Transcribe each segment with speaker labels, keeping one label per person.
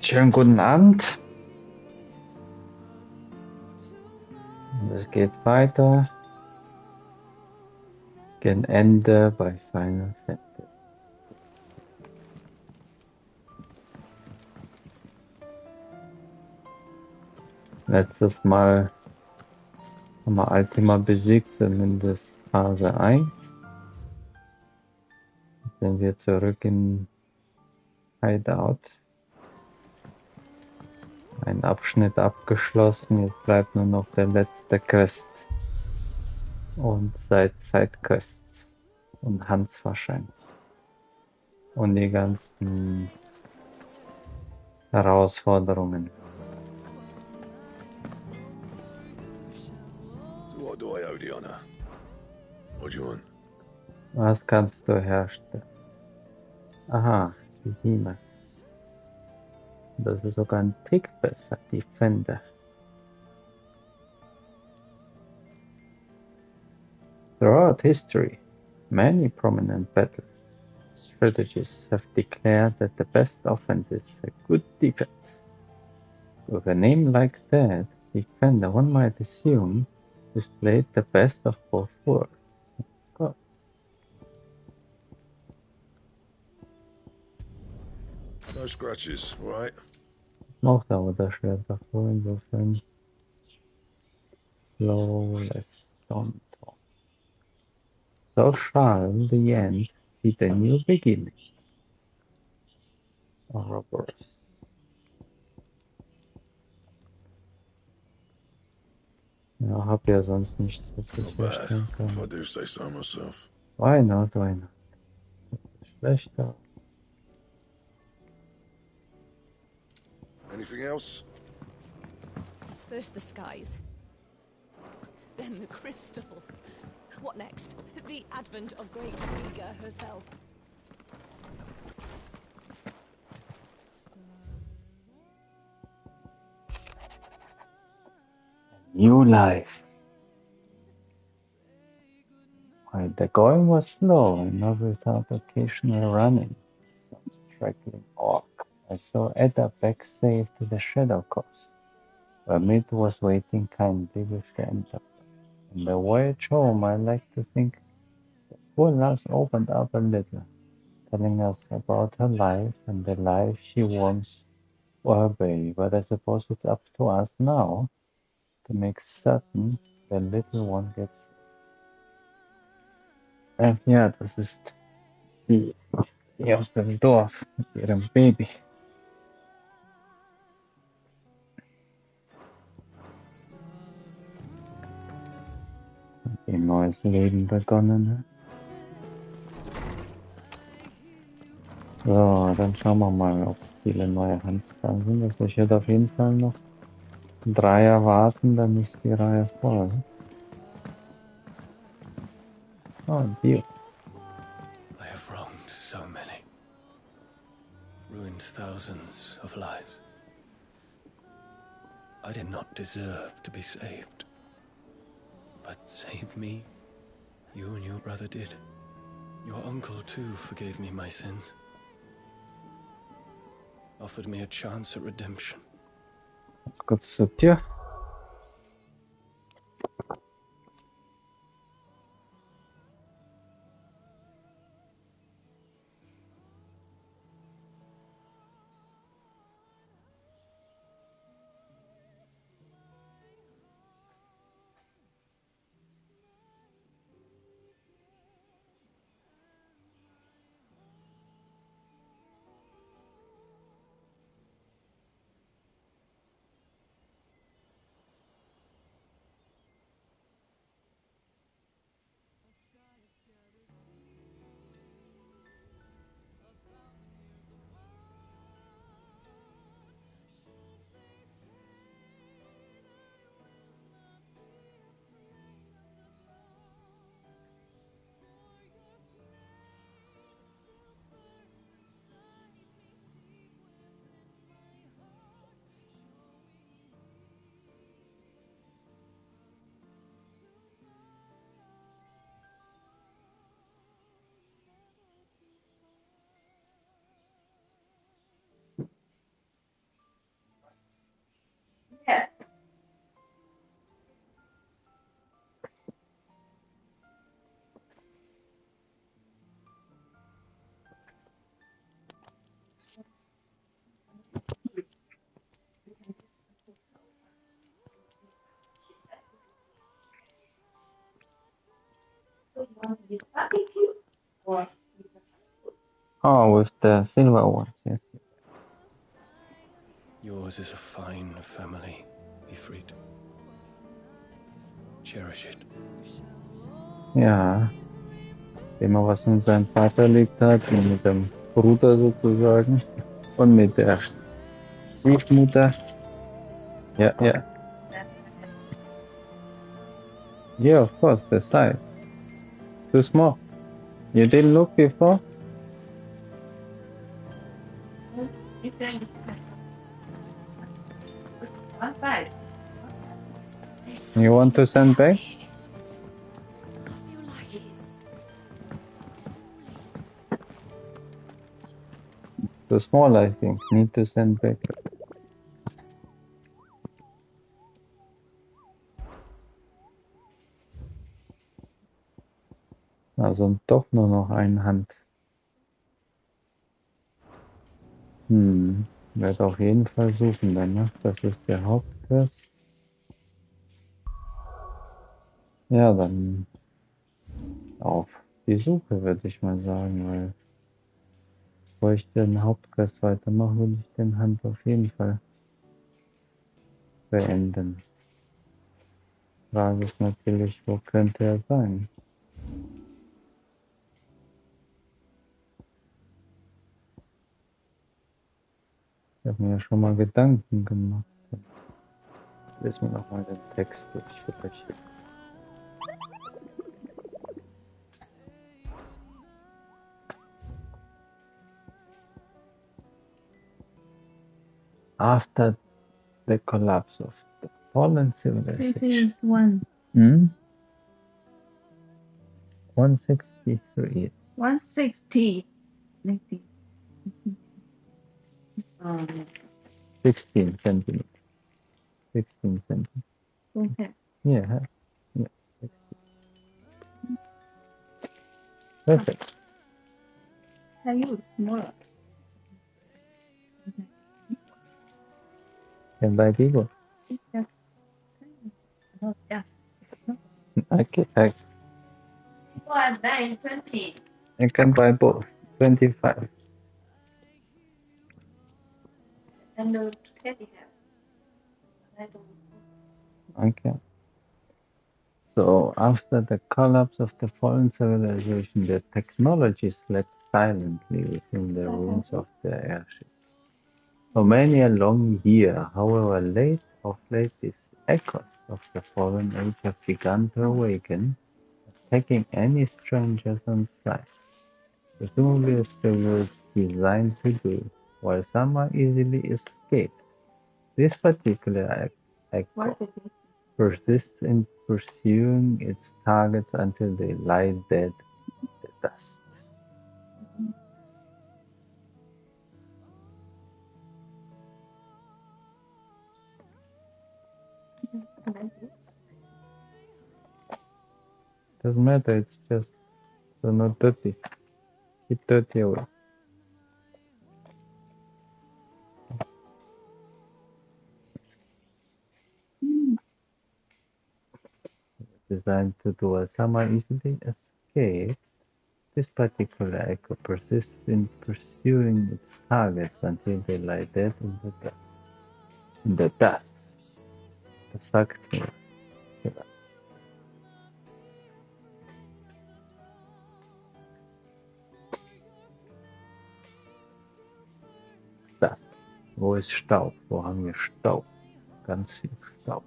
Speaker 1: Schönen guten Abend. Es geht weiter. Gegen Ende bei Final Fantasy. Letztes Mal haben wir Ultima besiegt, zumindest Phase 1. Jetzt sind wir zurück in Hideout. Ein Abschnitt abgeschlossen, jetzt bleibt nur noch der letzte Quest. Und Sidequests. Und Hans wahrscheinlich. Und die ganzen Herausforderungen.
Speaker 2: What do I owe the honor? What do you want?
Speaker 1: Was kannst du herstellen? Aha, die Hime. Das ist sogar ein Tick besser, Defender. Throughout history, many prominent battle strategists have declared that the best offense is a good defense. With a name like that, Defender, one might assume, displayed the best of both worlds. Of course.
Speaker 2: No scratches, all right?
Speaker 1: Mochte aber das Schwert davor, insofern flawless Stone. So shall the end be the new beginning. Ouroboros. Ja, hab ja sonst nichts, was ich
Speaker 2: Not bad,
Speaker 1: herstellen
Speaker 2: if
Speaker 1: kann.
Speaker 2: I do say so myself.
Speaker 1: Why not, why not? Das ist schlechter.
Speaker 2: Anything else?
Speaker 3: First the skies, then the crystal. What next? The advent of Great Krieger herself.
Speaker 1: New life. While the going was slow and not without occasional running, some straggling orc, I saw Edda back safe to the Shadow Coast, where Mid was waiting kindly with the Enterprise. On the voyage home, I like to think the poor lass opened up a little, telling us about her life and the life she wants for her baby. But I suppose it's up to us now to make certain the little one gets safe. Ja, das ist die aus dem Dorf mit ihrem Baby. Hat ein neues Leben begonnen. So, dann schauen wir mal, ob viele neue Hans da sind. Also ich werde auf jeden Fall noch 3 erwarten, dann ist die Reihe voll. Oh, Dio.
Speaker 4: I have wronged so many, ruined thousands of lives. I did not deserve to be saved. But save me, you and your brother did. Your uncle too forgave me my sins. Offered me a chance at redemption.
Speaker 1: Gut zu dir. Oh, with the silver ones, yes.
Speaker 4: Yours is a fine family, Ifrit. Cherish it.
Speaker 1: Ja, immer was uns sein Vater erlebt hat, und mit dem Bruder sozusagen und mit der Stiefmutter. Ja, ja. Yeah, of course, the size. Too small. You didn't look before?
Speaker 3: There's
Speaker 1: You want to
Speaker 3: something
Speaker 1: send
Speaker 3: about
Speaker 1: back?
Speaker 3: it. I feel like it's
Speaker 1: Too small, I think. Need to send back. Also doch nur noch eine Hand. Werde auf jeden Fall suchen dann, ne? Das ist der Hauptquest. Ja, dann auf die Suche, würde ich mal sagen, weil bevor ich den Hauptquest weitermache, würde ich den Hand auf jeden Fall beenden. Frage ist natürlich, wo könnte er sein? Ich habe mir ja schon mal Gedanken gemacht. Ich lese mir nochmal den Text durch für euch. After the collapse of the fallen civilization.
Speaker 5: This is one.
Speaker 1: 163.
Speaker 5: 160.
Speaker 1: 16 centimeters. 16 centimeters.
Speaker 5: Okay.
Speaker 1: Yeah, yeah, 16. Perfect.
Speaker 5: Can you smaller?
Speaker 1: Can buy bigger.
Speaker 5: It's just not just.
Speaker 1: I
Speaker 5: One, 9, 20.
Speaker 1: can buy both. 25.
Speaker 5: And the teddy bear. I don't.
Speaker 1: Okay. So after the collapse of the fallen civilization, the technology slept silently within the ruins of the airship. For many a long year, however, of late, these echoes of the fallen age have begun to awaken, attacking any strangers on sight, presumably as they were designed to do, while some are easily escaped. This particular echo persists in pursuing its targets until they lie dead in the dust. Doesn't matter, it's just so not dirty. Keep dirty away. Designed to do while some are easily escaped. This particular echo persists in pursuing its targets until they lie dead in the dust. In the dust. Das sagt mir. Dust. Wo ist Staub? Wo haben wir Staub? Ganz viel Staub.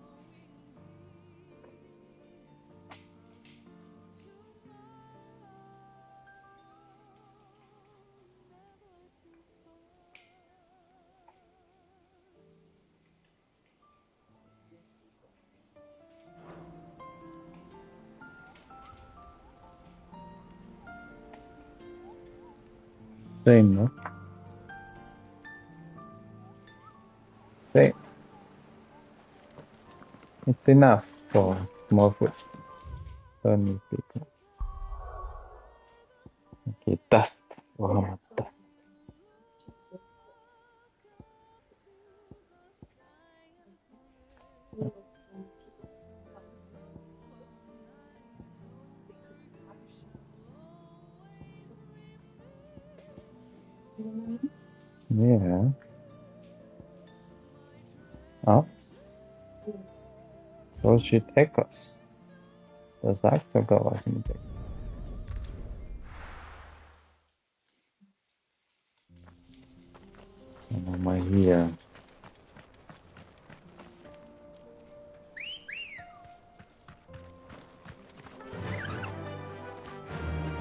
Speaker 1: Same, no? Same. It's enough for small food. Don't need big one. Okay, dust. Wo haben wir Dust? Yeah. Ah, soll she take us? Da sagt sogar was mit der. Schauen wir mal hier.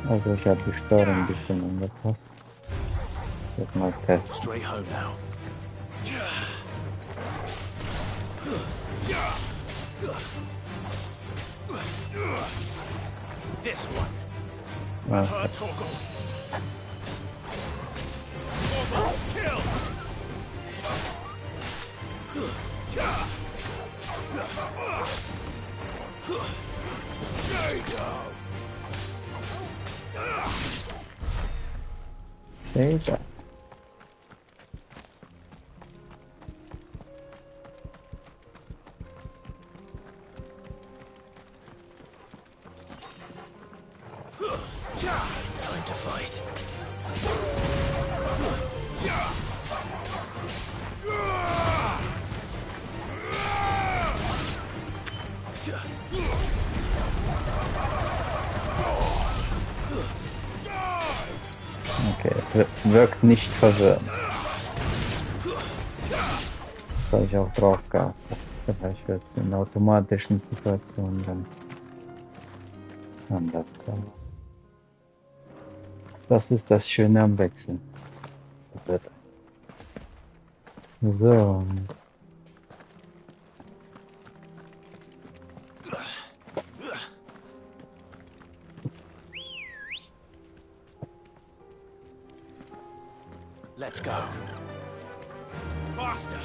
Speaker 1: Also ich habe die Steuerung ein bisschen angepasst. Ich werde mal testen.
Speaker 2: Straight home now. This one.
Speaker 1: Ah,
Speaker 2: Her toggle. Toggle. Kill. Stay down.
Speaker 1: Sega.
Speaker 2: Time to fight.
Speaker 1: Okay, wirkt nicht verwirrend. Das habe ich auch drauf geachtet. Vielleicht wird es in automatischen Situationen dann anders sein. Das ist das Schöne am Wechseln. Das verwirrt einen. So.
Speaker 2: Let's go. Faster.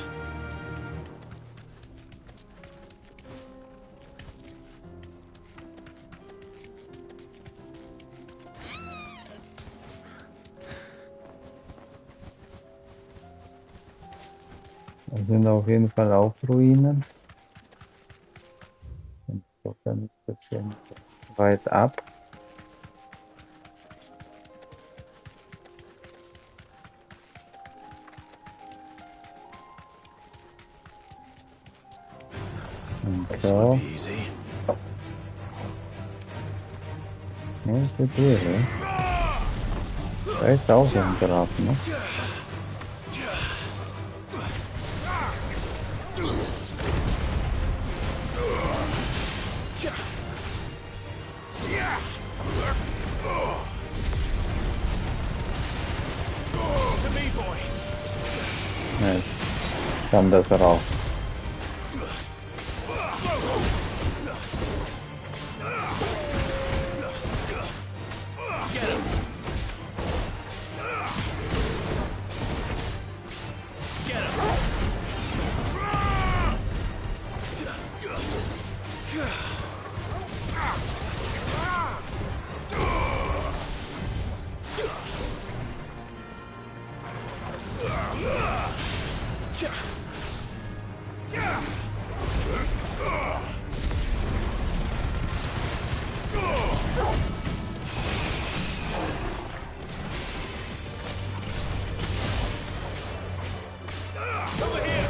Speaker 1: Da sind auf jeden Fall auch Ruinen. Insofern ist das hier nicht weit ab.
Speaker 2: This won't
Speaker 1: So.
Speaker 2: be easy.
Speaker 1: Ja, das wird hier. Da ist auch so ein Grab, ne?
Speaker 2: To me, boy.
Speaker 1: Ja, jetzt kam das raus.
Speaker 2: Get him. Get him. Over here.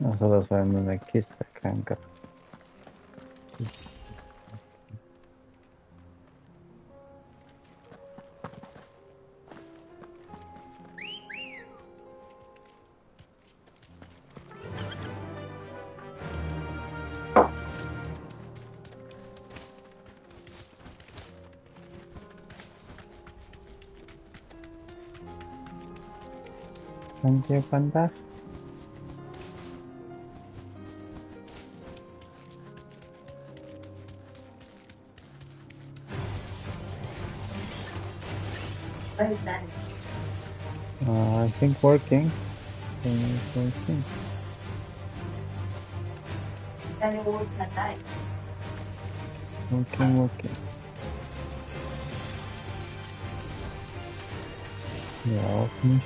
Speaker 1: Also das war nur eine Kiste, kein Grab. Könnt ihr von das?
Speaker 5: Where is that?
Speaker 1: I think working. It's working.
Speaker 5: Danny work at night.
Speaker 1: Working. Ja, auch nicht.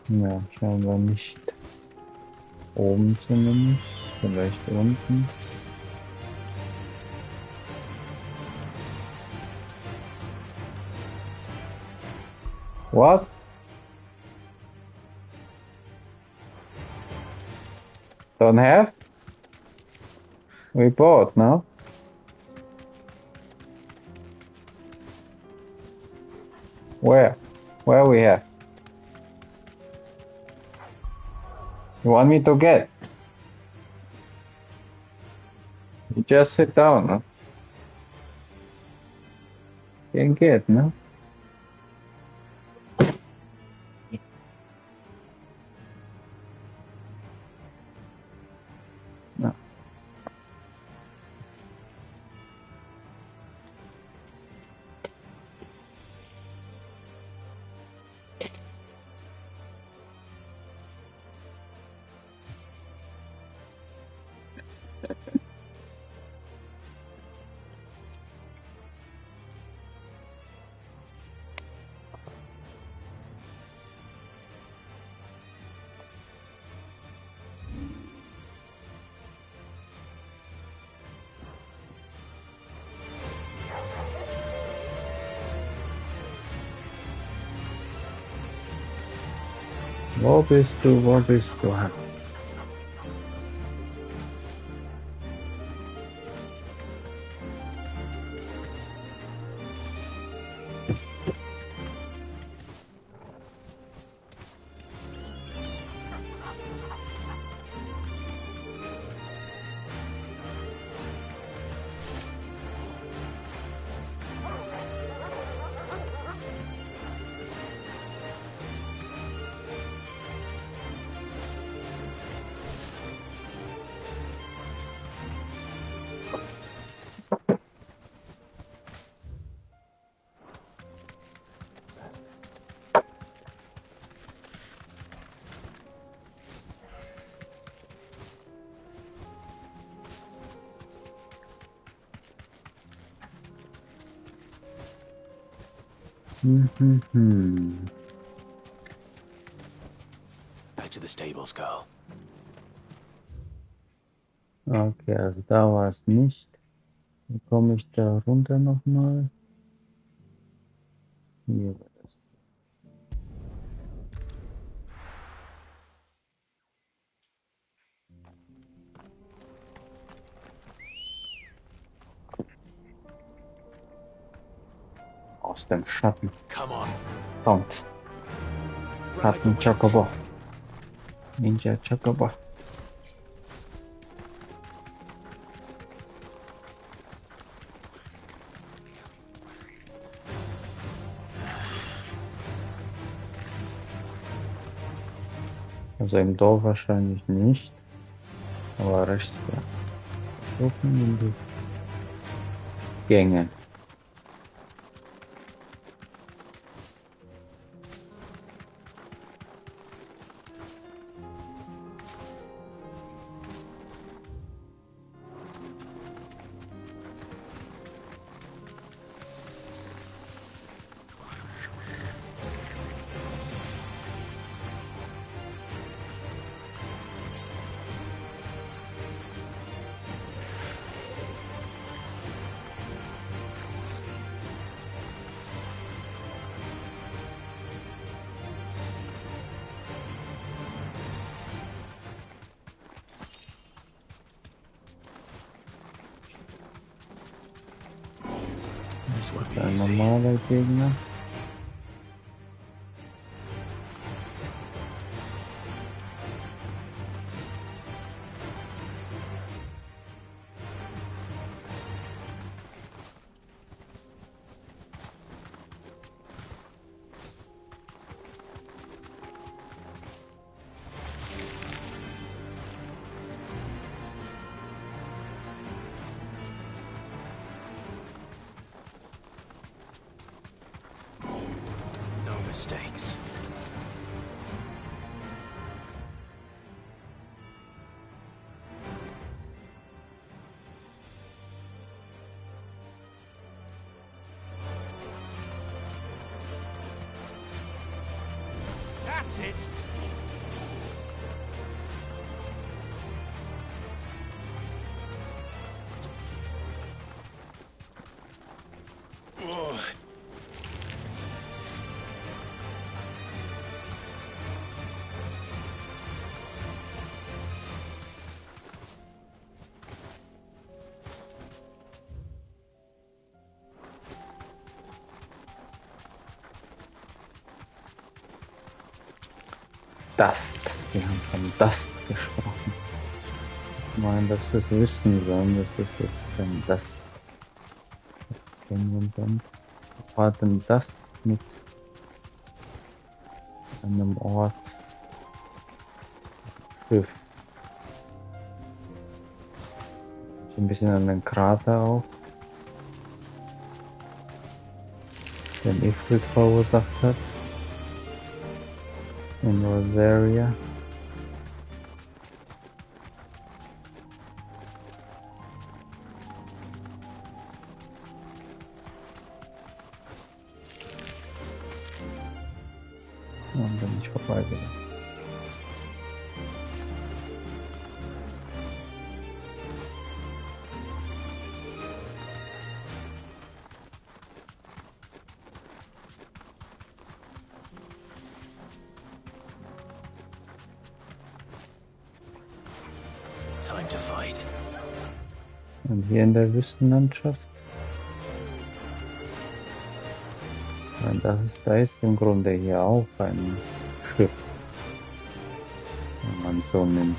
Speaker 1: Ja, scheinbar nicht. Oben zumindest. Vielleicht unten. What? Don't have? We bought, no? Where? Where we have? You want me to get? You just sit down, no? Can get, no? No. Wo bist du? Wo bist du?
Speaker 2: Back to the stables, girl.
Speaker 1: Okay, also da war es nicht. Wie komme ich da runter nochmal? Hier war das. Aus dem Schatten.
Speaker 2: Come on.
Speaker 1: Kommt.
Speaker 2: Ride
Speaker 1: Hat
Speaker 2: the
Speaker 1: ein
Speaker 2: wind.
Speaker 1: Chocobo. Ninja Chocobo. Also im Dorf wahrscheinlich nicht. Aber rechts da. Suchen in die Gänge.
Speaker 2: This won't be
Speaker 1: Ein
Speaker 2: easy.
Speaker 1: normaler Gegner.
Speaker 2: mistakes. That's it! Oh.
Speaker 1: Dust. Wir haben von Dust gesprochen. Ich meine, dass wir es wissen sollen, dass es jetzt kein Dust kennen wir dann. War denn Dust mit einem Ort Schiff? Ein bisschen an den Krater auch, den Ifrit verursacht hat. In Rosaria. Und bin ich vorbeigegangen.
Speaker 2: Time to fight.
Speaker 1: Und hier in der Wüstenlandschaft. Und da ist im Grunde hier auch ein Schiff, wenn man so nimmt.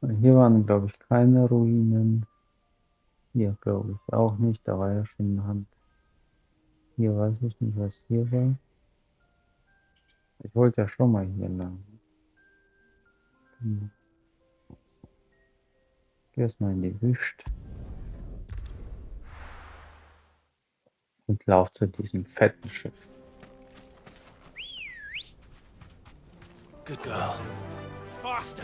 Speaker 1: Und hier waren, glaube ich, keine Ruinen. Hier, glaube ich, auch nicht. Da war ja schon eine Hand. Hier weiß ich nicht, was hier war. Ich wollte ja schon mal hier lang. Genau. Geh erstmal in die Wüste und lauf zu diesem fetten Schiff.
Speaker 2: Good girl. Faster!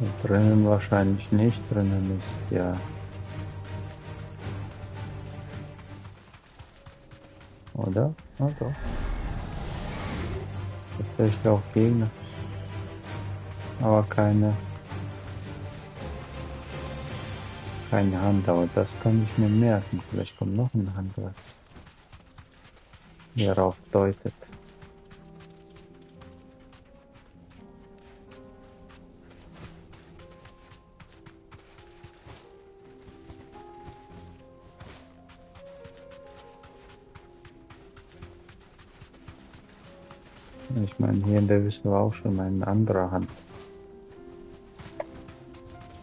Speaker 1: Und drinnen wahrscheinlich nicht. Drinnen ist ja... Oder? Ah, doch. Tatsächlich auch Gegner. Aber keine Hand. Aber das kann ich mir merken. Vielleicht kommt noch eine Hand, was hierauf deutet. Ich meine, hier in der Wüste war auch schon eine andere Hand.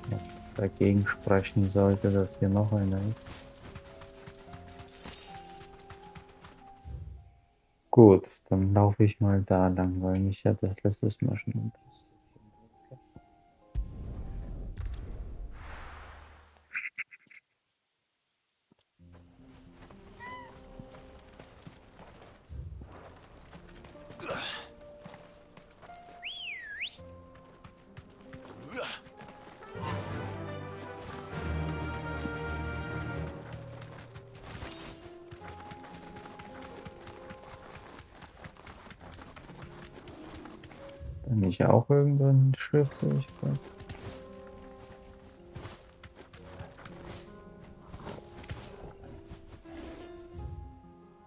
Speaker 1: Was dagegen sprechen sollte, dass hier noch einer ist. Gut, dann laufe ich mal da lang, weil mich hat das letztes Mal schon interessiert. Nicht auch irgendwo ein Schiff durchgegangen?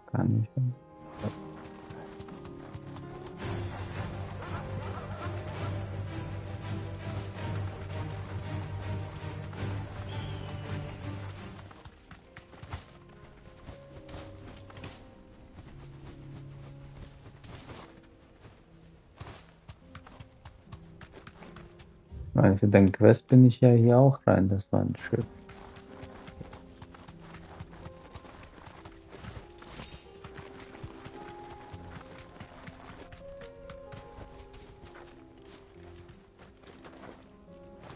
Speaker 1: Kann nicht. Weil für den Quest bin ich ja hier auch rein, das war ein Schiff.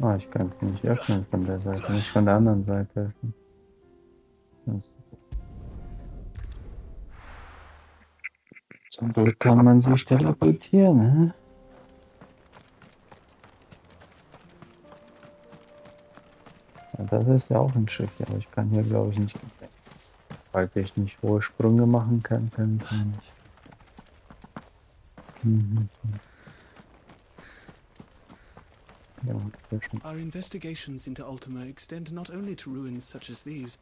Speaker 1: Ah, ich kann es nicht öffnen von der Seite, muss ich von der anderen Seite öffnen. Zum Glück kann man sich teleportieren, hä? Ja, das ist ja auch ein Schiff, ja, aber ich kann hier glaube ich nicht. Weil ich nicht hohe Sprünge machen kann, kann ich nicht. Mhm. Ja, schon.
Speaker 6: Our investigations into Ultima extend not only to ruins such as these,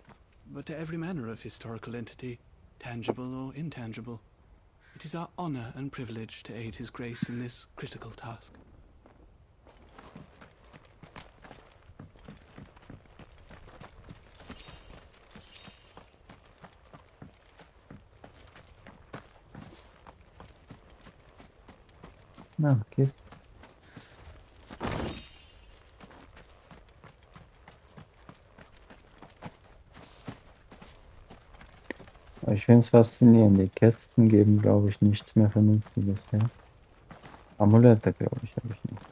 Speaker 6: but to every manner of historical entity, tangible or intangible. It is our honor and privilege to aid His Grace in this critical task.
Speaker 1: Na, Kiste. Aber ich finde es faszinierend. Die Kästen geben, glaube ich, nichts mehr Vernünftiges her. Amulette, glaube ich, habe ich nicht.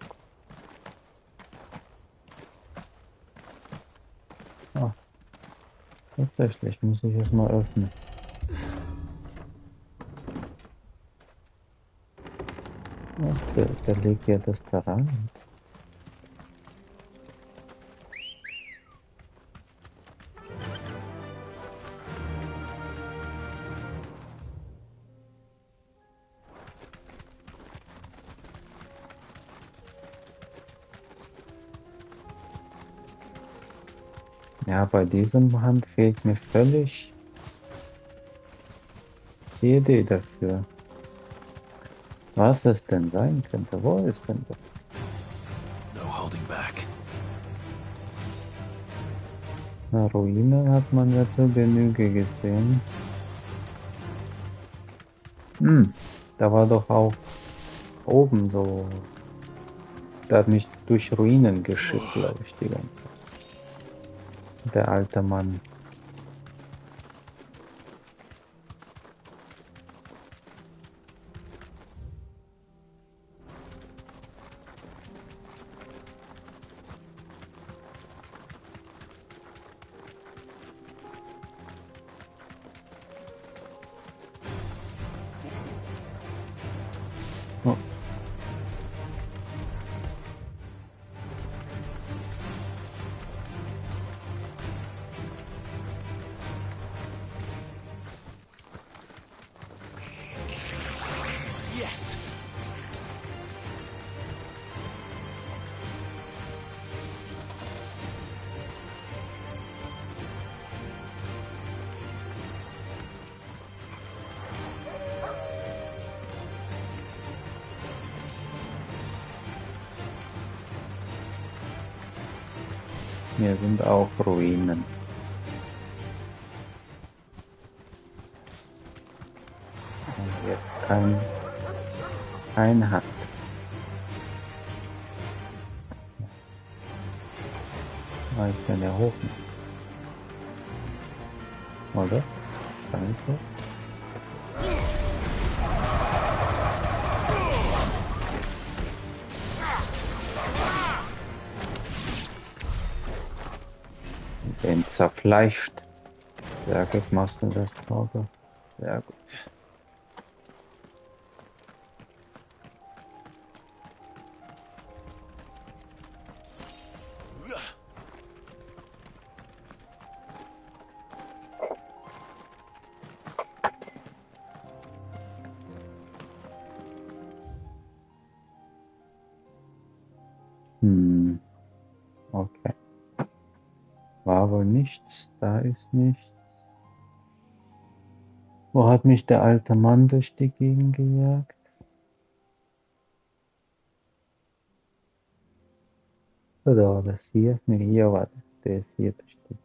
Speaker 1: Ah, tatsächlich, muss ich es mal öffnen. Ach, der legt ja das da rein. Ja, bei diesem Hand fehlt mir völlig die Idee dafür. Was es denn sein könnte. Wo ist denn so?
Speaker 2: No holding back.
Speaker 1: Na, Ruine hat man ja zur Genüge gesehen. Da war doch auch oben so. Der hat mich durch Ruinen geschickt, glaube ich, die ganze Zeit. Der alte Mann. Oh.
Speaker 6: Yes!
Speaker 1: Hier sind auch Ruinen. Und jetzt kein Hand. Ah, ich kann ja hoch. Oder? Kann ich hoch? Den zerfleischt. Sehr gut machst du das, Torge. Sehr gut. Okay. War wohl nichts. Da ist nichts. Wo hat mich der alte Mann durch die Gegend gejagt? Oder war das hier? Ne, hier war der. Der ist hier durch die.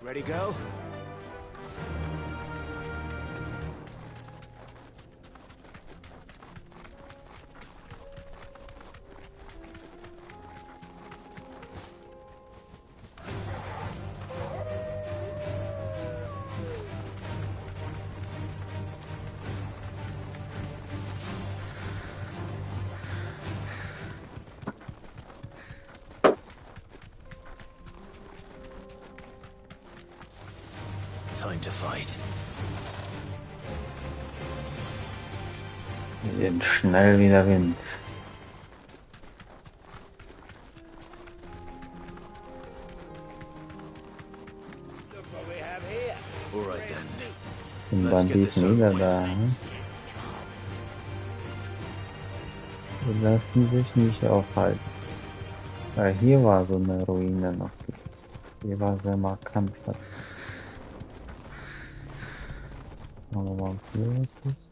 Speaker 7: Ready, go? Time to fight.
Speaker 1: Wir sind schnell wie der Wind.
Speaker 7: All right then.
Speaker 1: Den
Speaker 7: Let's get this
Speaker 1: Banditen
Speaker 7: over
Speaker 1: wieder da. Die lassen sich nicht aufhalten. Weil hier war so eine Ruine noch gewesen. Die war sehr markant. Schauen wir mal, ob hier was ist.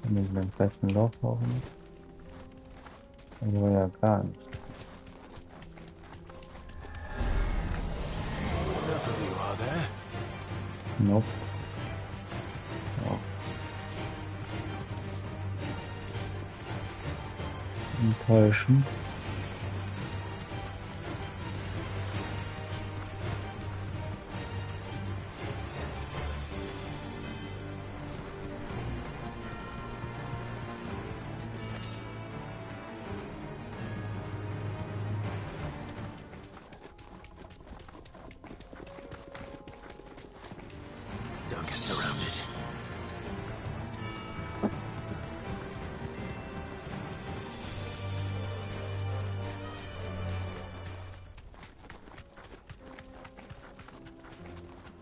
Speaker 1: Und in dem fetten Loch auch nicht. Hier war ja gar nichts.
Speaker 7: Enough of you, are there?
Speaker 1: Nope. Oh. Enttäuschend.
Speaker 7: Don't get surrounded.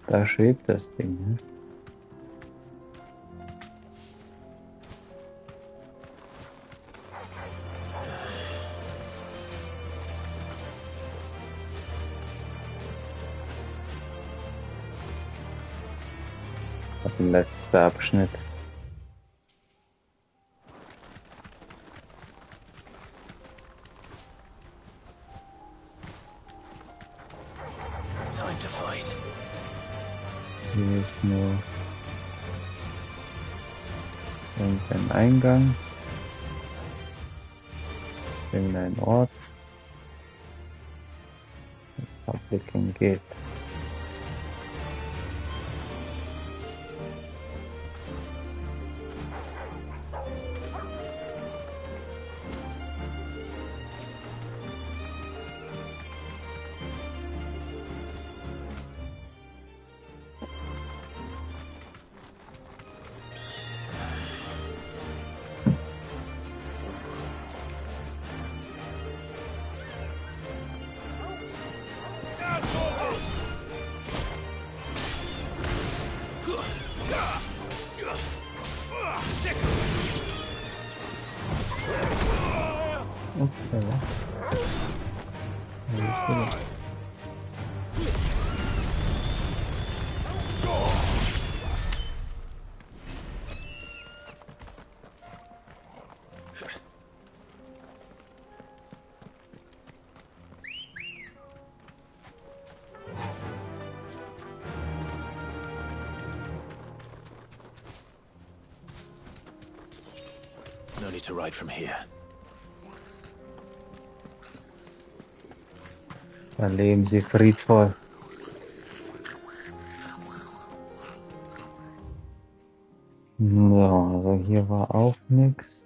Speaker 1: Da schwebt das Ding, ne? Der letzte Abschnitt.
Speaker 7: Time to fight.
Speaker 1: Hier ist nur irgendein Eingang. Irgendein Ort. Publican geht. Okay. Wo ist der denn?
Speaker 7: No need to ride from here.
Speaker 1: Da leben sie friedvoll. Ja, also hier war auch nichts.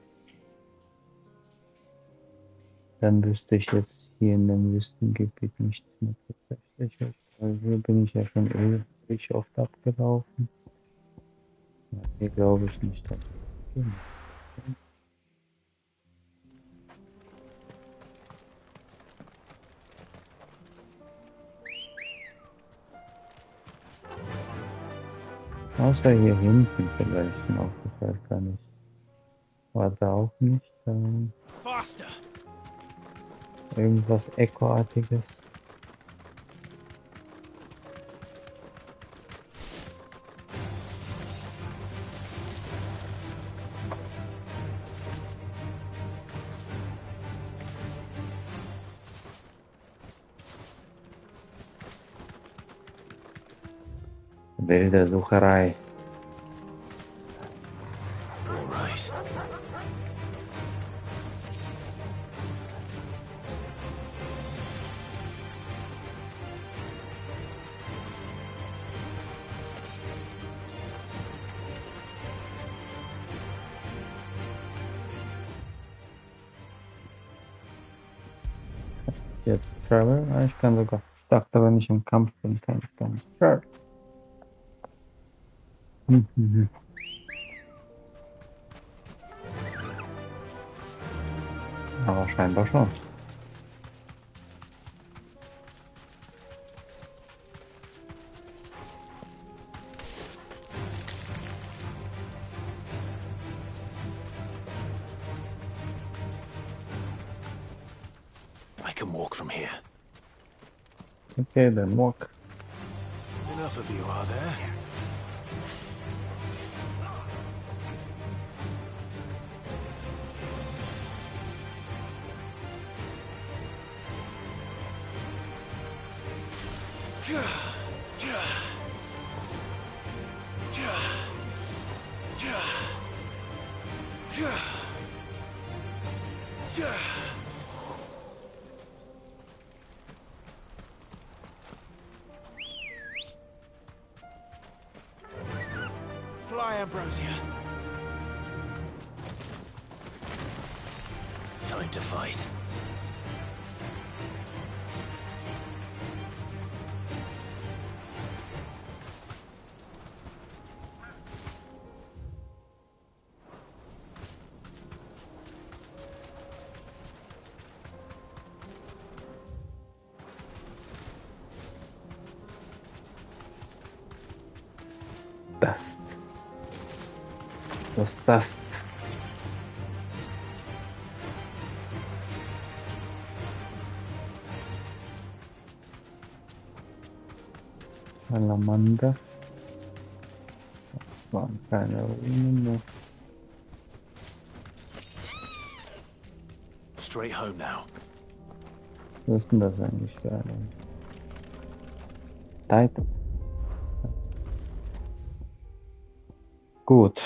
Speaker 1: Dann wüsste ich jetzt hier in dem Wüstengebiet nichts mehr tatsächlich. Weil hier bin ich ja schon ewig oft abgelaufen. Ja, hier glaube ich nicht, dass wir gehen. Außer hier hinten vielleicht noch, ich weiß gar nicht. War da auch nicht
Speaker 7: Faster!
Speaker 1: irgendwas Echo-artiges? Wilde Sucherei.
Speaker 7: All right.
Speaker 1: Jetzt Travel? Ah, ich kann sogar. Ich dachte, wenn ich im Kampf bin, kann ich gar nicht Travel. Mhm. Aber scheinbar schon.
Speaker 7: I can walk from here.
Speaker 1: Okay, then walk.
Speaker 7: Enough of you, are there? Fly, Ambrosia. Time to fight.
Speaker 1: Dust. Das Dust. Salamander. Das waren keine Ruinen mehr.
Speaker 7: Straight home now.
Speaker 1: Was ist denn das eigentlich für eine Titan? Gut,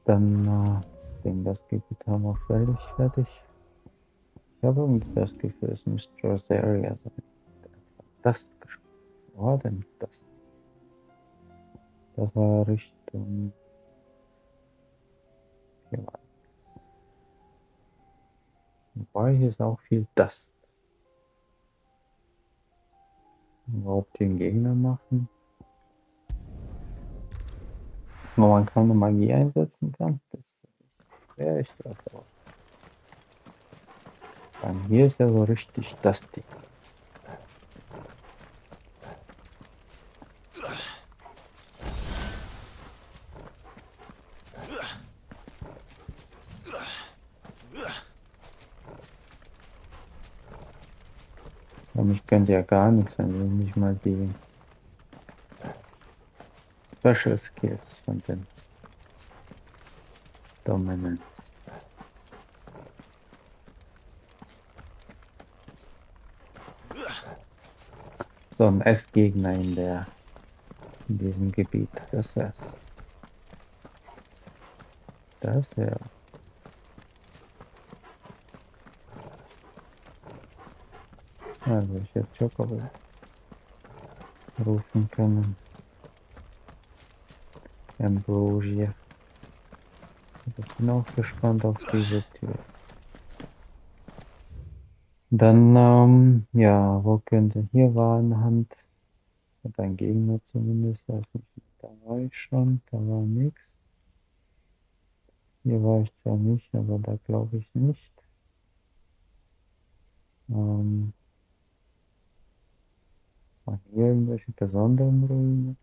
Speaker 1: dann denke das Gebiet haben wir völlig fertig. Ich habe irgendwie das Gefühl, es müsste Rosaria sein. Das gesprochen. Wo war denn das? Das war Richtung. Hier war nix. Wobei hier ist auch viel Dust. Überhaupt den Gegner machen. Wo man keine Magie einsetzen kann. Das wäre echt was. Aber dann hier ist ja so richtig dusty. Aber mich könnte ja gar nichts sein, wenn nicht mal die Special Skills von den Dominance. So ein S-Gegner in diesem Gebiet. Das wär's. Das wäre. Also ich hätte Chocobo rufen können. Ambrosia. Ich bin auch gespannt auf diese Tür. Dann, ja, wo könnte. Hier war eine Hand. Hat ein Gegner zumindest. Weiß nicht, da war ich schon. Da war nichts. Hier war ich zwar nicht, aber da glaube ich nicht. Waren hier irgendwelche besonderen Ruinen?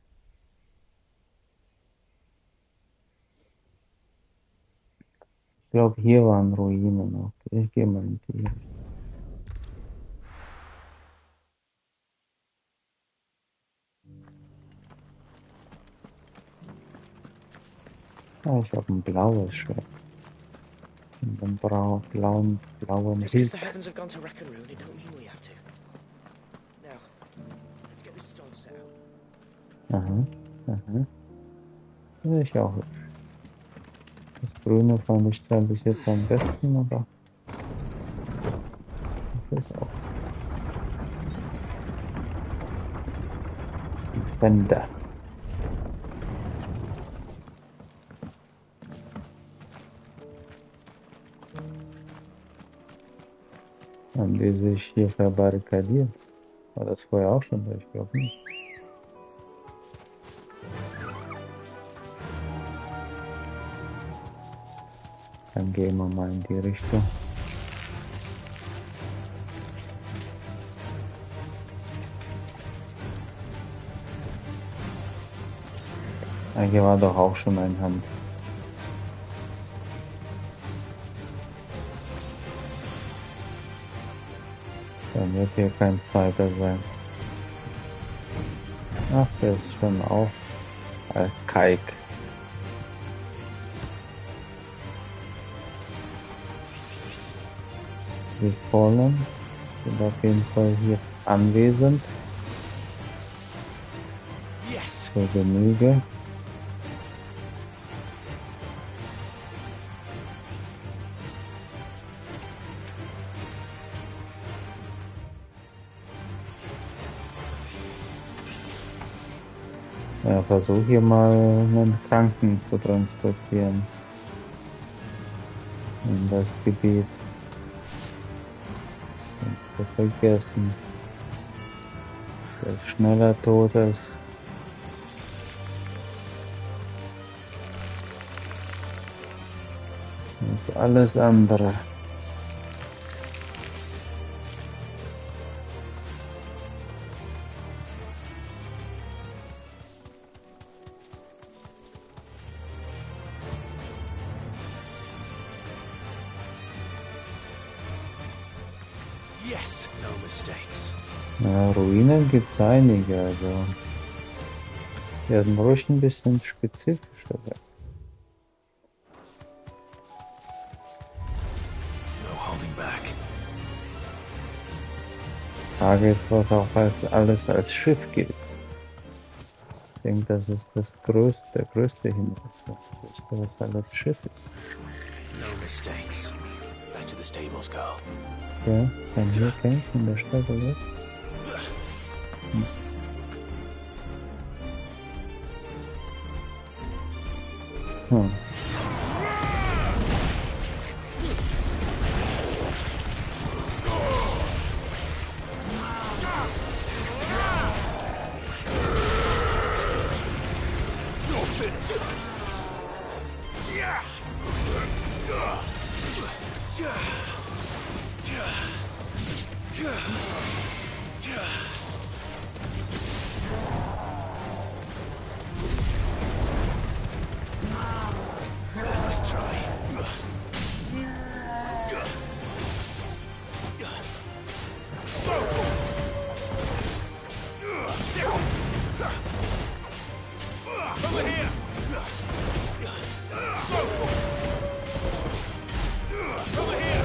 Speaker 1: Ich glaube, hier waren Ruinen. Okay, ich gehe mal in die. Ah, ich habe ein blaues Schwert. Und einen blauen
Speaker 8: Just because
Speaker 1: Hilt.
Speaker 8: the heavens have gone to rack and ruin, it don't mean we have to. Now, let's get this stone set out.
Speaker 1: Aha, aha. Ja, ich auch. Das Grüne fand ich zwar bis jetzt am besten, aber das ist auch die Wände. Haben die sich hier verbarrikadiert? War das vorher auch schon da? Ich glaube nicht. Dann gehen wir mal in die Richtung. Hier war doch auch schon ein Hand. Dann wird hier kein zweiter sein. Ach, der ist schon auch Kalk. Die Fallen sind auf jeden Fall hier anwesend.
Speaker 7: Yes!
Speaker 1: Zur Genüge. Ja, versuch hier mal einen Kranken zu transportieren in das Gebiet. Und zu vergessen, dass schneller tot ist. Als alles andere.
Speaker 7: Yes! No mistakes.
Speaker 1: Ja, Ruinen gibt es einige, also die werden ruhig ein bisschen spezifischer sein.
Speaker 7: No holding back.
Speaker 1: Frage ist, was auch alles als Schiff gilt. Ich denke, das ist der größte Hinweis. Ich wüsste, was alles Schiff ist.
Speaker 7: No mistakes. Back to the stables, girl.
Speaker 1: Ja, kann hier kämpfen in der Stadt, oder? Hm.
Speaker 7: Nice try. Over here! Over here!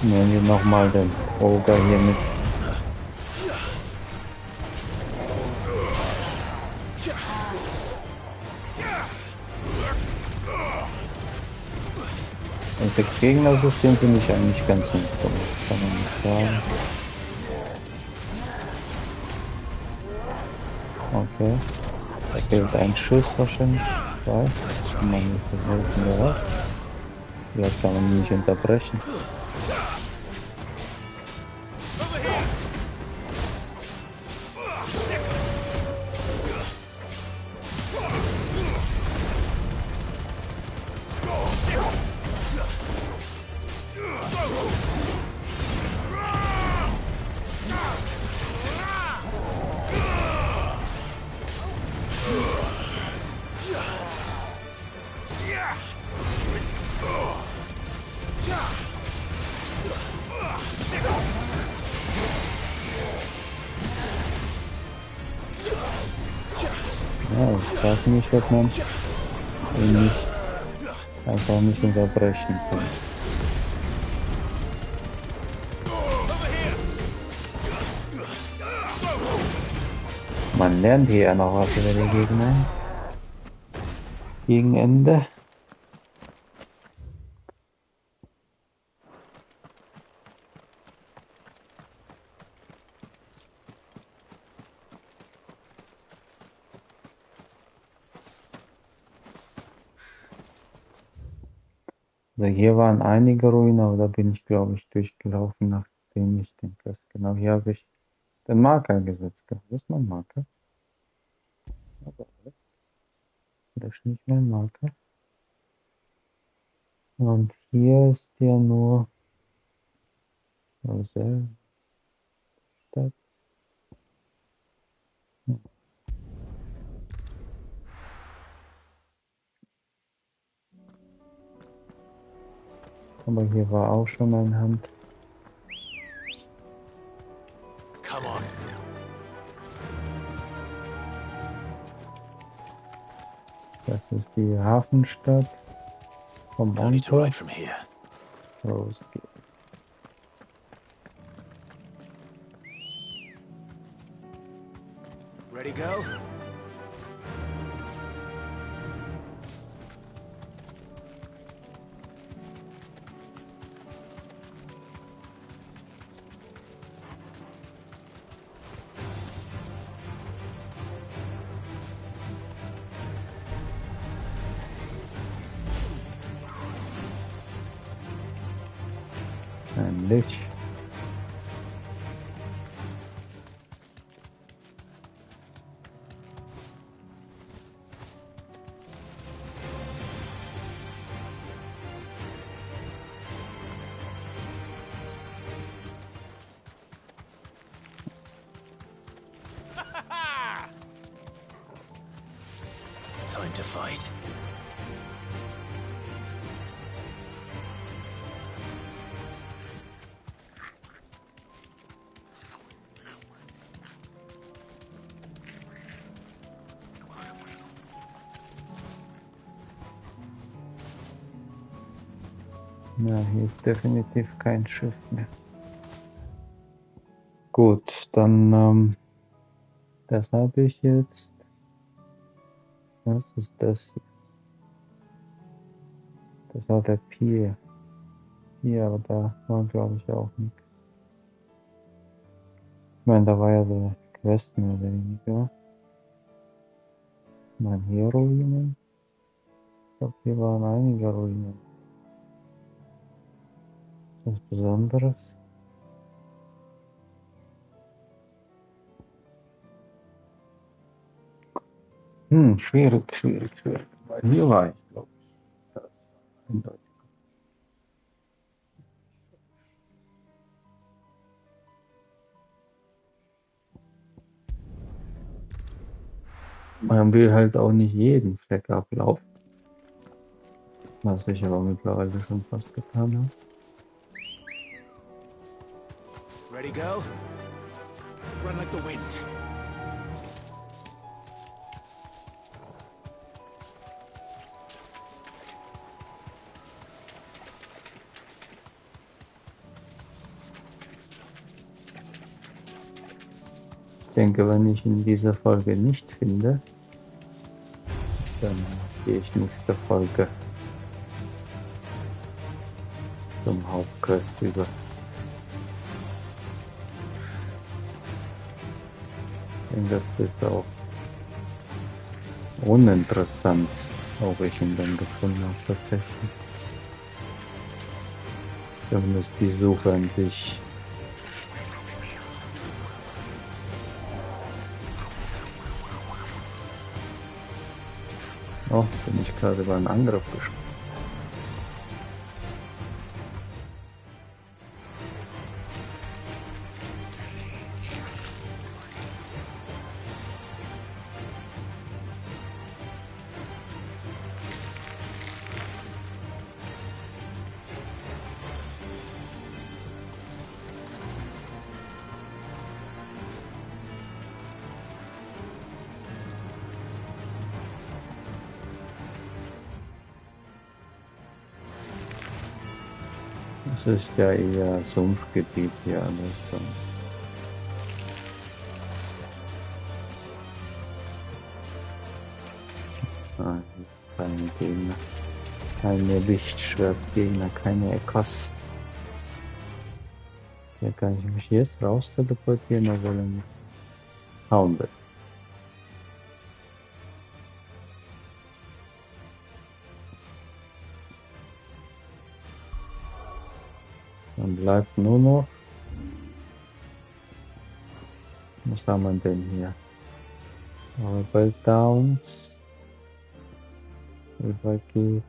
Speaker 1: Nehmen wir nochmal den Ogre hier mit. Und das Gegnersystem finde ich eigentlich ganz sinnvoll, das kann man nicht sagen. Okay, da fehlt ein Schuss wahrscheinlich. Zwei. Kann man nicht verhelfen, ja. Vielleicht kann man ihn nicht unterbrechen. Ja, ich frage mich, ob man ihn nicht einfach nicht unterbrechen kann. Man lernt hier ja noch was über die Gegner. Gegen Ende. Also hier waren einige Ruinen, aber da bin ich, glaube ich, durchgelaufen, nachdem ich den Quest, genau hier habe ich den Marker gesetzt. Das ist mein Marker. Aber das ist nicht mein Marker. Und hier ist ja nur Stadt. Aber hier war auch schon ein Hand.
Speaker 7: Come on.
Speaker 1: Das ist die Hafenstadt vom
Speaker 7: No need to
Speaker 1: Onkel.
Speaker 7: ride from here.
Speaker 1: Rosegate.
Speaker 7: Ready, go?
Speaker 1: Ein Lich.
Speaker 7: Time to fight.
Speaker 1: Ja, hier ist definitiv kein Schiff mehr. Gut, dann das habe ich jetzt. Was ist das hier? Das war der Pier. Hier, aber da war, glaube ich, auch nichts. Ich meine, da war ja der Quest mehr oder weniger. Nein, hier Ruinen. Ich glaube, hier waren einige Ruinen. Was Besonderes. Schwierig, schwierig, schwierig. Weil hier war ich, glaube ich. Das war eindeutig. Man will halt auch nicht jeden Fleck ablaufen. Was ich aber mittlerweile schon fast getan habe.
Speaker 7: Ready, go? Run like the wind.
Speaker 1: Ich denke, wenn ich in dieser Folge nicht finde, dann gehe ich nächste Folge zum Hauptquest über. Ich denke, das ist auch uninteressant, ob ich ihn dann gefunden habe tatsächlich. Zumindest die Suche an sich. Oh, bin ich gerade über einen Angriff gesprungen. Es ist ja eher Sumpfgebiet hier alles. So. Hier keine Gegner. Keine Lichtschwertgegner, keine Echos. Hier kann ich mich jetzt raus teleportieren, aber will er mich hauen will. Dann bleibt nur noch. Was haben wir denn hier? Orbital Downs. Übergeht.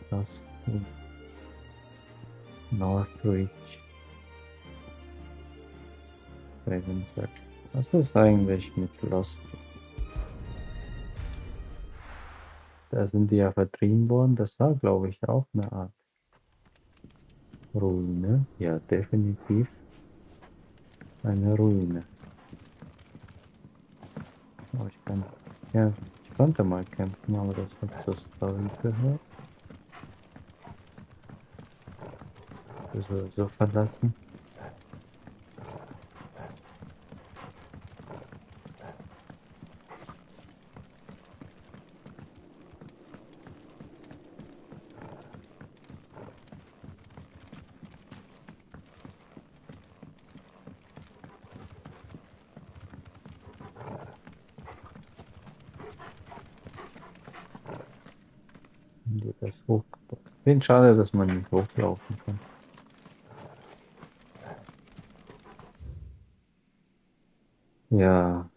Speaker 1: Das Northreach. Ravensburg. Was ist eigentlich mit Lost? Da sind die ja vertrieben worden. Das war, glaube ich, auch eine Art Ruine. Ja, definitiv eine Ruine. Aber ich kann, ja, ich konnte mal kämpfen, aber das hat zur Story gehört. So verlassen. Die das hochgebaut. Finde schade, dass man nicht hochlaufen kann. Ja,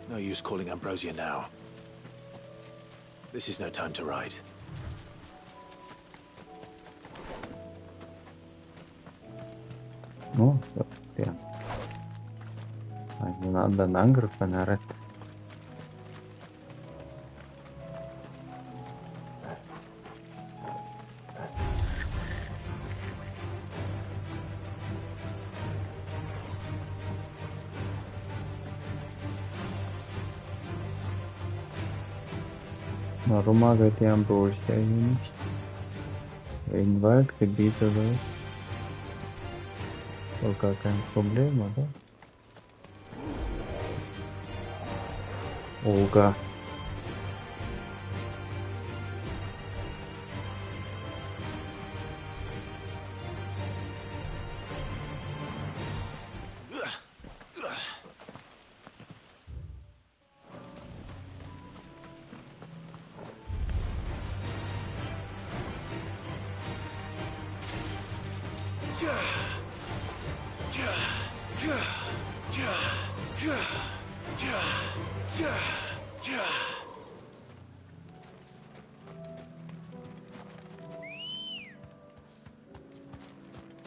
Speaker 7: No use calling Ambrosia now. This is no time to ride.
Speaker 1: oh, so, ja. Einen anderen Angriff errettet. Warum mag er die Ambrosia hier nicht? Wegen Waldgebiet oder was? Doch gar kein Problem, oder? Oga.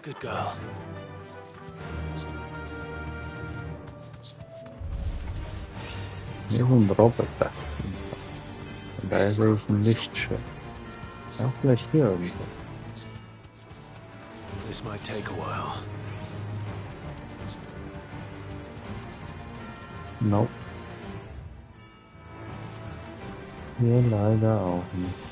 Speaker 7: Good girl.
Speaker 1: Hier ist ein Roboter. Und da sehe ich ein Lichtschiff. Auch vielleicht hier irgendwo.
Speaker 7: This might take a while.
Speaker 1: Nope. Hier leider auch nicht.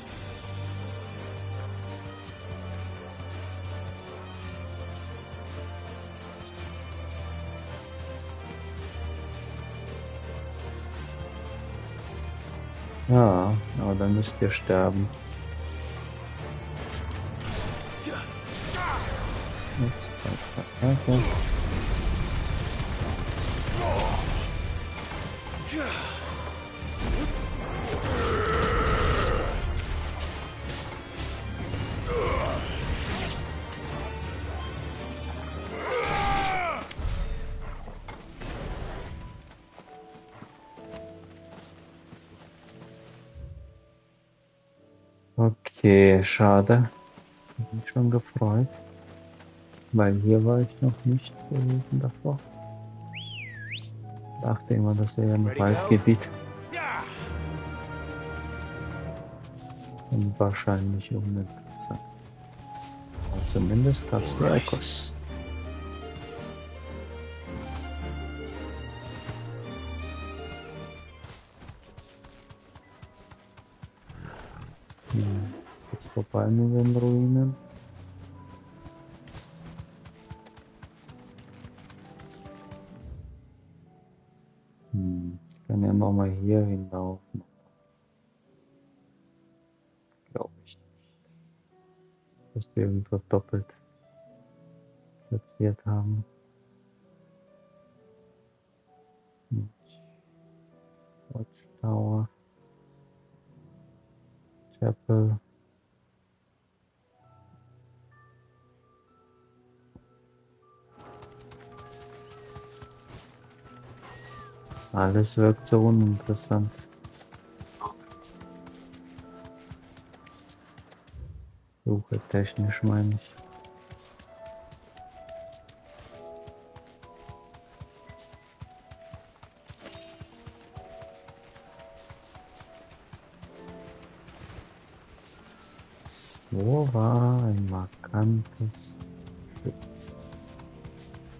Speaker 1: Ja, aber dann müsst ihr sterben. Ups, okay. Okay, schade. Hab mich schon gefreut. Weil hier war ich noch nicht gewesen davor. Dachte immer, das wäre ein Waldgebiet. Und wahrscheinlich uninteressant. Aber zumindest gab es die Echos. vorbei mit den Ruinen. Ich kann ja nochmal hier hinlaufen. Glaube ich nicht. Müsste irgendwo doppelt platziert haben. Watchtower. Chapel. Alles wirkt so uninteressant. Suche technisch meine ich. Wo war ein markantes Schiff?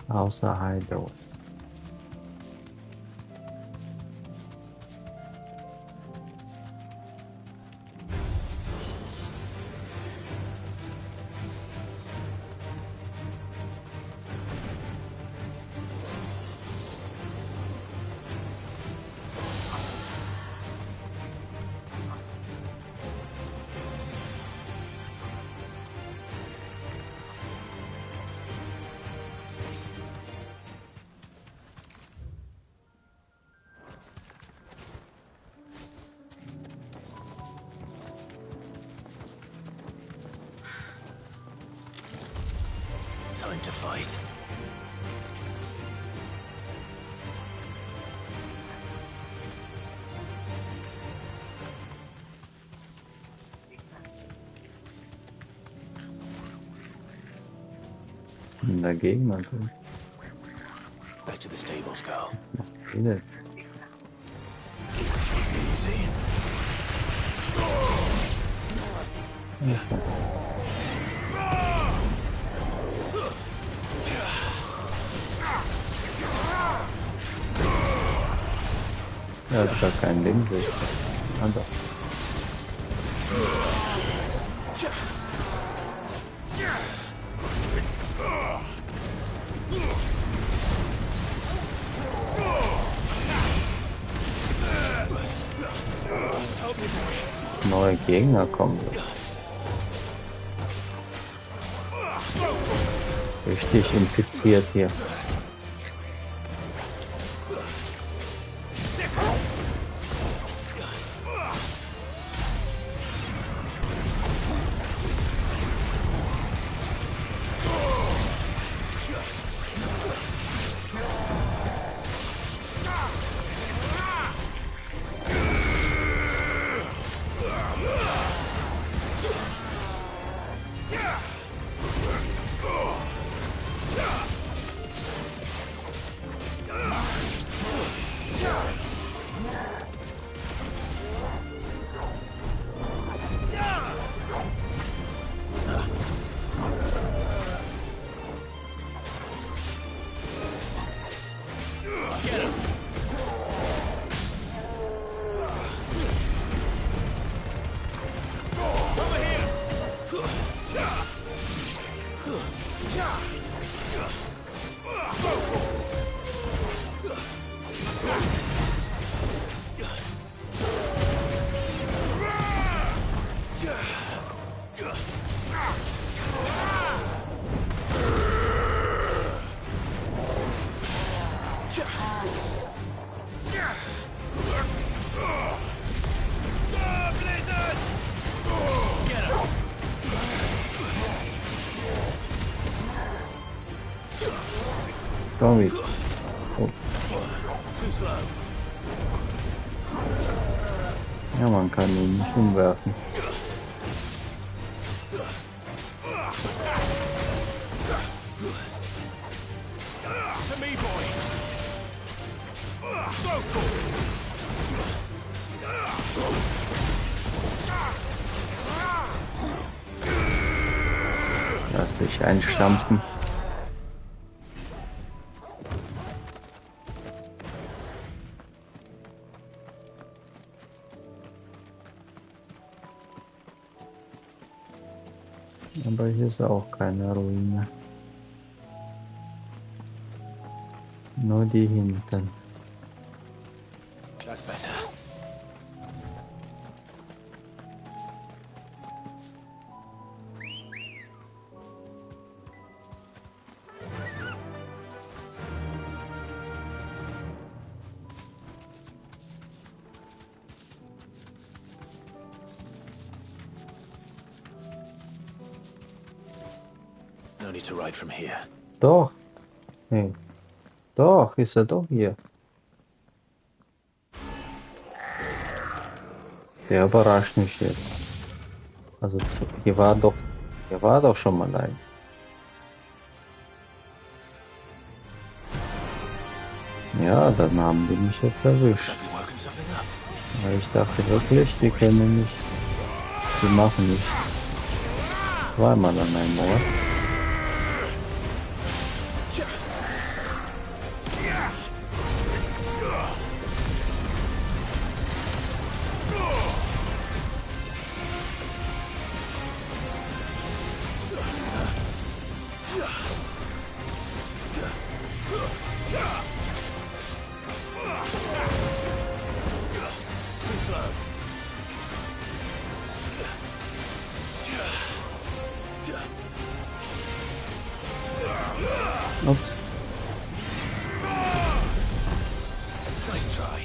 Speaker 1: Außer Hideaway.
Speaker 7: Time to fight.
Speaker 1: Der Gegner drin.
Speaker 7: Back to the stables, girl.
Speaker 1: Redet.
Speaker 7: Easy.
Speaker 1: Ja, ist gar kein Ding. Also. Neue Gegner kommen. Richtig infiziert hier. Sorry. Oh. Ja, man kann ihn nicht umwerfen. Lass dich einstampfen. Aber hier ist auch keine Ruine. Nur die hinten.
Speaker 7: That's better. No need to ride from here.
Speaker 1: Doch. Nee. Doch, ist er doch hier. Der überrascht mich jetzt. Also hier war doch schon mal ein. Ja, dann haben die mich jetzt
Speaker 7: Looks
Speaker 1: erwischt.
Speaker 7: like we're woken something up.
Speaker 1: Weil ich dachte wirklich, die können nicht, die machen nicht zweimal an einem Ort. Ups.
Speaker 7: Nice try.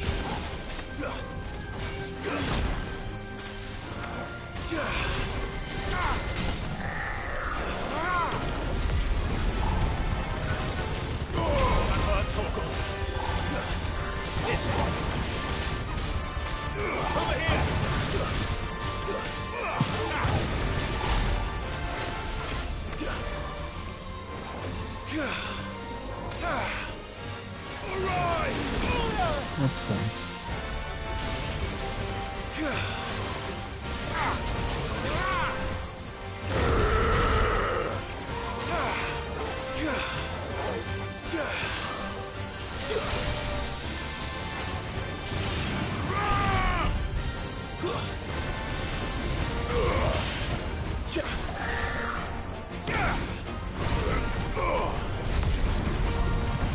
Speaker 1: Ups.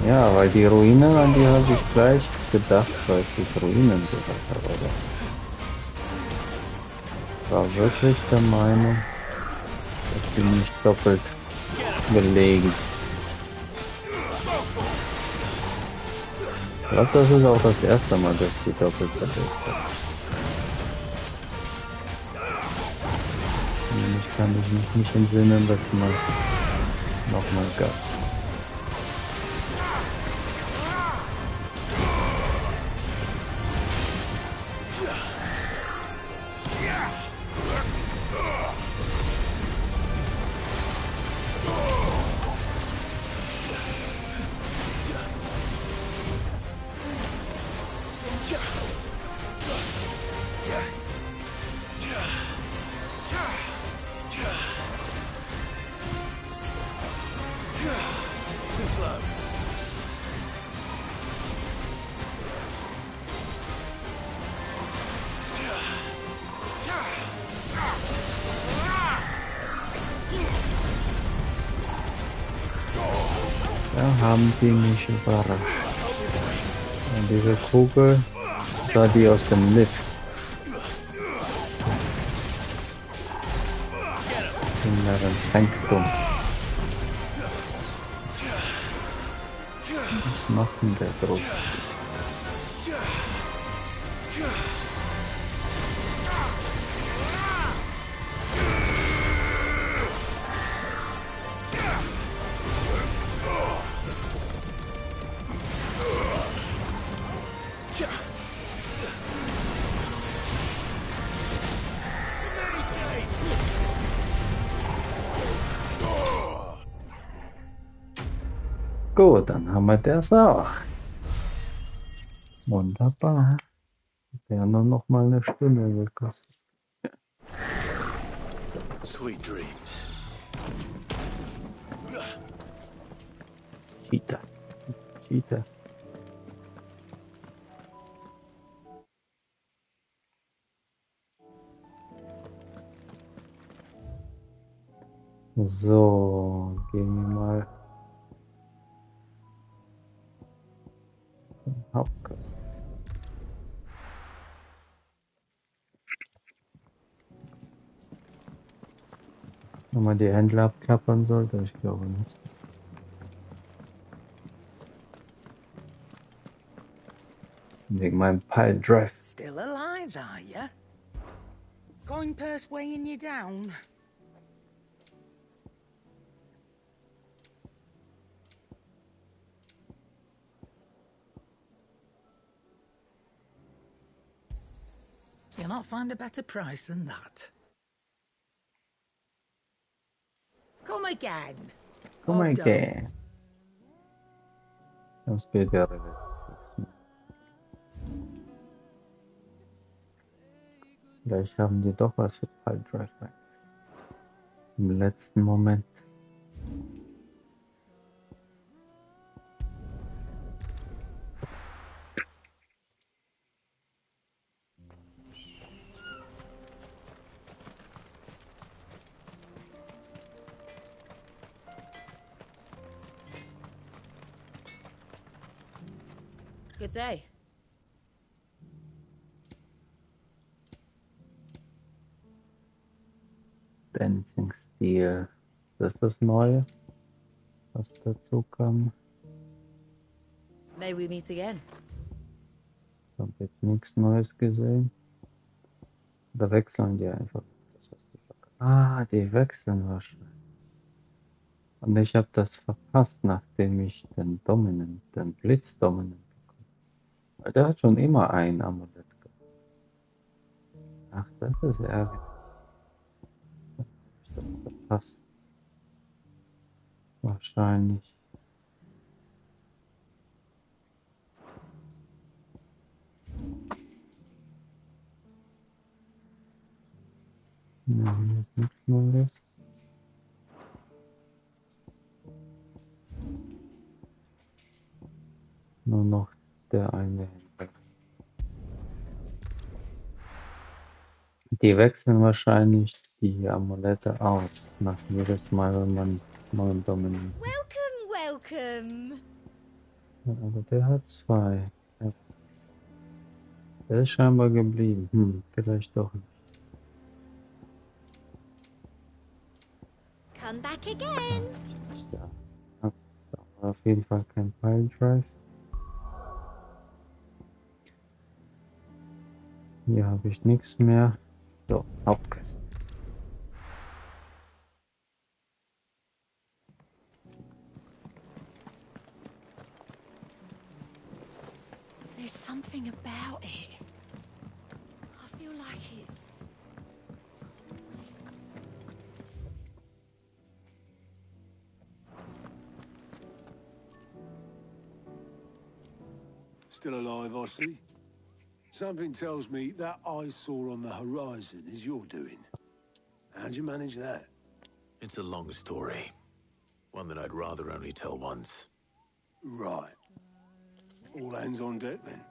Speaker 1: Ja, weil die Ruinen, an die habe ich gleich gedacht, weil ich Ruinen gesagt habe. Aber ich war wirklich der Meinung, dass die nicht doppelt belegen. Ich glaube, das ist auch das erste Mal, dass die doppelt belegt sind. Ich kann mich nicht entsinnen, dass man nochmal gab. Da haben die mich überrascht. Und diese Kugel war die aus dem Lift. Inneren Sanktum. Was macht denn der Groß? Gut, dann haben wir das auch. Wunderbar. Wir haben noch mal eine Stunde gekostet.
Speaker 7: Sweet dreams.
Speaker 1: Cheater. Cheater. So, gehen wir mal zum Hauptquest. Wenn man die Händler abklappern sollte, ich glaube nicht. Wegen meinem Pile Drive.
Speaker 8: Still alive, are you? Coin purse weighing you down? You'll not find a better price than that. Come again.
Speaker 1: Komm
Speaker 8: Or
Speaker 1: mal,
Speaker 8: don't.
Speaker 1: geh. Das geht ja relativ fix. Vielleicht haben die doch was für Pile Drive rein. Im letzten Moment.
Speaker 3: Good day.
Speaker 1: Dancing Steel. Ist das Neue, was dazu kam?
Speaker 3: May we meet again.
Speaker 1: Ich habe jetzt nichts Neues gesehen. Oder wechseln die einfach? Das, was die die wechseln wahrscheinlich. Und ich habe das verpasst, nachdem ich den Blitz-Dominant bekommen habe. Weil der hat schon immer ein Amulett gehabt. Ach, das ist ärgerlich. Hab ich das verpasst. Wahrscheinlich. Ja, hier ist nichts Neues. Nur noch der eine Händler. Die wechseln wahrscheinlich die Amulette aus. Nach jedes Mal, wenn man neuen Dominant.
Speaker 3: Welcome.
Speaker 1: Ja, aber der hat zwei. Ja, der ist scheinbar geblieben. Vielleicht doch nicht.
Speaker 3: Come back again.
Speaker 1: Ja. Hab auf jeden Fall kein Pile Drive. Hier habe ich nichts mehr. So, Hauptquest.
Speaker 3: There's something about it. I feel like it's...
Speaker 2: Still alive, I see. Something tells me that eyesore on the horizon is your doing. How'd you manage that?
Speaker 7: It's a long story. One that I'd rather only tell once.
Speaker 2: Right. All hands on deck then.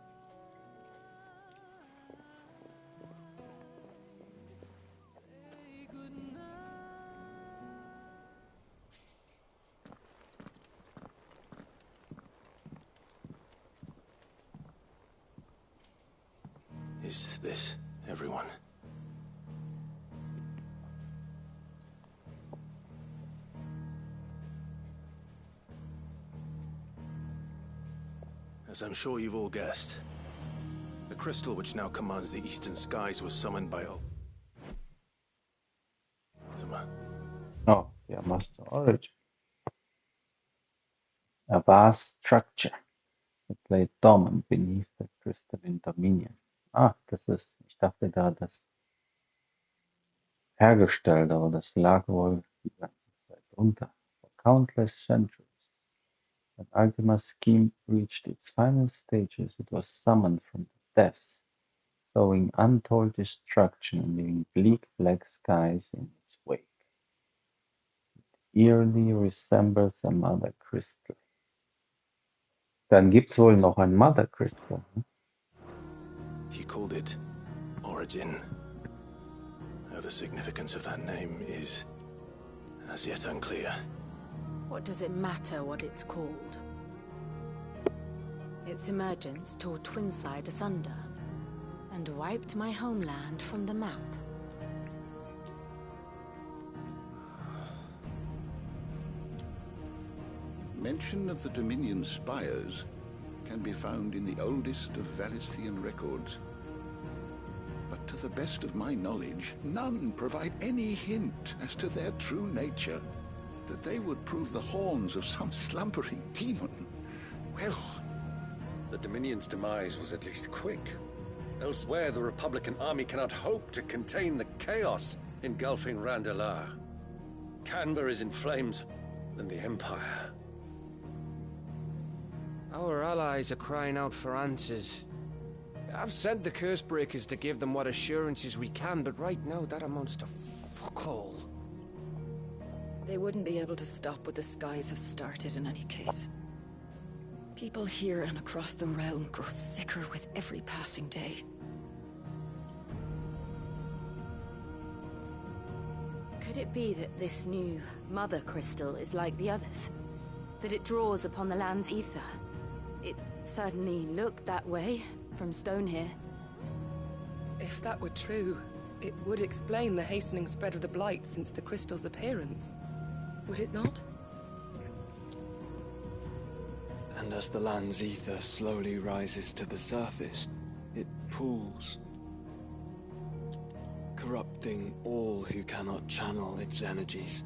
Speaker 7: Is this everyone? As I'm sure you've all guessed, the crystal which now commands the eastern skies was summoned by Ultima.
Speaker 1: Oh, yeah, Master Origin. A vast structure that lay dormant beneath the crystalline dominion. Das ist, ich dachte gerade, das hergestellt, aber das lag wohl die ganze Zeit drunter. For countless centuries. When Ultima's scheme reached its final stages, it was summoned from the depths, sowing untold destruction and leaving bleak black skies in its wake. It eerily resembles a mother crystal. Dann gibt's wohl noch ein Mother Crystal.
Speaker 7: He called it Origin. Now the significance of that name is As yet unclear.
Speaker 9: What does it matter what it's called? Its emergence tore Twinside asunder, and wiped my homeland from the map.
Speaker 10: Mention of the Dominion spires can be found in the oldest of Valisthian records. But to the best of my knowledge, none provide any hint as to their true nature. That they would prove the horns of some slumbering demon. Well,
Speaker 11: the Dominion's demise was at least quick. Elsewhere, the Republican army cannot hope to contain the chaos engulfing Randalar. Canva is in flames, and the Empire.
Speaker 12: Our allies are crying out for answers. I've sent the Cursebreakers to give them what assurances we can, but right now that amounts to fuck all.
Speaker 3: They wouldn't be able to stop what the skies have started in any case. People here and across the realm grow sicker with every passing day.
Speaker 9: Could it be that this new Mother Crystal is like the others? That it draws upon the land's ether? It certainly looked that way from stone here.
Speaker 13: If that were true, it would explain the hastening spread of the Blight since the crystal's appearance. Would it not?
Speaker 4: And as the land's ether slowly rises to the surface, it pools, corrupting all who cannot channel its energies.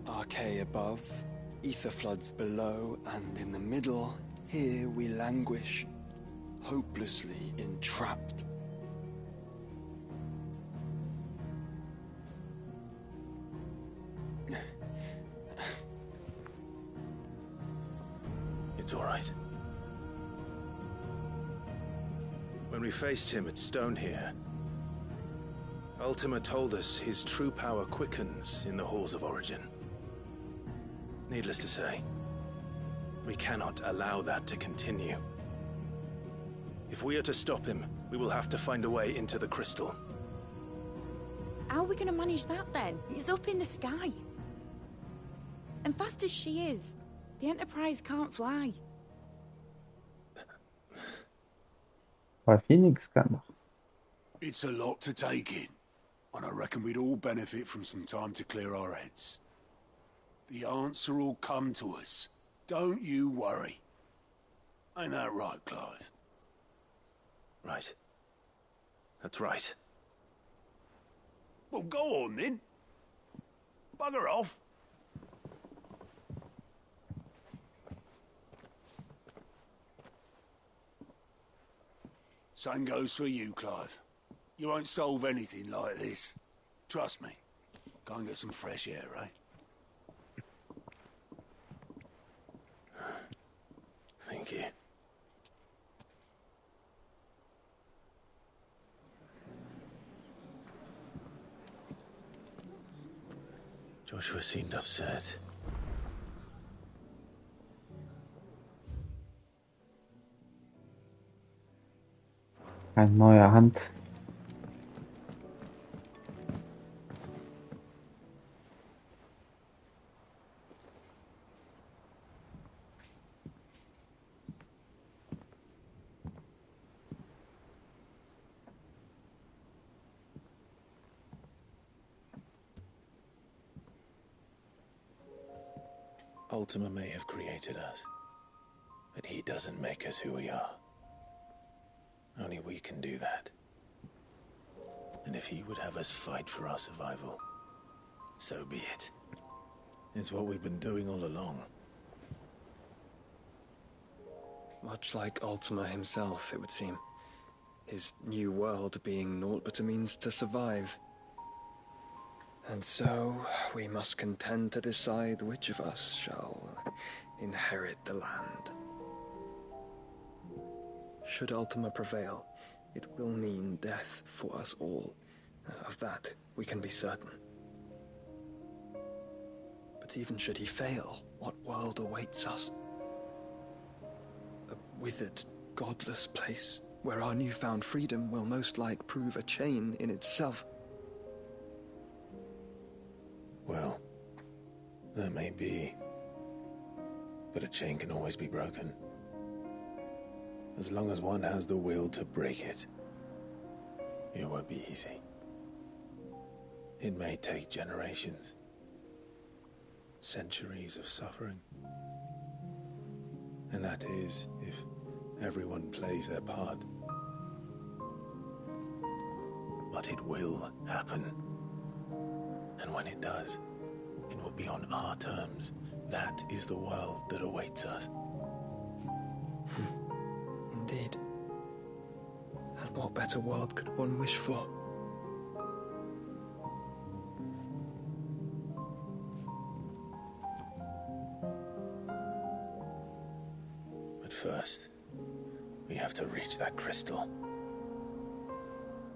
Speaker 4: Archay above, ether floods below, and in the middle, here we languish, hopelessly entrapped.
Speaker 7: It's all right. When we faced him at Stone here, Ultima told us his true power quickens in the Halls of Origin. Needless to say, we cannot allow that to continue. If we are to stop him, we will have to find a way into the crystal.
Speaker 9: How are we going to manage that then? It's up in the sky. And fast as she is, the Enterprise can't fly.
Speaker 1: Bei Phoenix kann doch.
Speaker 2: It's a lot to take in, and I reckon we'd all benefit from some time to clear our heads. The answer will come to us. Don't you worry. Ain't that right, Clive?
Speaker 7: Right. That's right.
Speaker 2: Well, go on then. Bugger off. Same goes for you, Clive. You won't solve anything like this. Trust me. Go and get some fresh air, eh?
Speaker 7: Thank you. Joshua seemed upset.
Speaker 1: Ein neuer Hand.
Speaker 7: Ultima may have created us, but he doesn't make us who we are. Only we can do that. And if he would have us fight for our survival, so be it. It's what we've been doing all along.
Speaker 4: Much like Ultima himself, it would seem. His new world being naught but a means to survive. And so, we must contend to decide which of us shall inherit the land. Should Ultima prevail, it will mean death for us all. Of that, we can be certain. But even should he fail, what world awaits us? A withered, godless place, where our newfound freedom will most like prove a chain in itself.
Speaker 7: That may be. But a chain can always be broken. As long as one has the will to break it. It won't be easy. It may take generations. Centuries of suffering. And that is if everyone plays their part. But it will happen. And when it does, it will be on our terms. That is the world that awaits us.
Speaker 4: Indeed. And what better world could one wish for?
Speaker 7: But first, we have to reach that crystal.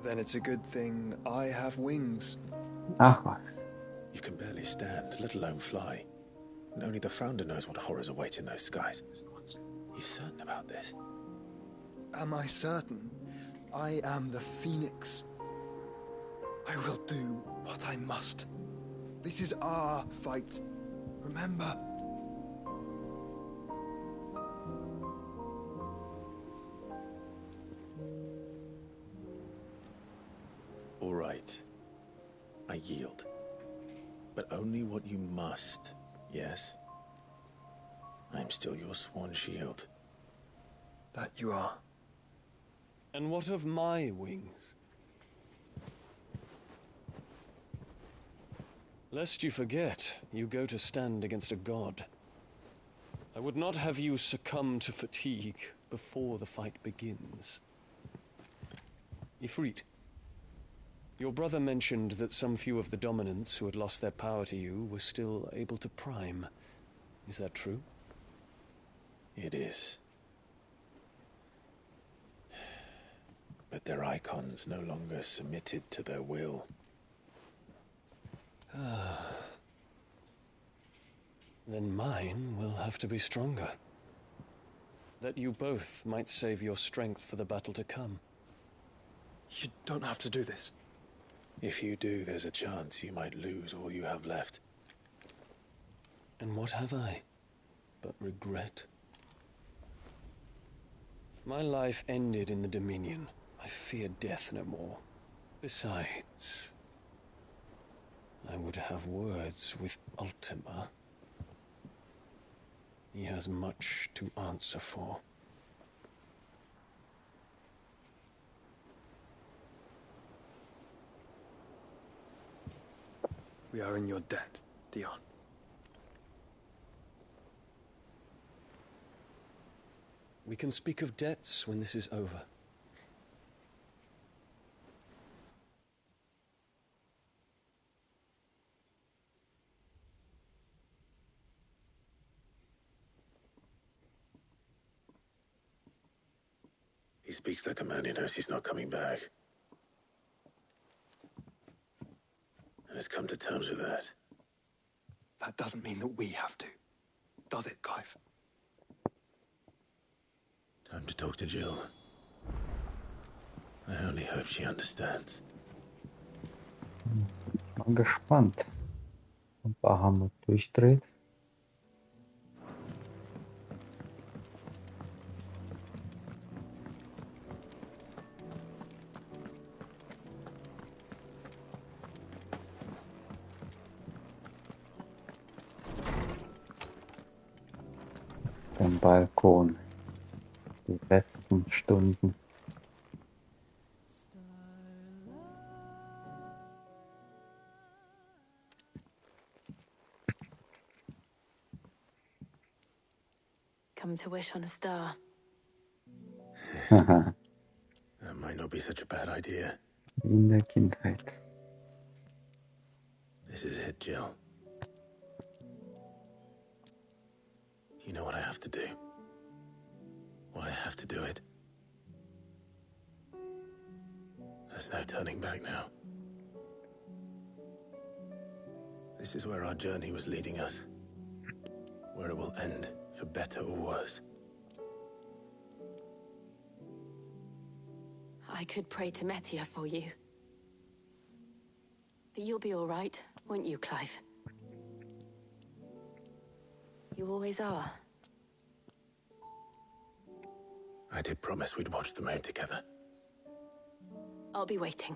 Speaker 4: Then it's a good thing I have wings.
Speaker 7: You can barely stand, let alone fly. And only the Founder knows what horrors await in those skies. You certain about this?
Speaker 4: Am I certain? I am the Phoenix. I will do what I must. This is our fight. Remember?
Speaker 7: All right. I yield. But only what you must, yes? I'm still your sworn shield.
Speaker 4: That you are.
Speaker 12: And what of my wings? Lest you forget, you go to stand against a god. I would not have you succumb to fatigue before the fight begins. Ifrit, your brother mentioned that some few of the dominants who had lost their power to you were still able to prime. Is that true?
Speaker 7: It is. But their icons no longer submitted to their will.
Speaker 12: Then mine will have to be stronger. That you both might save your strength for the battle to come.
Speaker 4: You don't have to do this.
Speaker 7: If you do, there's a chance you might lose all you have left.
Speaker 12: And what have I but regret? My life ended in the Dominion. I fear death no more. Besides, I would have words with Ultima. He has much to answer for.
Speaker 4: We are in your debt, Dion.
Speaker 12: We can speak of debts when this is over.
Speaker 7: He speaks like a man who knows he's not coming back. And has come to terms with that.
Speaker 4: That doesn't mean that we have to. Does it, Clive?
Speaker 7: Time to talk to Jill. I only hope she understands.
Speaker 1: Mal gespannt, ob Bahamut durchdreht. Den Balkon. Die letzten Stunden.
Speaker 9: Come to wish on a star.
Speaker 7: That might not be such a bad idea.
Speaker 1: In der Kindheit.
Speaker 7: This is it, Jill. You know what I have to do. Why I have to do it. There's no turning back now. This is where our journey was leading us. Where it will end, for better or worse.
Speaker 9: I could pray to Metia for you. But you'll be all right, won't you, Clive? You always are.
Speaker 7: I did promise we'd watch the moon together.
Speaker 9: I'll be waiting.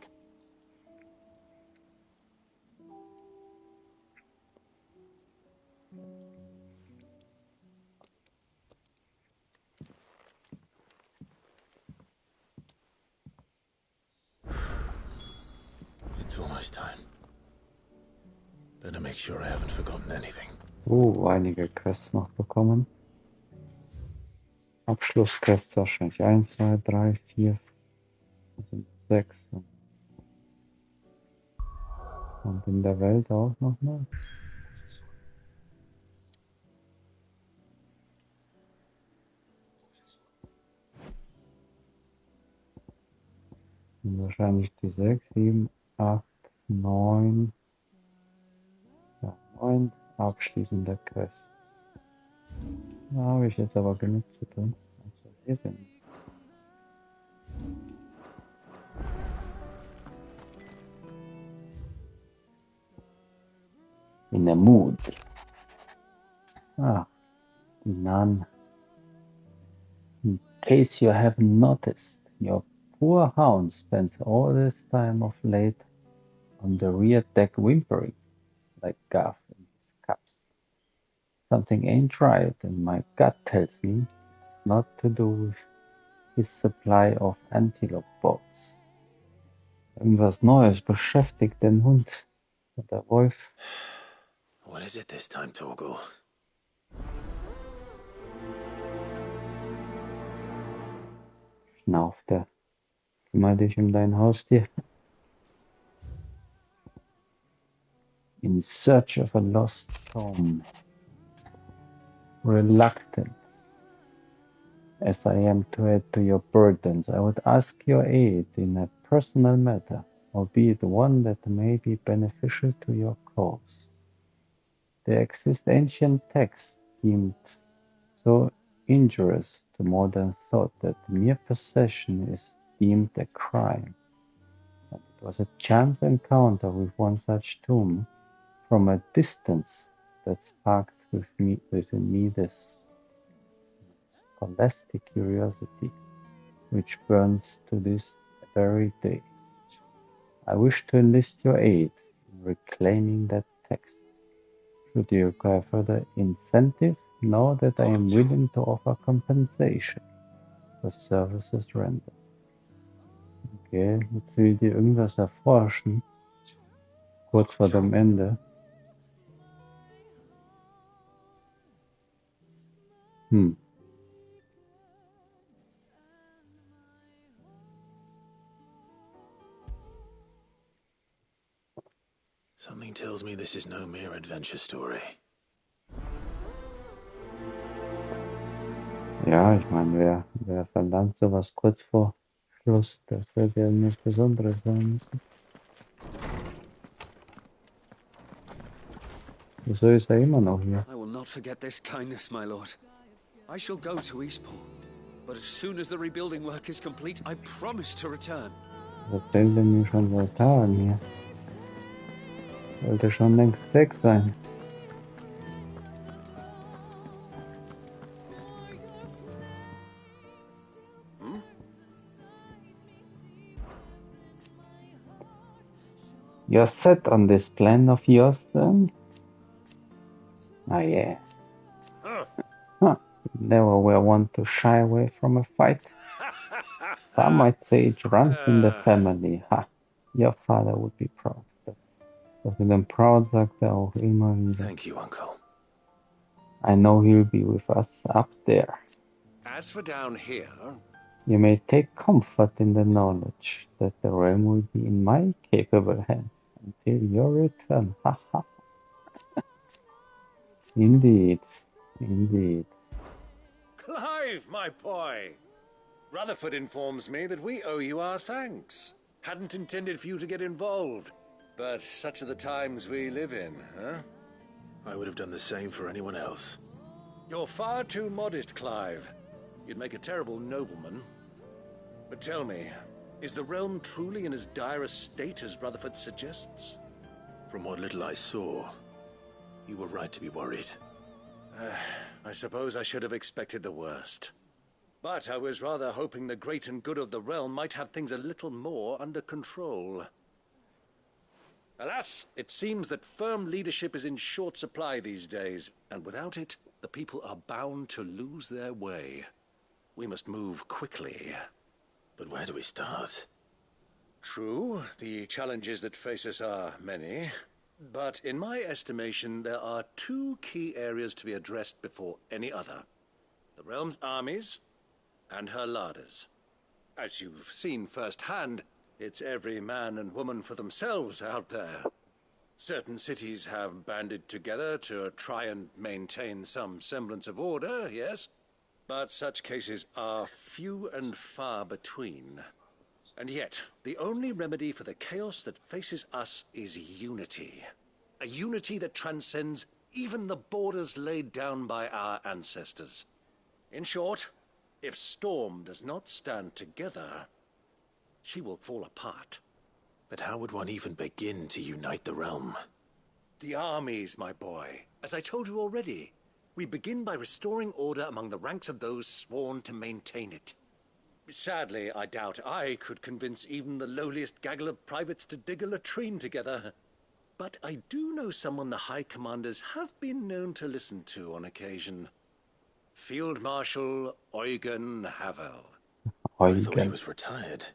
Speaker 7: It's almost time. Better make sure I haven't forgotten anything.
Speaker 1: Einige Quests noch bekommen. Abschlussquests wahrscheinlich 1, 2, 3, 4, 5, 6. Und in der Welt auch nochmal. Und wahrscheinlich die 6, 7, 8, 9. Ja, 9 abschließende Quests. Da habe ich jetzt aber genug zu tun. Also hier sind wir. In the mood. Ah, die Nun. In case you haven't noticed, your poor hound spends all this time of late on the rear deck whimpering like Gaff in his cups. Something ain't right, and my gut tells me it's not to do with his supply of antelope boats. Irgendwas Neues beschäftigt den Hund. Und der Wolf.
Speaker 7: What is it this time, Torgal?
Speaker 1: Schnauft er. Kümmere dich um dein Haustier. In search of a lost home. Reluctant as I am to add to your burdens, I would ask your aid in a personal matter, albeit one that may be beneficial to your cause. There exist ancient texts deemed so injurious to modern thought that mere possession is deemed a crime. And it was a chance encounter with one such tomb from a distance that sparked within me this scholastic curiosity, which burns to this very day. I wish to enlist your aid in reclaiming that text. Should you require further incentive, know that I am willing to offer compensation for services rendered. Okay, jetzt will die irgendwas erforschen, kurz vor dem Ende.
Speaker 7: Something tells me this is no mere adventure story.
Speaker 1: Ja, ich meine, wer verlangt sowas kurz vor Schluss, das wird ja irgendwas Besonderes sein müssen. Wieso ist er immer noch hier?
Speaker 12: I will not forget this kindness, my lord. I shall go to Eastpool, but as soon as the rebuilding work is complete, I promise to return.
Speaker 1: Das erzählt er mir schon seit Tagen hier. Sollte schon längst weg sein. You're set on this plan of yours, then? Oh, yeah. Huh. You never were one to shy away from a fight. Some might say it runs in the family. Ha! Your father would be proud. Das mit dem Proud sagt er auch immer wieder.
Speaker 7: Thank you, Uncle.
Speaker 1: I know he'll be with us up there.
Speaker 11: As for down here...
Speaker 1: You may take comfort in the knowledge that the realm will be in my capable hands until your return. Ha ha. Indeed. Indeed.
Speaker 11: Clive, my boy! Rutherford informs me that we owe you our thanks. Hadn't intended for you to get involved, but such are the times we live in, huh?
Speaker 7: I would have done the same for anyone else.
Speaker 11: You're far too modest, Clive. You'd make a terrible nobleman. But tell me, is the realm truly in as dire a state as Rutherford suggests?
Speaker 7: From what little I saw, you were right to be worried.
Speaker 11: I suppose I should have expected the worst. But I was rather hoping the great and good of the realm might have things a little more under control. Alas, it seems that firm leadership is in short supply these days, and without it, the people are bound to lose their way. We must move quickly.
Speaker 7: But where do we start?
Speaker 11: True, the challenges that face us are many, but in my estimation, there are two key areas to be addressed before any other. The realm's armies and her larders. As you've seen firsthand, it's every man and woman for themselves out there. Certain cities have banded together to try and maintain some semblance of order, yes, but such cases are few and far between. And yet, the only remedy for the chaos that faces us is unity. A unity that transcends even the borders laid down by our ancestors. In short, if Storm does not stand together, she will fall apart.
Speaker 7: But how would one even begin to unite the realm?
Speaker 11: The armies, my boy. As I told you already, we begin by restoring order among the ranks of those sworn to maintain it. Sadly, I doubt I could convince even the lowliest gaggle of privates to dig a latrine together. But I do know someone the High Commanders have been known to listen to on occasion. Field Marshal Eugen Havel.
Speaker 7: I thought he was retired.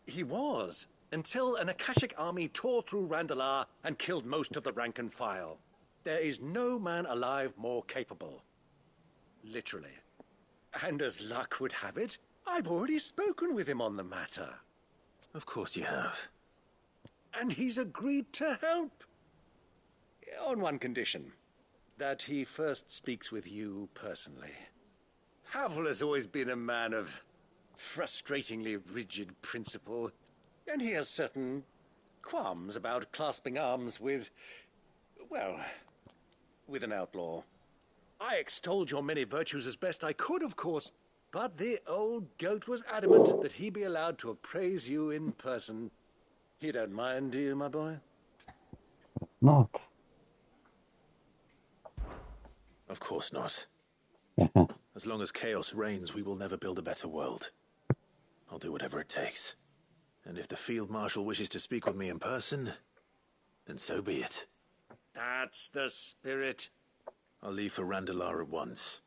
Speaker 11: He was, until an Akashic army tore through Randalar and killed most of the rank and file. There is no man alive more capable. Literally. And as luck would have it, I've already spoken with him on the matter.
Speaker 7: Of course you have.
Speaker 11: And he's agreed to help. On one condition. That he first speaks with you personally. Havel has always been a man of frustratingly rigid principle, and he has certain qualms about clasping arms with, well, with an outlaw. I extolled your many virtues as best I could, of course, but the old goat was adamant that he be allowed to appraise you in person. You don't mind, do you, my boy?
Speaker 1: It's not.
Speaker 7: Of course not. As long as chaos reigns, we will never build a better world. I'll do whatever it takes. And if the Field Marshal wishes to speak with me in person, then so be it.
Speaker 11: That's the spirit.
Speaker 7: I'll leave for Randalar at once.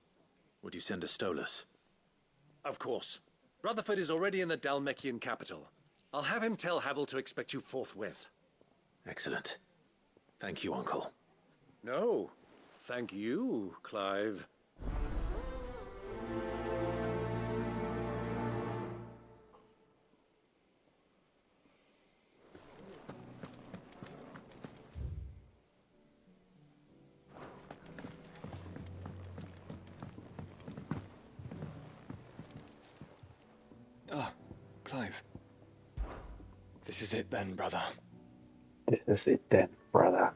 Speaker 7: Would you send a Stolas?
Speaker 11: Of course. Rutherford is already in the Dalmekian capital. I'll have him tell Havel to expect you forthwith.
Speaker 7: Excellent. Thank you, Uncle.
Speaker 11: No, thank you, Clive.
Speaker 4: Ah, Clive. This is it then, brother.
Speaker 1: This is it then, brother.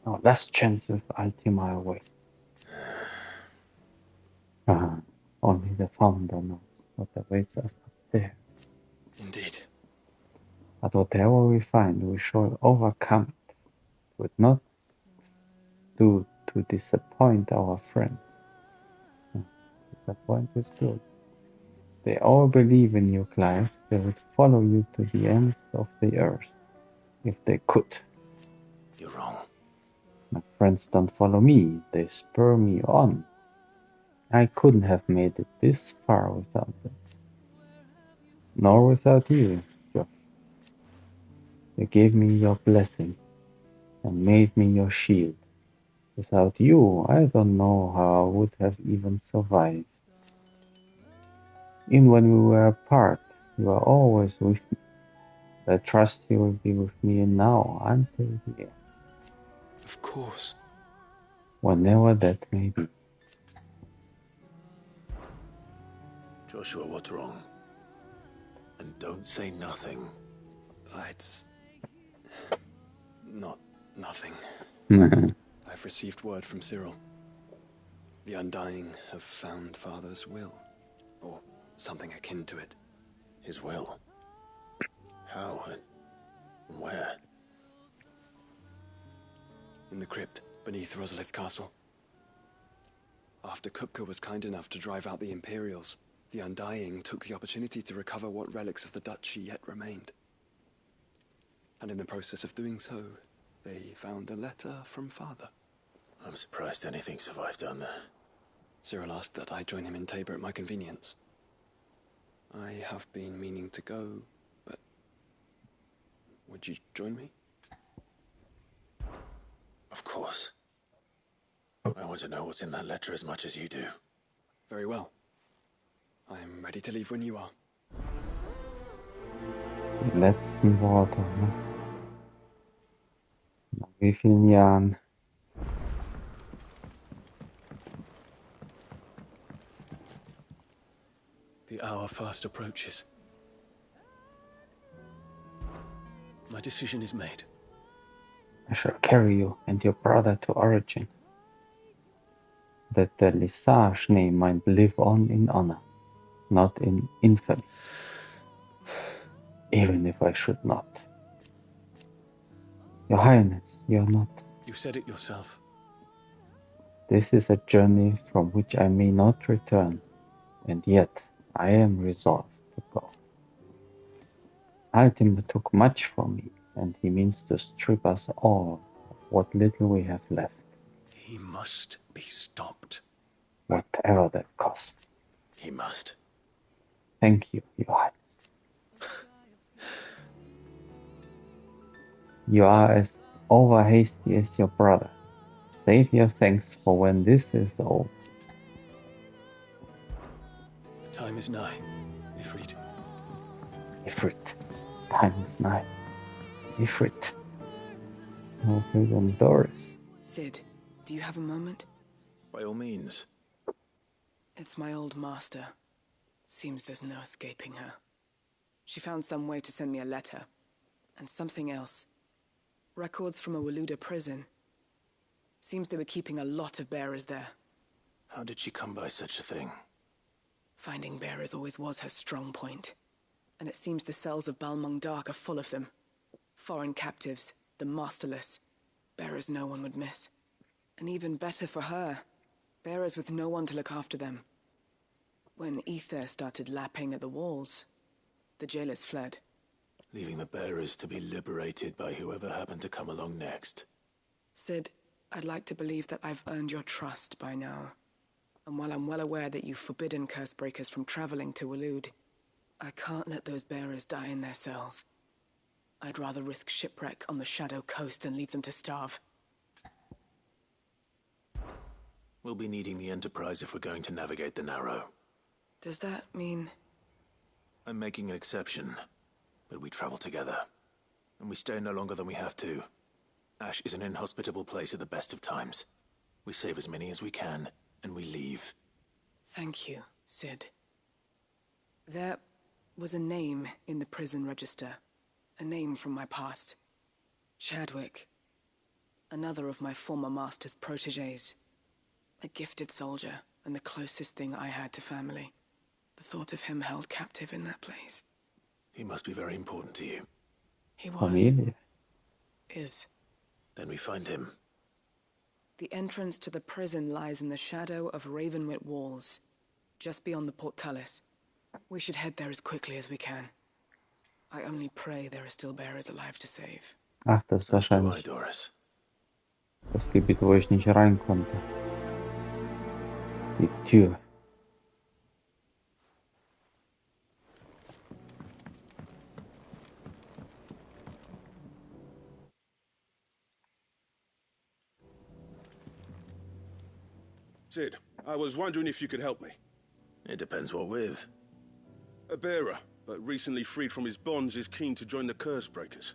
Speaker 1: Our last chance with Ultima awaits. Only the Founder knows what awaits us up there.
Speaker 4: Indeed.
Speaker 1: But whatever we find, we shall overcome it. It would not do to disappoint our friends. Disappoint is good. They all believe in you, Clive. They would follow you to the ends of the earth, if they could.
Speaker 7: You're wrong.
Speaker 1: My friends don't follow me, they spur me on. I couldn't have made it this far without them. Nor without you, Joff. You gave me your blessing and made me your shield. Without you, I don't know how I would have even survived. Even when we were apart, you were always with me. I trust you will be with me now until the end.
Speaker 4: Of course.
Speaker 1: Whenever that may be.
Speaker 7: Joshua, what's wrong? And don't say nothing.
Speaker 4: It's not nothing. I've received word from Cyril. The Undying have found Father's will, or something akin to it.
Speaker 7: His will? How and where?
Speaker 4: In the crypt beneath Rosalith Castle. After Kupka was kind enough to drive out the Imperials, the Undying took the opportunity to recover what relics of the duchy yet remained. And in the process of doing so, they found a letter from Father.
Speaker 7: I'm surprised anything survived down there.
Speaker 4: Cyril asked that I join him in Tabor at my convenience. I have been meaning to go, but would you join me?
Speaker 7: Of course. I want to know what's in that letter as much as you do.
Speaker 4: Very well. I'm ready to leave when you are.
Speaker 1: Die letzten Worte, ne? Nach wie vielen Jahren?
Speaker 12: The hour fast approaches. My decision is made.
Speaker 1: I shall carry you and your brother to Origin, that the Lisage name might live on in honor, not in infamy, even if I should not. Your Highness, you are not.
Speaker 12: You said it yourself.
Speaker 1: This is a journey from which I may not return, and yet I am resolved to go. Ultima took much from me, and he means to strip us all of what little we have left.
Speaker 12: He must be stopped.
Speaker 1: Whatever that costs.
Speaker 7: He must.
Speaker 1: Thank you, Your Highness. You are as over-hasty as your brother. Save your thanks for when this is over.
Speaker 12: The time is nigh, Ifrit.
Speaker 1: Ifrit. Time is nigh. Ifrit. Ifrit and Doris.
Speaker 13: Sid, do you have a moment?
Speaker 7: By all means.
Speaker 13: It's my old master. Seems there's no escaping her. She found some way to send me a letter. And something else. Records from a Waluda prison. Seems they were keeping a lot of bearers there.
Speaker 7: How did she come by such a thing?
Speaker 13: Finding bearers always was her strong point. And it seems the cells of Balmung Dark are full of them. Foreign captives, the masterless. Bearers no one would miss. And even better for her, bearers with no one to look after them. When ether started lapping at the walls, the jailers fled.
Speaker 7: Leaving the bearers to be liberated by whoever happened to come along next.
Speaker 13: Sid, I'd like to believe that I've earned your trust by now. And while I'm well aware that you've forbidden Cursebreakers from traveling to Waloed, I can't let those bearers die in their cells. I'd rather risk shipwreck on the Shadow Coast than leave them to starve.
Speaker 7: We'll be needing the Enterprise if we're going to navigate the Narrow.
Speaker 13: Does that mean...
Speaker 7: I'm making an exception, but we travel together. And we stay no longer than we have to. Ash is an inhospitable place at the best of times. We save as many as we can, and we leave.
Speaker 13: Thank you, Sid. There was a name in the prison register. A name from my past. Chadwick. Another of my former master's protégés. A gifted soldier, and the closest thing I had to family. The thought of him held captive in that place.
Speaker 7: He must be very important to you.
Speaker 13: He was.
Speaker 1: Familie.
Speaker 13: Is.
Speaker 7: Then we find him.
Speaker 13: The entrance to the prison lies in the shadow of Ravenwit Walls, just beyond the portcullis. We should head there as quickly as we can. I only pray there are still bearers alive to save.
Speaker 1: Ach, das ist wahrscheinlich
Speaker 7: Doris.
Speaker 1: das Gebiet, wo ich nicht rein konnte. Die Tür.
Speaker 2: Sid, I was wondering if you could help me.
Speaker 7: It depends what with.
Speaker 2: A bearer, but recently freed from his bonds, is keen to join the Cursebreakers.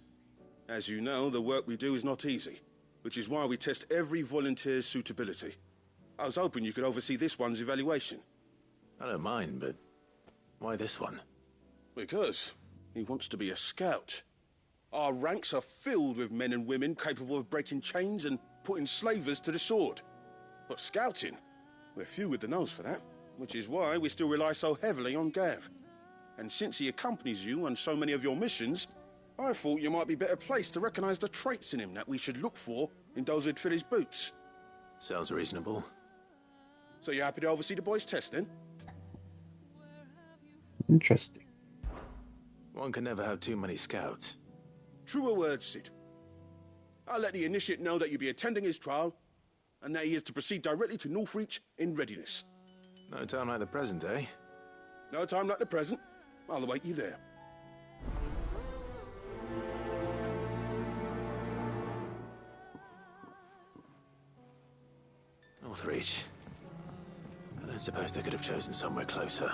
Speaker 2: As you know, the work we do is not easy, which is why we test every volunteer's suitability. I was hoping you could oversee this one's evaluation.
Speaker 7: I don't mind, but why this one?
Speaker 2: Because he wants to be a scout. Our ranks are filled with men and women capable of breaking chains and putting slavers to the sword. But scouting, we're few with the nose for that, which is why we still rely so heavily on Gav. And since he accompanies you on so many of your missions, I thought you might be better placed to recognize the traits in him that we should look for in those who'd fill his boots.
Speaker 7: Sounds reasonable.
Speaker 14: So you happy to oversee the boys' test, then?
Speaker 1: Interesting.
Speaker 7: One can never have too many scouts.
Speaker 14: Truer words, Sid. I'll let the initiate know that you'll be attending his trial, and that he is to proceed directly to Northreach in readiness.
Speaker 7: No time like the present, eh?
Speaker 14: No time like the present. I'll await you there.
Speaker 7: Northreach. I don't suppose they could have chosen somewhere closer.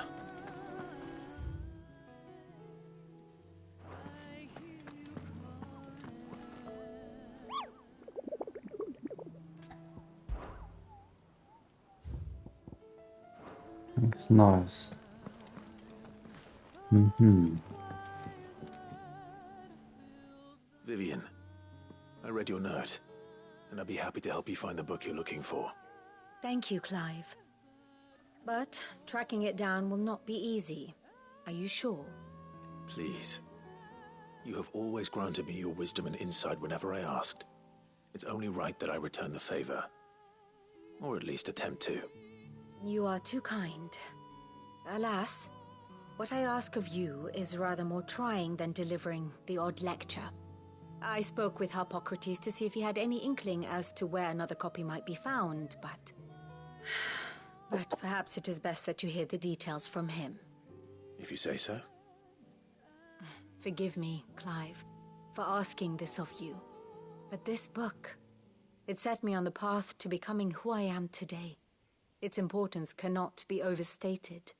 Speaker 1: Looks nice.
Speaker 7: Vivian, I read your note, and I'd be happy to help you find the book you're looking for.
Speaker 9: Thank you, Clive. But tracking it down will not be easy. Are you sure?
Speaker 7: Please. You have always granted me your wisdom and insight whenever I asked. It's only right that I return the favor. Or at least attempt to.
Speaker 9: You are too kind. Alas, what I ask of you is rather more trying than delivering the odd lecture. I spoke with Harpocrates to see if he had any inkling as to where another copy might be found, but... But perhaps it is best that you hear the details from him.
Speaker 7: If you say so.
Speaker 9: Forgive me, Clive, for asking this of you. But this book, it set me on the path to becoming who I am today. Its importance cannot be overstated.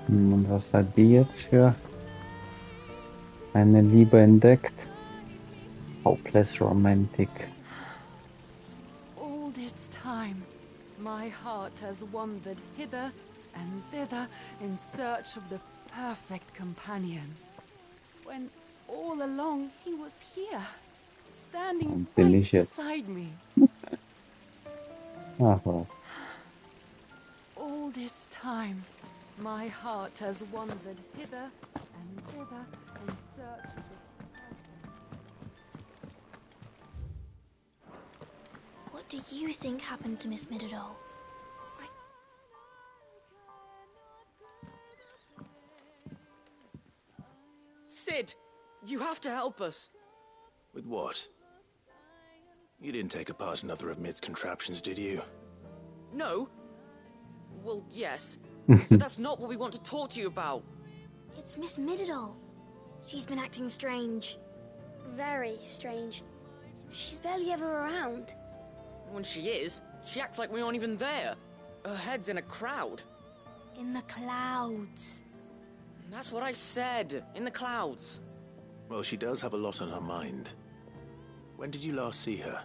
Speaker 1: Und was hat die jetzt für eine Liebe entdeckt? Hopeless romantic.
Speaker 15: All this time, my heart has wandered hither and thither in search of the perfect companion. When all along he was here, standing right
Speaker 1: Delicious.
Speaker 15: beside me.
Speaker 1: Ach was.
Speaker 15: All this time, my heart has wandered hither and thither in search of the...
Speaker 16: What do you think happened to Miss Middledore?
Speaker 8: Sid, you have to help us.
Speaker 7: With what? You didn't take apart another of Mid's contraptions, did you?
Speaker 8: No. Well, yes. But that's not what we want to talk to you about.
Speaker 16: It's Miss Middledore. She's been acting strange. Very strange. She's barely ever around.
Speaker 8: When she is, she acts like we aren't even there. Her head's in a crowd.
Speaker 16: In the clouds.
Speaker 8: That's what I said. In the clouds.
Speaker 7: Well, she does have a lot on her mind. When did you last see her?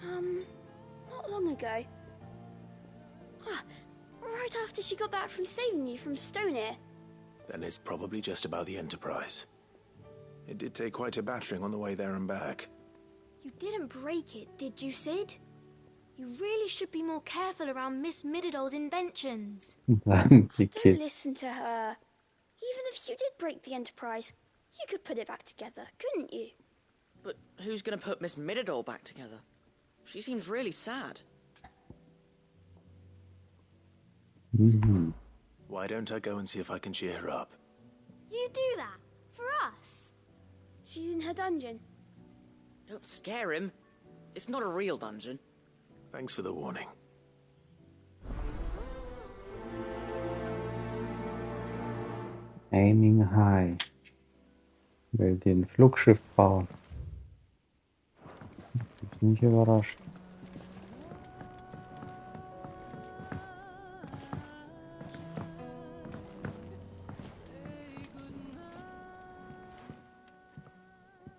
Speaker 16: Not long ago. Right after she got back from saving you from Stoneir.
Speaker 7: Then it's probably just about the Enterprise. It did take quite a battering on the way there and back.
Speaker 16: You didn't break it, did you, Sid? You really should be more careful around Miss Middeldore's inventions. Don't listen to her. Even if you did break the Enterprise, you could put it back together, couldn't you?
Speaker 8: But who's gonna put Miss Middledore back together? She seems really sad.
Speaker 7: Why don't I go and see if I can cheer her up?
Speaker 16: You do that? For us? She's in her dungeon.
Speaker 8: Don't scare him. It's not a real dungeon.
Speaker 7: Thanks for the warning.
Speaker 1: Aiming high. Will den Flugschiff bauen. Ich bin nicht überrascht.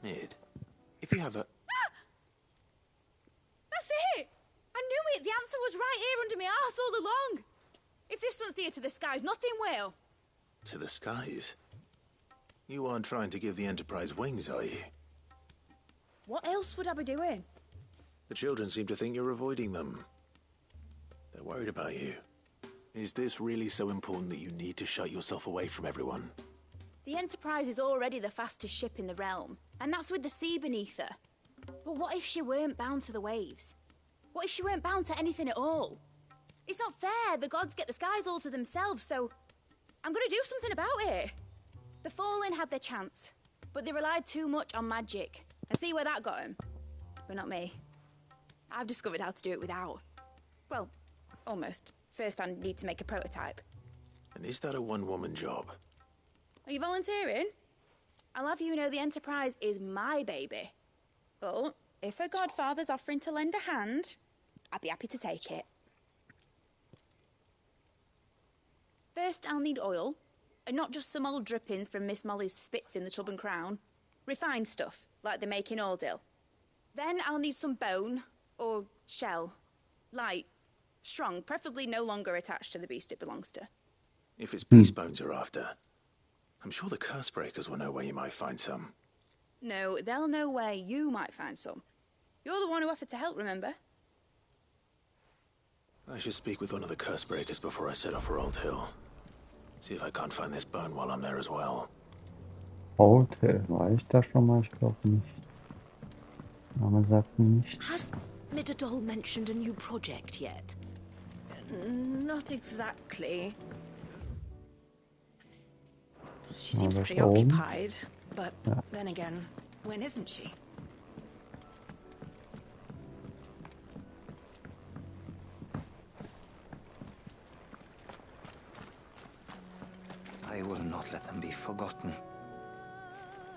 Speaker 7: Mid, if you have a...
Speaker 17: That's it! I knew it! The answer was right here under my arse all along! If this doesn't steer to the skies, nothing will!
Speaker 7: To the skies? You aren't trying to give the Enterprise wings, are you?
Speaker 17: What else would I be doing?
Speaker 7: The children seem to think you're avoiding them. They're worried about you. Is this really so important that you need to shut yourself away from everyone?
Speaker 17: The Enterprise is already the fastest ship in the realm, and that's with the sea beneath her. But what if she weren't bound to the waves? What if she weren't bound to anything at all? It's not fair. The gods get the skies all to themselves, so I'm gonna do something about it. The Fallen had their chance, but they relied too much on magic. And see where that got them? But not me. I've discovered how to do it without. Well, almost. First I need to make a prototype.
Speaker 7: And is that a one-woman job?
Speaker 17: Are you volunteering? I'll have you know the Enterprise is my baby. But if a godfather's offering to lend a hand, I'd be happy to take it. First, I'll need oil, and not just some old drippings from Miss Molly's spits in the Tub and Crown. Refined stuff, like they make in Ordil. Then I'll need some bone, or shell. Light, strong, preferably no longer attached to the beast it belongs to.
Speaker 7: If it's beast bones you're after, I'm sure the curse breakers will know where you might find some.
Speaker 17: No, they'll know where you might find some. You're the one who offered to help, remember?
Speaker 7: I should speak with one of the curse breakers before I set off for Old Hill. See if I can't find this bone while I'm there as well.
Speaker 1: Old Hill, war ich da schon mal? Ich glaube nicht. Name sagt mir nichts.
Speaker 8: Has Midadol mentioned a new project yet?
Speaker 3: Not exactly. She
Speaker 1: Ja,
Speaker 3: seems
Speaker 1: das
Speaker 3: preoccupied, but
Speaker 1: Ja.
Speaker 3: then again, when isn't she?
Speaker 18: I will not let them be forgotten.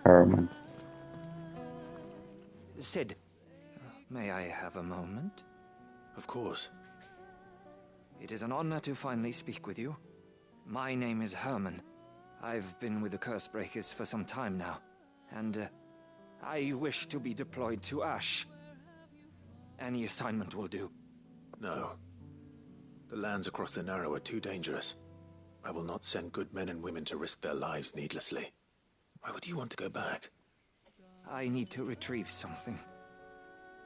Speaker 1: Herman.
Speaker 18: Sid, may I have a moment?
Speaker 7: Of course.
Speaker 18: It is an honor to finally speak with you. My name is Herman. I've been with the Cursebreakers for some time now, and I wish to be deployed to Ash. Any assignment will do.
Speaker 7: No. The lands across the Narrow are too dangerous. I will not send good men and women to risk their lives needlessly. Why would you want to go back?
Speaker 18: I need to retrieve something.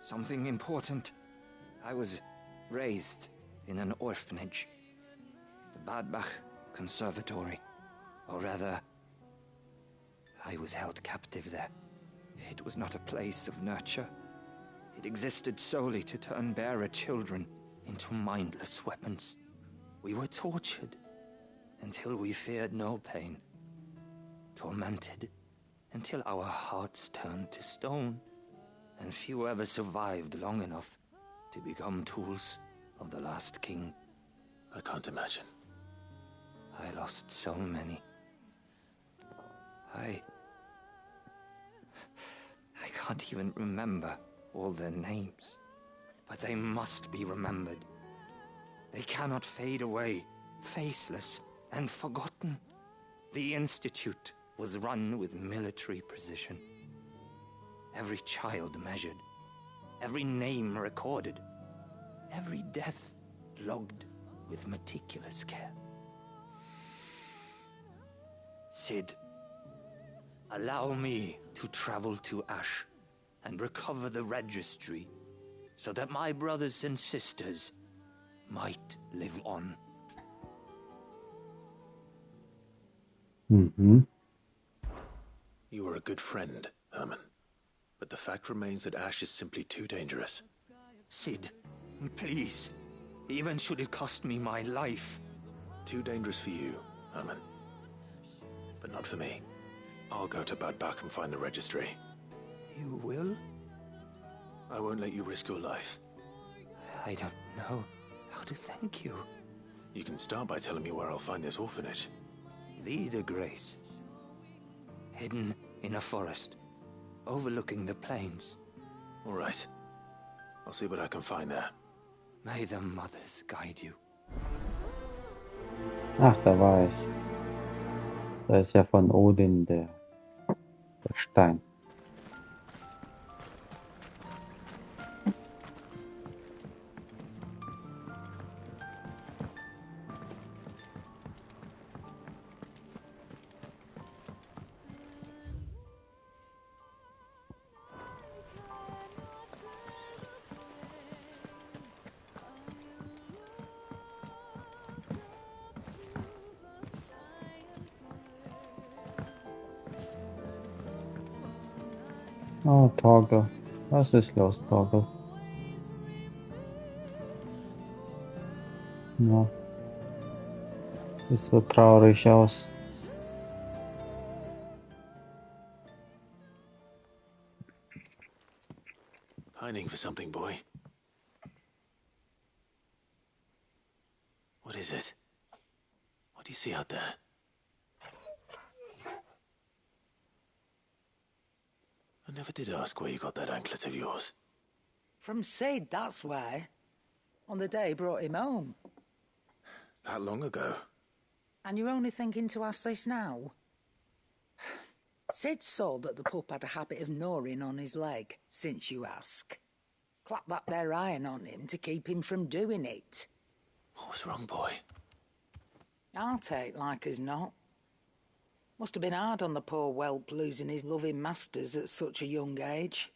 Speaker 18: Something important. I was raised in an orphanage. The Badbach Conservatory. Or rather, I was held captive there. It was not a place of nurture. It existed solely to turn bearer children into mindless weapons. We were tortured until we feared no pain. Tormented until our hearts turned to stone. And few ever survived long enough to become tools of the last king.
Speaker 7: I can't imagine.
Speaker 18: I lost so many. I can't even remember all their names. But they must be remembered. They cannot fade away, faceless and forgotten. The Institute was run with military precision. Every child measured, every name recorded, every death logged with meticulous care. Sid, allow me to travel to Ash and recover the registry so that my brothers and sisters might live on.
Speaker 1: Mm-hmm.
Speaker 7: You are a good friend, Herman. But the fact remains that Ash is simply too dangerous.
Speaker 18: Sid, please. Even should it cost me my life.
Speaker 7: Too dangerous for you, Herman. But not for me. I'll go to Badbach and find the registry.
Speaker 18: You will?
Speaker 7: I won't let you risk your life.
Speaker 18: I don't know how to thank you.
Speaker 7: You can start by telling me where I'll find this orphanage.
Speaker 18: Vida Grace. Hidden in a forest, overlooking the plains.
Speaker 7: All right. I'll see what I can find there.
Speaker 18: May the mothers guide you.
Speaker 1: Ach, da war ich. Da ist ja von Odin der Stein. Oh, Torgel. Was ist los, Torgel? Ja, sieht so traurig aus.
Speaker 7: Pining for something, boy. What is it? What do you see out there? I never did ask where you got that anklet of yours.
Speaker 19: From Sid, that's why. On the day he brought him home.
Speaker 7: That long ago?
Speaker 19: And you're only thinking to ask this now? Sid saw that the pup had a habit of gnawing on his leg, since you ask. Clap that there iron on him to keep him from doing it.
Speaker 7: What was wrong, boy?
Speaker 19: I'll take like as not. Must have been hard on the poor whelp losing his loving masters at such a young age.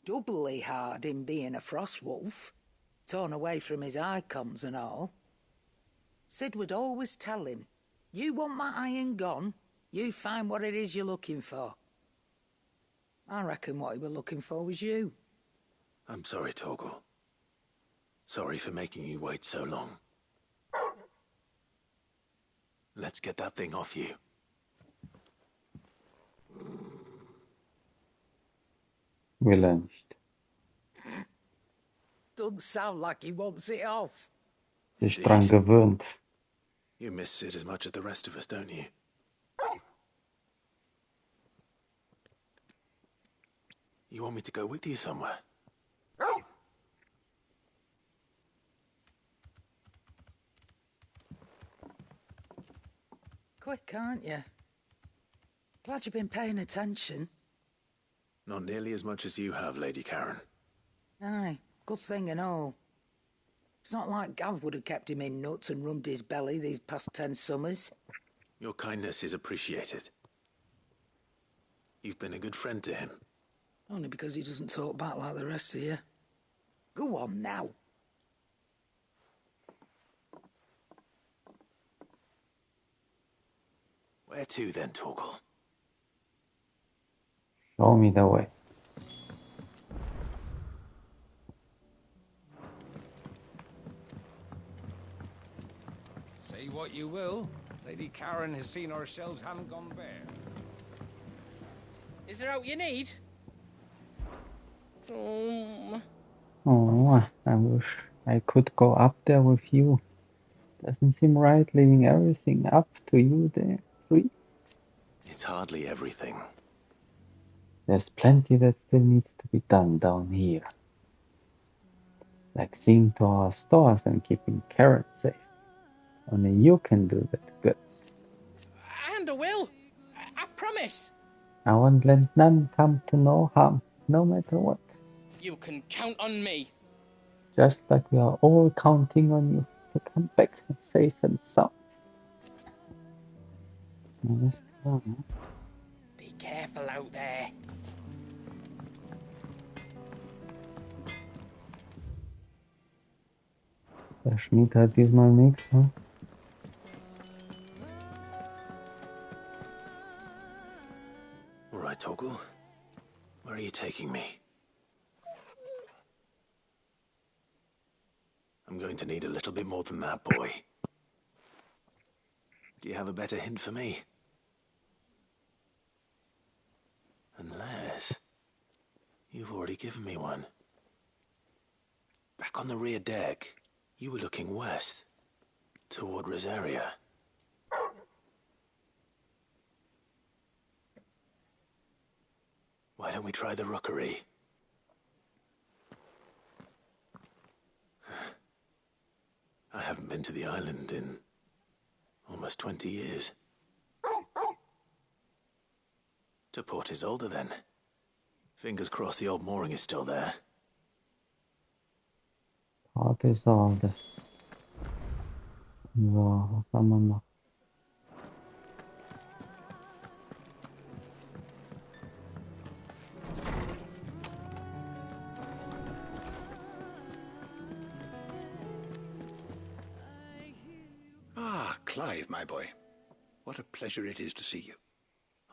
Speaker 19: Doubly hard in being a frost wolf, torn away from his icons and all. Sid would always tell him, you want my iron gone, you find what it is you're looking for. I reckon what he were looking for was you.
Speaker 7: I'm sorry, Torgel. Sorry for making you wait so long. Let's get that thing off you.
Speaker 1: Will er nicht.
Speaker 19: Doesn't sound like he wants it off.
Speaker 1: Sich dran gewöhnt.
Speaker 7: You miss Sid as much as the rest of us, don't you? You want me to go with you somewhere?
Speaker 19: Quick, aren't you? Glad you've been paying attention.
Speaker 7: Not nearly as much as you have, Lady Karen.
Speaker 19: Aye, good thing and all. It's not like Gav would have kept him in nuts and rubbed his belly these past 10 summers.
Speaker 7: Your kindness is appreciated. You've been a good friend to him.
Speaker 19: Only because he doesn't talk back like the rest of you. Go on now.
Speaker 7: Where to then, Torgel?
Speaker 1: Show me the way.
Speaker 20: Say what you will, Lady Karen has seen our shelves haven't gone bare.
Speaker 8: Is there out you need?
Speaker 1: Oh, I wish I could go up there with you. Doesn't seem right leaving everything up to you there, free.
Speaker 7: It's hardly everything.
Speaker 1: There's plenty that still needs to be done down here. Like seeing to our stores and keeping carrots safe. Only you can do that, Guts.
Speaker 8: And I will. I promise.
Speaker 1: I won't let none come to no harm, no matter what.
Speaker 8: You can count on me.
Speaker 1: Just like we are all counting on you to come back safe and sound. Alles klar, ne?
Speaker 8: Be careful out there.
Speaker 1: Der Schmied hat diesmal nichts, ne?
Speaker 7: All right, Torgel. Where are you taking me? I'm going to need a little bit more than that, boy. Do you have a better hint for me? Unless you've already given me one. Back on the rear deck, you were looking west, toward Rosaria. Why don't we try the rookery? I haven't been to the island in almost 20 years. To Port Isolde, then. Fingers crossed the old mooring is still there.
Speaker 1: Port Isolde. So, was haben wir noch?
Speaker 10: Ah, Clive, my boy. What a pleasure it is to see you.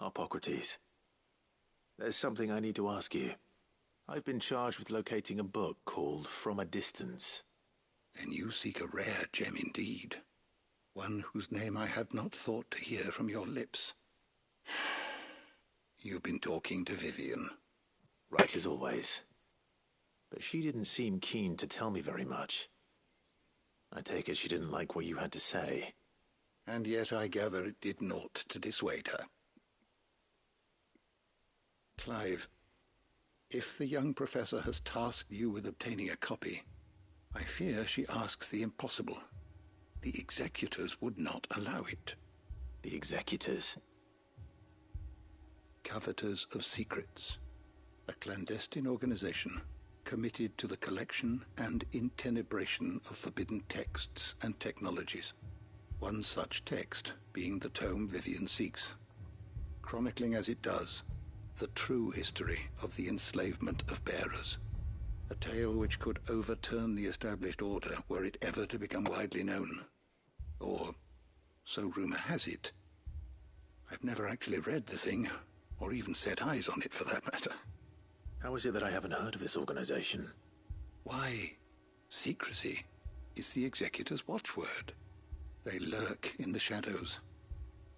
Speaker 7: Hippocrates. There's something I need to ask you. I've been charged with locating a book called From a Distance.
Speaker 10: Then you seek a rare gem indeed. One whose name I had not thought to hear from your lips. You've been talking to Vivian.
Speaker 7: Right as always. But she didn't seem keen to tell me very much. I take it she didn't like what you had to say.
Speaker 10: And yet I gather it did naught to dissuade her. Clive, if the young professor has tasked you with obtaining a copy, I fear she asks the impossible. The executors would not allow it.
Speaker 7: The executors?
Speaker 10: Coveters of Secrets. A clandestine organization committed to the collection and intenebration of forbidden texts and technologies. One such text being the tome Vivian seeks, chronicling as it does the true history of the enslavement of bearers. A tale which could overturn the established order were it ever to become widely known. Or, so rumor has it. I've never actually read the thing, or even set eyes on it for that matter.
Speaker 7: How is it that I haven't heard of this organization?
Speaker 10: Why, secrecy is the executor's watchword. They lurk in the shadows,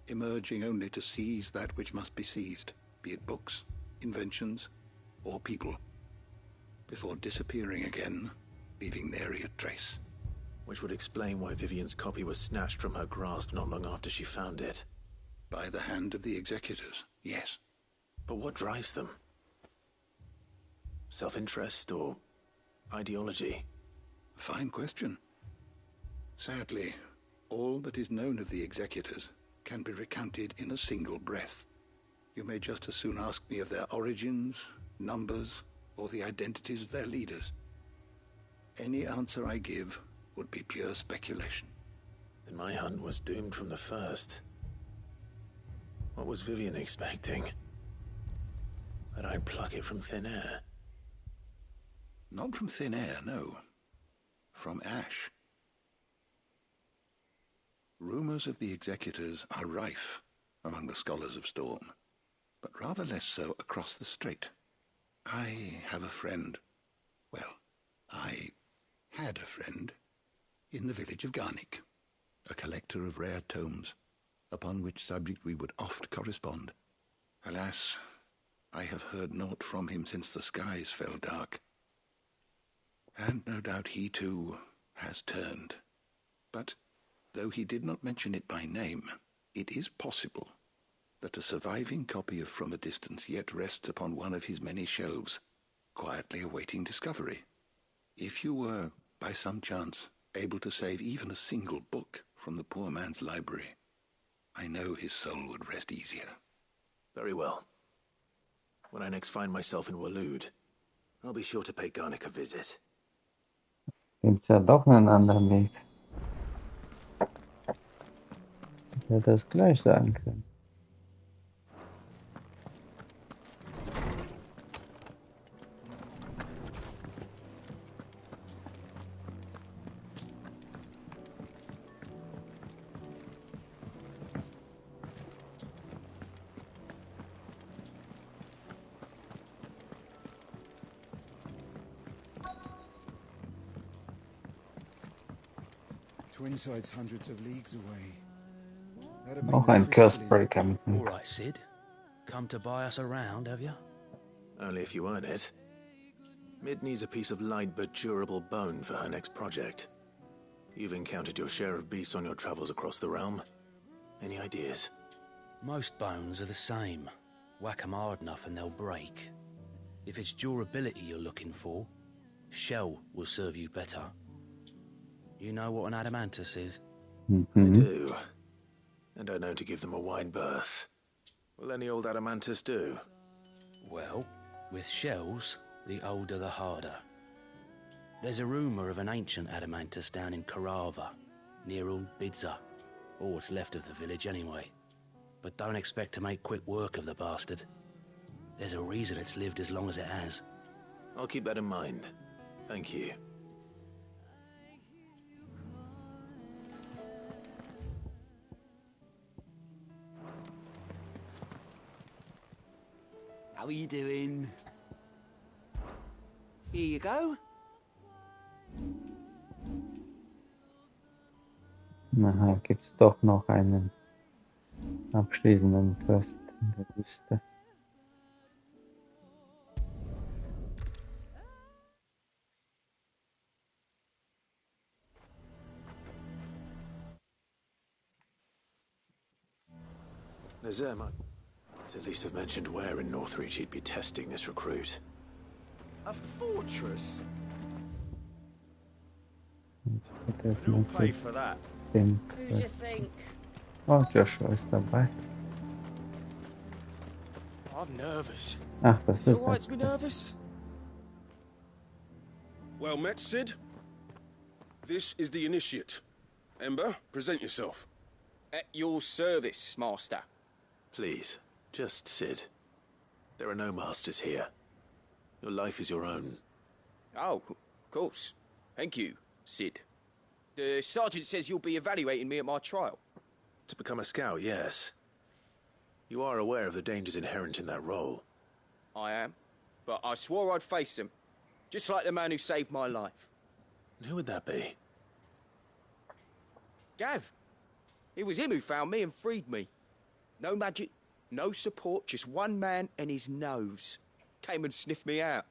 Speaker 10: emerging only to seize that which must be seized, be it books, inventions, or people, before disappearing again, leaving nary a trace.
Speaker 7: Which would explain why Vivian's copy was snatched from her grasp not long after she found it.
Speaker 10: By the hand of the executors, yes.
Speaker 7: But what drives them? Self-interest or ideology?
Speaker 10: Fine question. Sadly, all that is known of the executors can be recounted in a single breath. You may just as soon ask me of their origins, numbers, or the identities of their leaders. Any answer I give would be pure speculation.
Speaker 7: Then my hunt was doomed from the first. What was Vivian expecting? That I'd pluck it from thin air?
Speaker 10: Not from thin air, no. From ash. Rumors of the executors are rife among the scholars of Storm, but rather less so across the strait. I have a friend. Well, I had a friend in the village of Garnick, a collector of rare tomes, upon which subject we would oft correspond. Alas, I have heard naught from him since the skies fell dark. And no doubt he, too, has turned. But, though he did not mention it by name, it is possible that a surviving copy of From a Distance yet rests upon one of his many shelves, quietly awaiting discovery. If you were, by some chance, able to save even a single book from the poor man's library, I know his soul would rest easier.
Speaker 7: Very well. When I next find myself in Waloed, I'll be sure to pay Garnick a visit.
Speaker 1: Gibt's ja doch einen anderen Weg. Ich hätte es gleich sagen können.
Speaker 2: Twinside's hundreds of leagues away.
Speaker 1: Noch ein Cursebreaker mit
Speaker 21: All right, Sid. Come to buy us around, have you?
Speaker 7: Only if you earn it. Mid needs a piece of light but durable bone for her next project. You've encountered your share of beasts on your travels across the realm. Any ideas?
Speaker 21: Most bones are the same. Whack 'em hard enough and they'll break. If it's durability you're looking for, shell will serve you better. You know what an adamantus is?
Speaker 7: I do. And I know to give them a wide berth. Will any old adamantus do?
Speaker 21: Well, with shells, the older the harder. There's a rumour of an ancient adamantus down in Karava, near Old Bidza, or what's left of the village anyway. But don't expect to make quick work of the bastard. There's a reason it's lived as long as it has.
Speaker 7: I'll keep that in mind. Thank you.
Speaker 8: How
Speaker 21: are you doing? Here you go.
Speaker 1: Aha, gibt's doch noch einen abschließenden Quest in der Liste.
Speaker 7: Nazir might at least have mentioned where in Northreach he'd be testing this recruit.
Speaker 20: A fortress?
Speaker 1: Das
Speaker 20: Who'll
Speaker 1: nennt
Speaker 20: pay
Speaker 1: sich
Speaker 20: for that?
Speaker 1: den
Speaker 17: Who do you
Speaker 1: Quest.
Speaker 17: think?
Speaker 1: Oh, Joshua ist dabei.
Speaker 20: I'm nervous.
Speaker 1: Ach, das
Speaker 20: Is it
Speaker 1: ist
Speaker 20: alright
Speaker 1: das.
Speaker 20: to be nervous?
Speaker 14: Well met, Sid. This is the initiate. Ember, present yourself.
Speaker 5: At your service, Master.
Speaker 7: Please, just Sid. There are no masters here. Your life is your own.
Speaker 5: Oh, of course. Thank you, Sid. The sergeant says you'll be evaluating me at my trial.
Speaker 7: To become a scout, yes. You are aware of the dangers inherent in that role.
Speaker 5: I am. But I swore I'd face them. Just like the man who saved my life.
Speaker 7: And who would that be?
Speaker 5: Gav. It was him who found me and freed me. No magic, no support, just one man and his nose. Came and sniffed me out.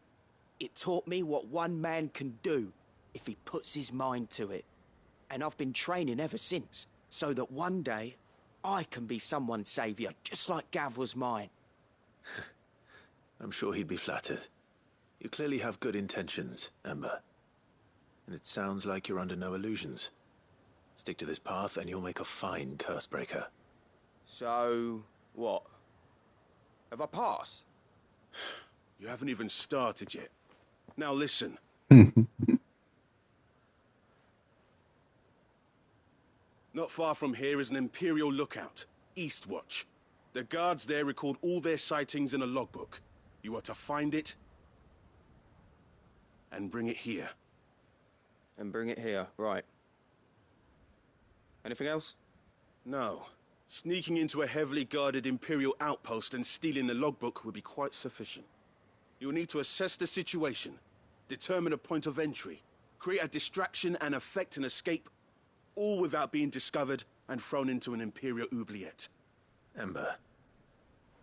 Speaker 5: It taught me what one man can do if he puts his mind to it. And I've been training ever since, so that one day I can be someone's saviour, just like Gav was mine.
Speaker 7: I'm sure he'd be flattered. You clearly have good intentions, Ember. And it sounds like you're under no illusions. Stick to this path and you'll make a fine curse breaker.
Speaker 5: So, what? Have I passed?
Speaker 14: You haven't even started yet. Now listen. Not far from here is an Imperial lookout, Eastwatch. The guards there record all their sightings in a logbook. You are to find it and bring it here.
Speaker 5: And bring it here, right. Anything else?
Speaker 14: No. Sneaking into a heavily guarded Imperial outpost and stealing the logbook would be quite sufficient. You'll need to assess the situation, determine a point of entry, create a distraction and effect an escape, all without being discovered and thrown into an Imperial oubliette.
Speaker 7: Ember,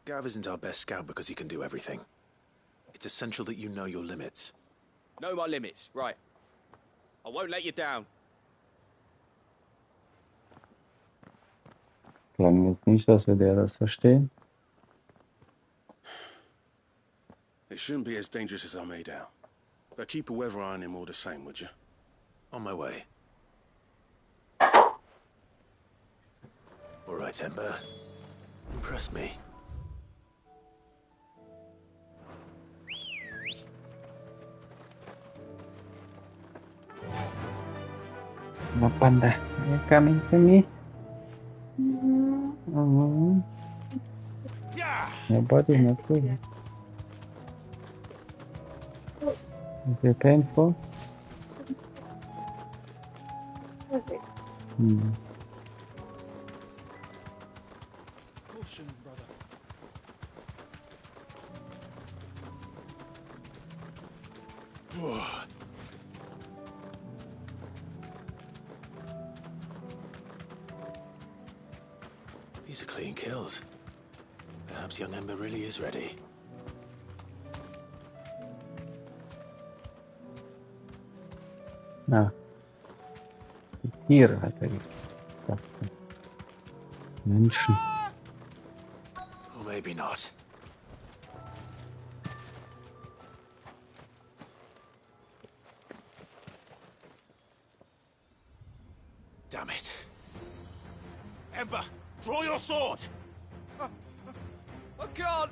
Speaker 7: Gav isn't our best scout because he can do everything. It's essential that you know your limits.
Speaker 5: Know my limits, right. I won't let you down.
Speaker 1: Klang jetzt nicht, als würde er das verstehen.
Speaker 14: It shouldn't be as dangerous as I made out. But keep a weather eye on him all the same, would you?
Speaker 7: On my way. All right, Ember. Impress me.
Speaker 1: My panda, are you coming to me? Mm-hmm. Your body's not good. Is it painful? Hmm.
Speaker 20: Caution, brother.
Speaker 7: These are clean kills. Perhaps young Ember really is ready.
Speaker 1: Ah. Die Tiere hat er gesagt. Menschen.
Speaker 7: Or maybe not. Damn it.
Speaker 20: Ember, draw your sword!
Speaker 5: I can't!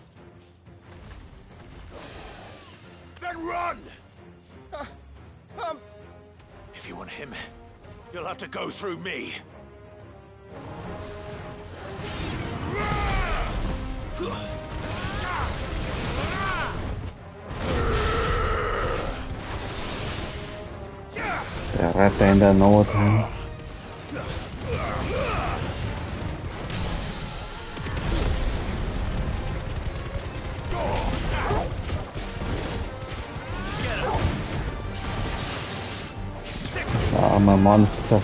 Speaker 20: Then run!
Speaker 7: If you want him, you'll have to go through me.
Speaker 1: Der Retter in der Not. I'm a monster.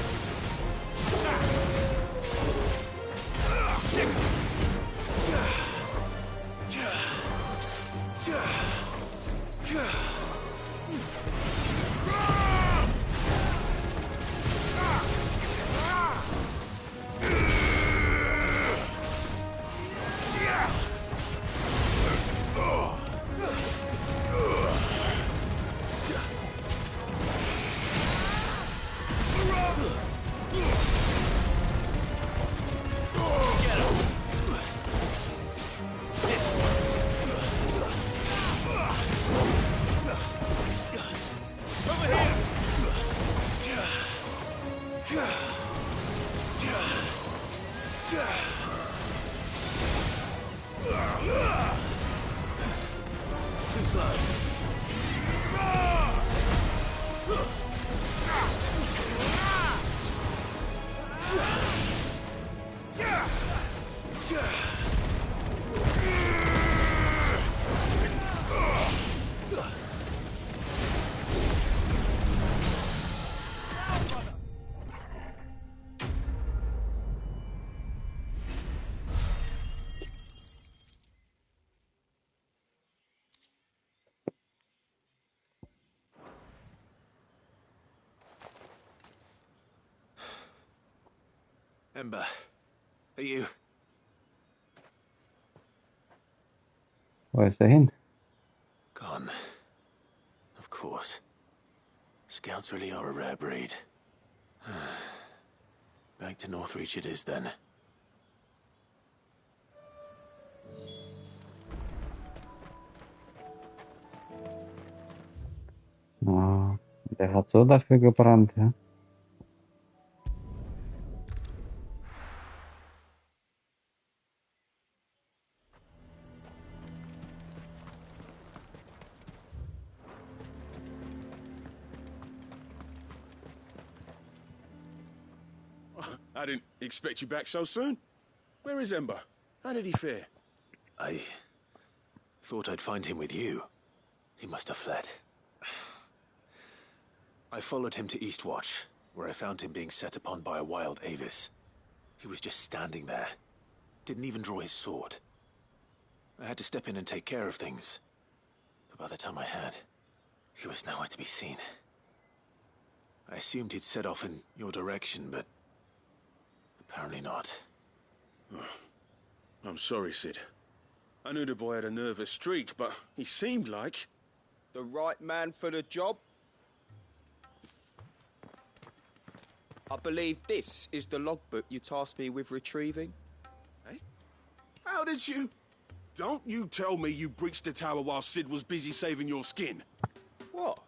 Speaker 7: Ember, are you...
Speaker 1: Where's the hint?
Speaker 7: Gone. Of course. Scouts really are a rare breed. Back to Northreach it is then.
Speaker 1: Ah, der hat so dafür gebrannt, ja?
Speaker 14: I didn't expect you back so soon. Where is Ember? How did he fare?
Speaker 7: I thought I'd find him with you. He must have fled. I followed him to Eastwatch, where I found him being set upon by a wild Avis. He was just standing there. Didn't even draw his sword. I had to step in and take care of things. But by the time I had, he was nowhere to be seen. I assumed he'd set off in your direction, but apparently not.
Speaker 14: I'm sorry, Sid. I knew the boy had a nervous streak, but he seemed like...
Speaker 5: The right man for the job? I believe this is the logbook you tasked me with retrieving.
Speaker 14: Eh? How did you... Don't you tell me you breached the tower while Sid was busy saving your skin.
Speaker 5: What?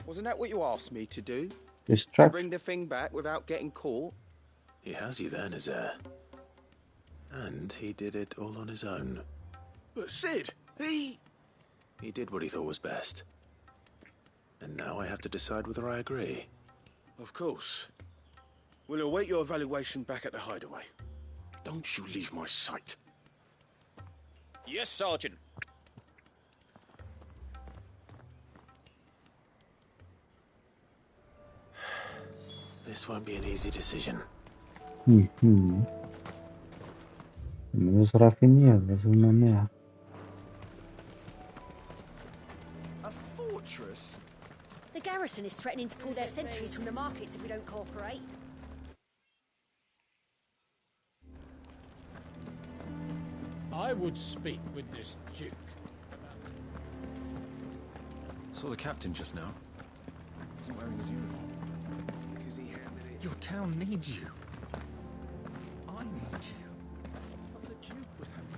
Speaker 5: Wasn't that what you asked me to do?
Speaker 1: Distract.
Speaker 5: To bring the thing back without getting caught?
Speaker 7: He has you then, Nazaire. And he did it all on his own.
Speaker 14: But Sid, he
Speaker 7: did what he thought was best. And now I have to decide whether I agree.
Speaker 14: Of course. We'll await your evaluation back at the hideaway. Don't you leave my sight.
Speaker 5: Yes, Sergeant.
Speaker 7: This won't be an easy decision.
Speaker 1: Zumindest raffiniert, was will man mehr?
Speaker 8: A fortress?
Speaker 6: The garrison is threatening to pull their sentries from the markets if we don't cooperate.
Speaker 20: I would speak with this Duke.
Speaker 4: Saw the captain just now.
Speaker 14: Wasn't wearing his uniform. Because he handed it.
Speaker 4: Your town needs you. I need you.
Speaker 14: But the Duke would have me.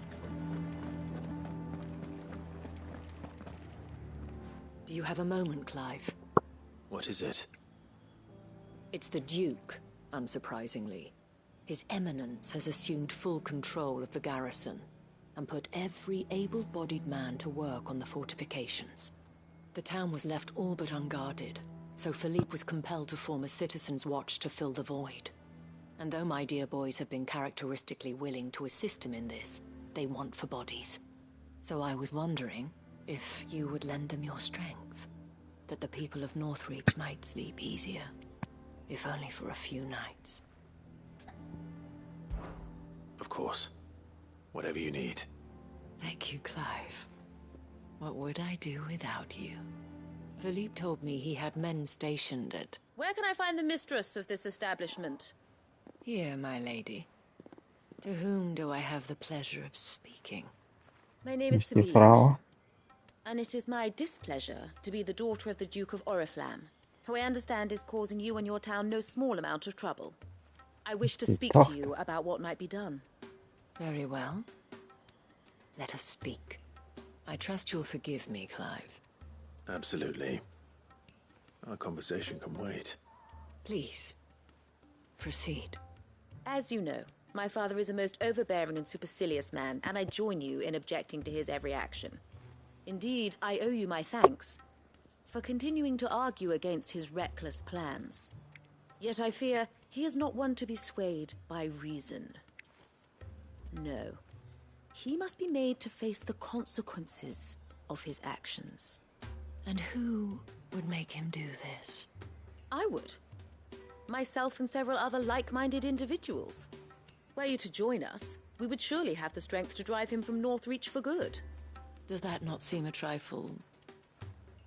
Speaker 3: Do you have a moment, Clive?
Speaker 7: What is it?
Speaker 3: It's the Duke, unsurprisingly. His Eminence has assumed full control of the garrison and put every able-bodied man to work on the fortifications. The town was left all but unguarded, so Philippe was compelled to form a citizen's watch to fill the void. And though my dear boys have been characteristically willing to assist him in this, they want for bodies. So I was wondering if you would lend them your strength, that the people of Northreach might sleep easier. if only for a few nights.
Speaker 7: Of course. Whatever you need.
Speaker 3: Thank you, Clive. What would I do without you? Philippe told me he had men stationed at...
Speaker 11: Where can I find the mistress of this establishment?
Speaker 3: Here, my lady. To whom do I have the pleasure of speaking?
Speaker 11: My name is
Speaker 1: Ist die
Speaker 11: Sabine,
Speaker 1: Frau.
Speaker 11: and it is my displeasure to be the daughter of the Duke of Oriflamme, who I understand is causing you and your town no small amount of trouble. I wish to
Speaker 1: Die
Speaker 11: speak to
Speaker 1: Tochter.
Speaker 11: you about what might be done.
Speaker 3: Very well. Let us speak. I trust you'll forgive me, Clive.
Speaker 7: Absolutely. Our conversation can wait.
Speaker 3: Please, proceed.
Speaker 11: As you know, my father is a most overbearing and supercilious man, and I join you in objecting to his every action. Indeed, I owe you my thanks for continuing to argue against his reckless plans. Yet I fear he is not one to be swayed by reason. No. He must be made to face the consequences of his actions.
Speaker 3: And who would make him do this?
Speaker 11: I would. Myself and several other like-minded individuals. Were you to join us, we would surely have the strength to drive him from Northreach for good.
Speaker 3: Does that not seem a trifle...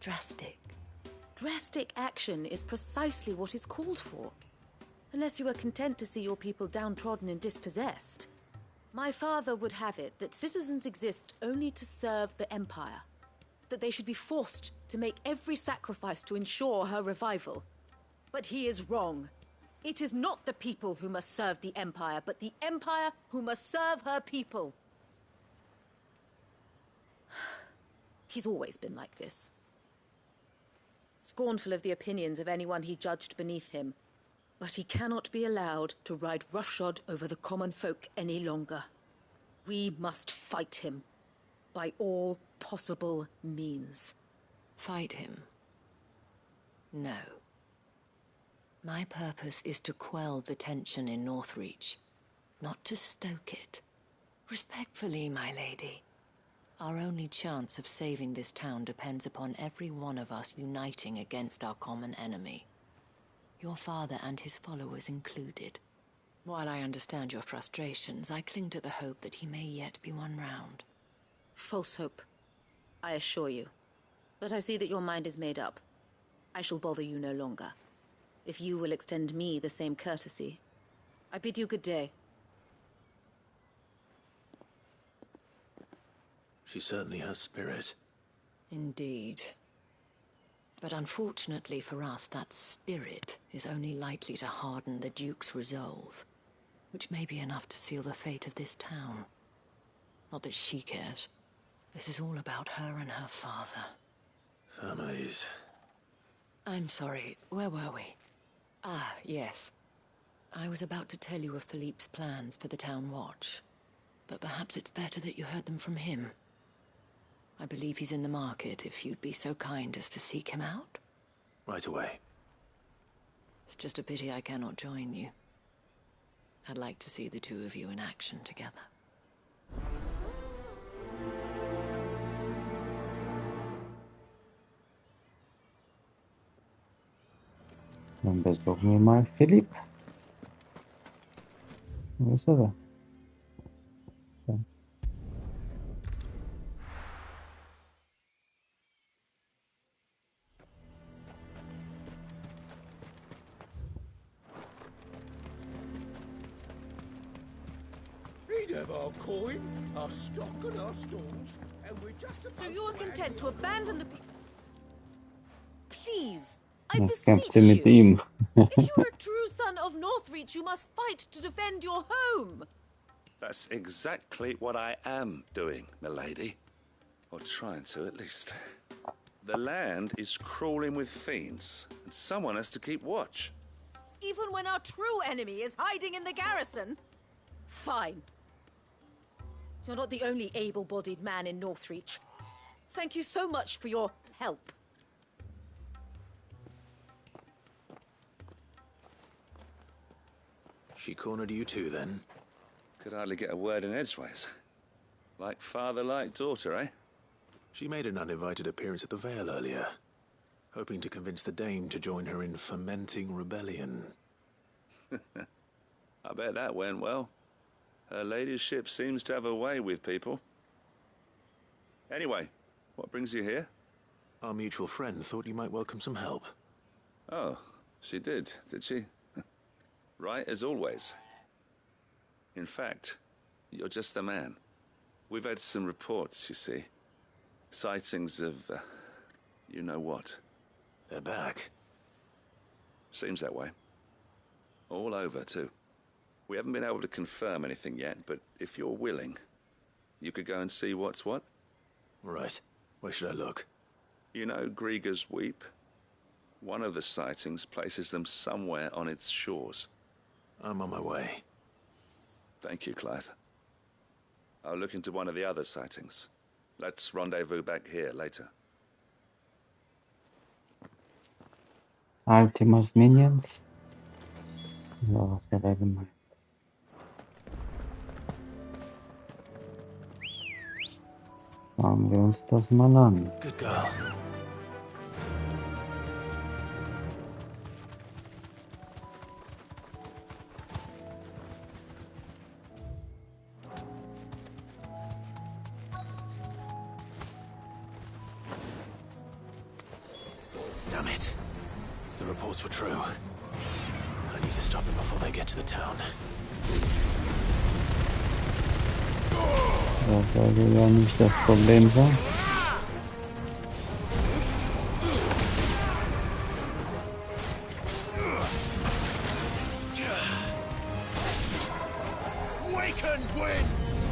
Speaker 3: drastic?
Speaker 11: Drastic action is precisely what is called for. Unless you are content to see your people downtrodden and dispossessed. My father would have it that citizens exist only to serve the Empire. That they should be forced to make every sacrifice to ensure her revival. But he is wrong. It is not the people who must serve the Empire, but the Empire who must serve her people. He's always been like this. Scornful of the opinions of anyone he judged beneath him. But he cannot be allowed to ride roughshod over the common folk any longer. We must fight him. By all possible means.
Speaker 3: Fight him? No. My purpose is to quell the tension in Northreach, not to stoke it. Respectfully, my lady. Our only chance of saving this town depends upon every one of us uniting against our common enemy. Your father and his followers included. While I understand your frustrations, I cling to the hope that he may yet be won round.
Speaker 11: False hope, I assure you. But I see that your mind is made up. I shall bother you no longer. If you will extend me the same courtesy, I bid you good day.
Speaker 7: She certainly has spirit.
Speaker 3: Indeed. But unfortunately for us, that spirit is only likely to harden the Duke's resolve, which may be enough to seal the fate of this town. Not that she cares. This is all about her and her father.
Speaker 7: Families.
Speaker 3: I'm sorry, where were we? Ah, yes. I was about to tell you of Philippe's plans for the town watch, but perhaps it's better that you heard them from him. I believe he's in the market, if you'd be so kind as to seek him out.
Speaker 7: Right away.
Speaker 3: It's just a pity I cannot join you. I'd like to see the two of you in action together.
Speaker 1: Dann besuchen wir mal Philipp. Wo ist er da? Da.
Speaker 8: He'd have our coin, our stock and our stalls, and we're just supposed
Speaker 11: So you are content to abandon the Please, I
Speaker 1: Jetzt kämpft
Speaker 11: beseech
Speaker 1: sie mit
Speaker 11: you.
Speaker 1: ihm.
Speaker 11: If you are a true son of Northreach, you must fight to defend your home.
Speaker 22: That's exactly what I am doing, milady. Or trying to, at least. The land is crawling with fiends, and someone has to keep watch.
Speaker 11: Even when our true enemy is hiding in the garrison? Fine. You're not the only able-bodied man in Northreach. Thank you so much for your help.
Speaker 7: She cornered you too, then?
Speaker 22: Could hardly get a word in edgeways. Like father, like daughter, eh?
Speaker 7: She made an uninvited appearance at the Vale earlier. hoping to convince the Dame to join her in fomenting rebellion.
Speaker 22: I bet that went well. Her ladyship seems to have a way with people. Anyway, what brings you here?
Speaker 7: Our mutual friend thought you might welcome some help.
Speaker 22: Oh, she did she? Right as always. In fact, you're just the man. We've had some reports, you see. Sightings of, you know what.
Speaker 7: They're back.
Speaker 22: Seems that way. All over, too. We haven't been able to confirm anything yet, but if you're willing, you could go and see what's what.
Speaker 7: Right. Where should I look?
Speaker 22: You know Grieger's Weep? One of the sightings places them somewhere on its shores.
Speaker 7: I'm on my way.
Speaker 22: Thank you, Clive. I'll look into one of the other sightings. Let's rendezvous back here later.
Speaker 1: Ultima's Minions. So, was hat er gemeint? Schauen wir uns das mal an.
Speaker 7: Good girl. Damn it. The reports were true. I need to stop them before they get to the town.
Speaker 1: Das sollte ja nicht das Problem sein.
Speaker 2: Waken winds!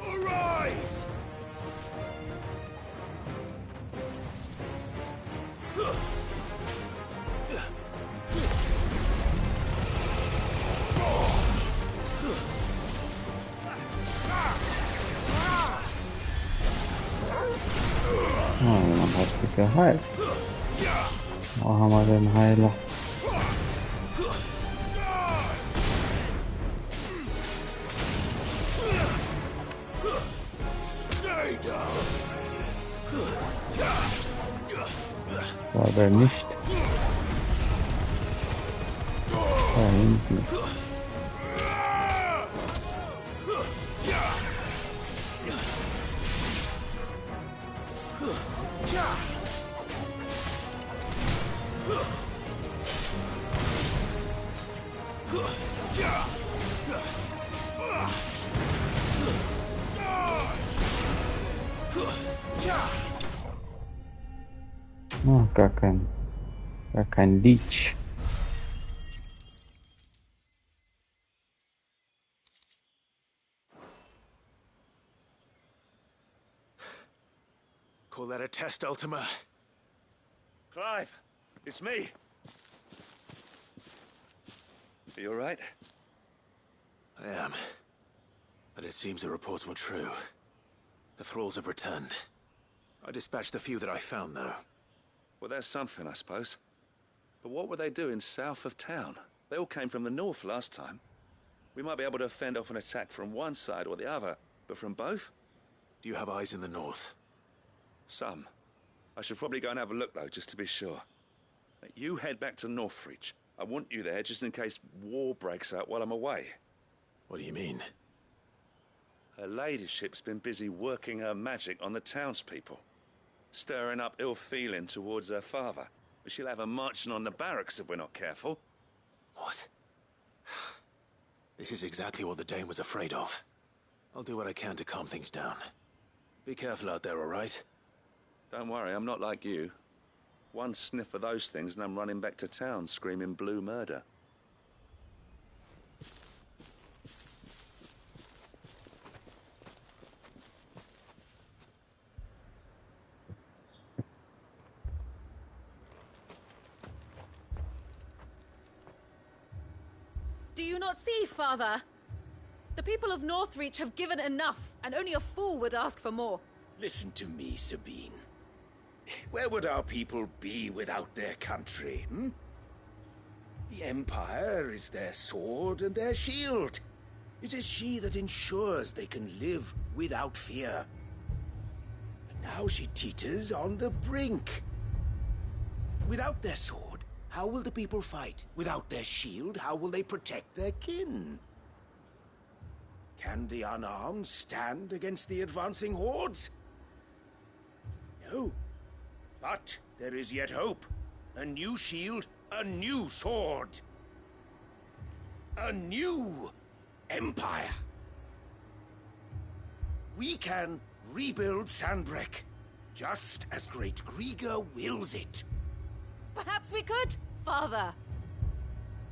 Speaker 2: Arise!
Speaker 1: Oh, jemand hat sich geheilt. Wo haben wir den Heiler? War der nicht? Da hinten. Oh, gar kein Leech.
Speaker 7: Call that a test, Ultima?
Speaker 22: Clive, it's me. Are you all right?
Speaker 7: I am. But it seems the reports were true. The thralls have returned. I dispatched the few that I found, though.
Speaker 22: Well, there's something, I suppose. But what were they doing south of town? They all came from the north last time. We might be able to fend off an attack from one side or the other, but from both?
Speaker 7: Do you have eyes in the north?
Speaker 22: Some. I should probably go and have a look, though, just to be sure. You head back to Northreach. I want you there just in case war breaks out while I'm away.
Speaker 7: What do you mean?
Speaker 22: Her ladyship's been busy working her magic on the townspeople. Stirring up ill feeling towards her father. But she'll have her marching on the barracks if we're not careful.
Speaker 7: What? This is exactly what the Dame was afraid of. I'll do what I can to calm things down. Be careful out there, all right?
Speaker 22: Don't worry, I'm not like you. One sniff of those things and I'm running back to town screaming blue murder.
Speaker 11: Do you not see, Father? The people of Northreach have given enough, and only a fool would ask for more.
Speaker 12: Listen to me, Sabine. Where would our people be without their country, hmm? The Empire is their sword and their shield. It is she that ensures they can live without fear. And Now she teeters on the brink. Without their sword, how will the people fight? Without their shield, how will they protect their kin? Can the unarmed stand against the advancing hordes? No. But there is yet hope. A new shield, a new sword. A new empire. We can rebuild Sandbreck, just as Great Grieger wills it.
Speaker 15: Perhaps we could, Father.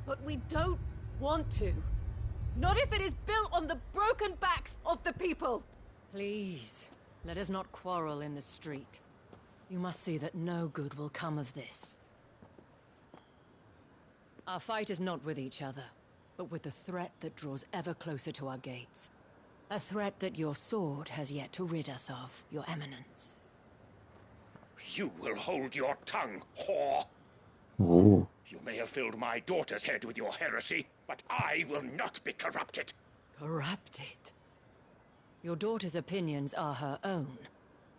Speaker 15: But we don't want to. Not if it is built on the broken backs of the people.
Speaker 3: Please, let us not quarrel in the street. You must see that no good will come of this. Our fight is not with each other, but with the threat that draws ever closer to our gates. A threat that your sword has yet to rid us of, Your Eminence.
Speaker 12: You will hold your tongue, whore!
Speaker 1: Ooh.
Speaker 12: You may have filled my daughter's head with your heresy, but I will not be corrupted.
Speaker 3: Corrupted? Your daughter's opinions are her own,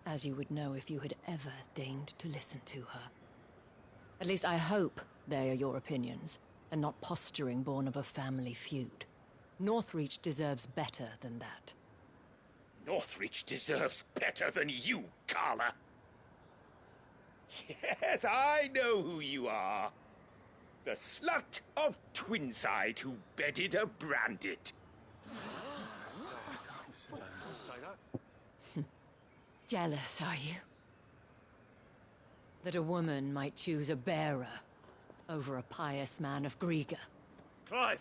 Speaker 3: as you would know if you had ever deigned to listen to her. At least I hope they are your opinions, and not posturing born of a family feud. Northreach deserves better than that.
Speaker 12: Northreach deserves better than you, Carla. Yes, I know who you are. The slut of Twinside who bedded a Branded.
Speaker 3: Jealous, are you? That a woman might choose a bearer over a pious man of Grieger.
Speaker 22: Clive!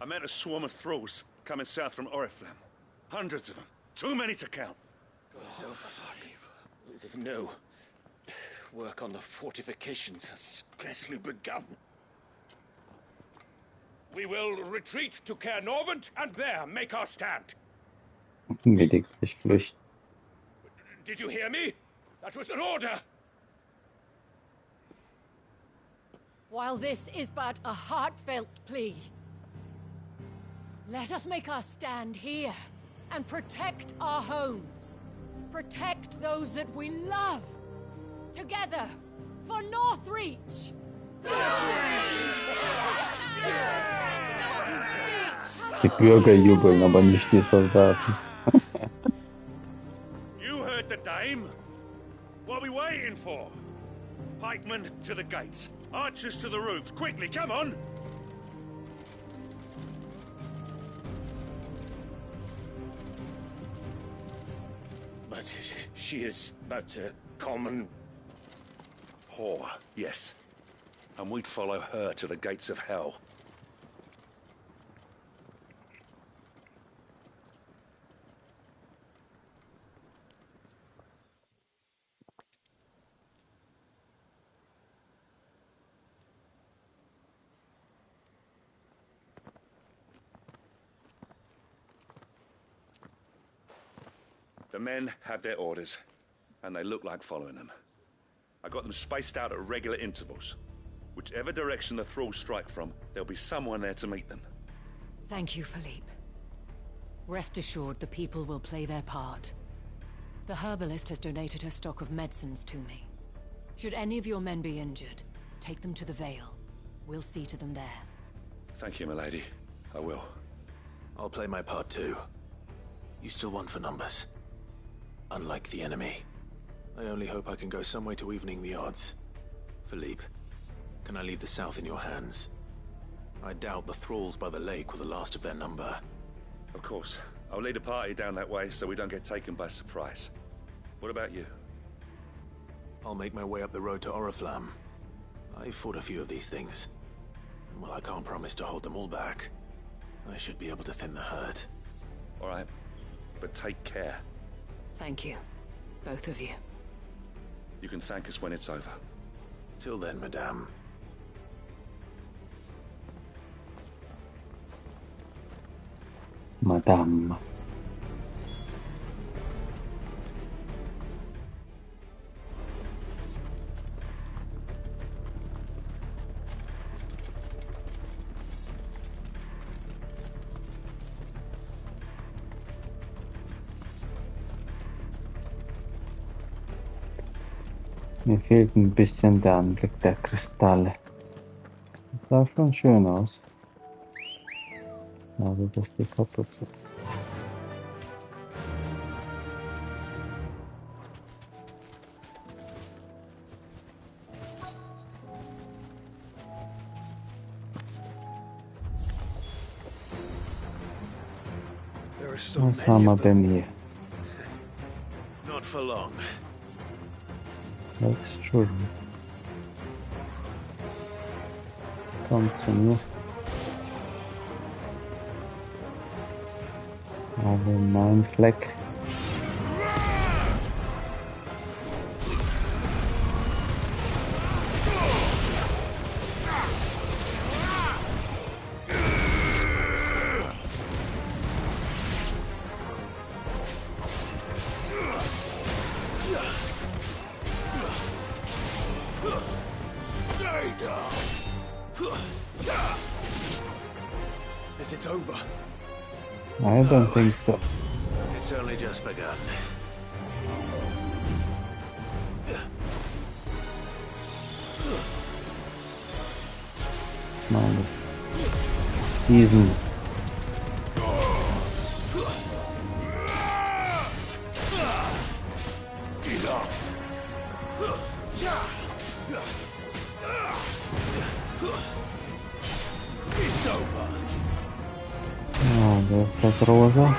Speaker 22: I met a swarm of thralls coming south from Oriflamme. Hundreds of them. Too many to count.
Speaker 12: No. Work on the fortifications has scarcely begun. We will retreat to Caer Norvent and there make our stand.
Speaker 1: Lediglich flüchten.
Speaker 12: Did you hear me? That was an order.
Speaker 3: While this is but a heartfelt plea, let us make our stand here and protect our homes. Protect those that we love. Together, for Northreach!
Speaker 1: Die Bürger jubeln, aber nicht die Soldaten.
Speaker 22: You heard the dame. What are we waiting for? Pikemen to the gates. Archers to the roofs. Quickly, come on!
Speaker 12: But she is but a common...
Speaker 22: whore, yes. And we'd follow her to the gates of hell. The men have their orders, and they look like following them. I got them spaced out at regular intervals. Whichever direction the thralls strike from, there'll be someone there to meet them.
Speaker 3: Thank you, Philippe. Rest assured the people will play their part. The herbalist has donated her stock of medicines to me. Should any of your men be injured, take them to the Vale. We'll see to them there.
Speaker 22: Thank you, milady. I will.
Speaker 7: I'll play my part too. You still want for numbers. Unlike the enemy. I only hope I can go some way to evening the odds. Philippe, can I leave the south in your hands? I doubt the thralls by the lake were the last of their number.
Speaker 22: Of course. I'll lead a party down that way so we don't get taken by surprise. What about you?
Speaker 7: I'll make my way up the road to Oriflamme. I've fought a few of these things. And while I can't promise to hold them all back, I should be able to thin the herd.
Speaker 22: All right. But take care.
Speaker 3: Thank you. Both of you.
Speaker 22: You can thank us when it's over.
Speaker 7: Till then, madame.
Speaker 1: Madame. Mir fehlt ein bisschen der Anblick der Kristalle. Das sah schon schön aus. Also das die kaputt sind. Was haben wir denn hier?
Speaker 12: Not for long.
Speaker 1: That's true. Komm zu mir. Aber mein Fleck.
Speaker 12: Stay down. Is it over?
Speaker 1: I don't think so.
Speaker 12: It's only just begun.
Speaker 1: Meine diesen
Speaker 12: It's over.
Speaker 1: ja, der ist das rosa.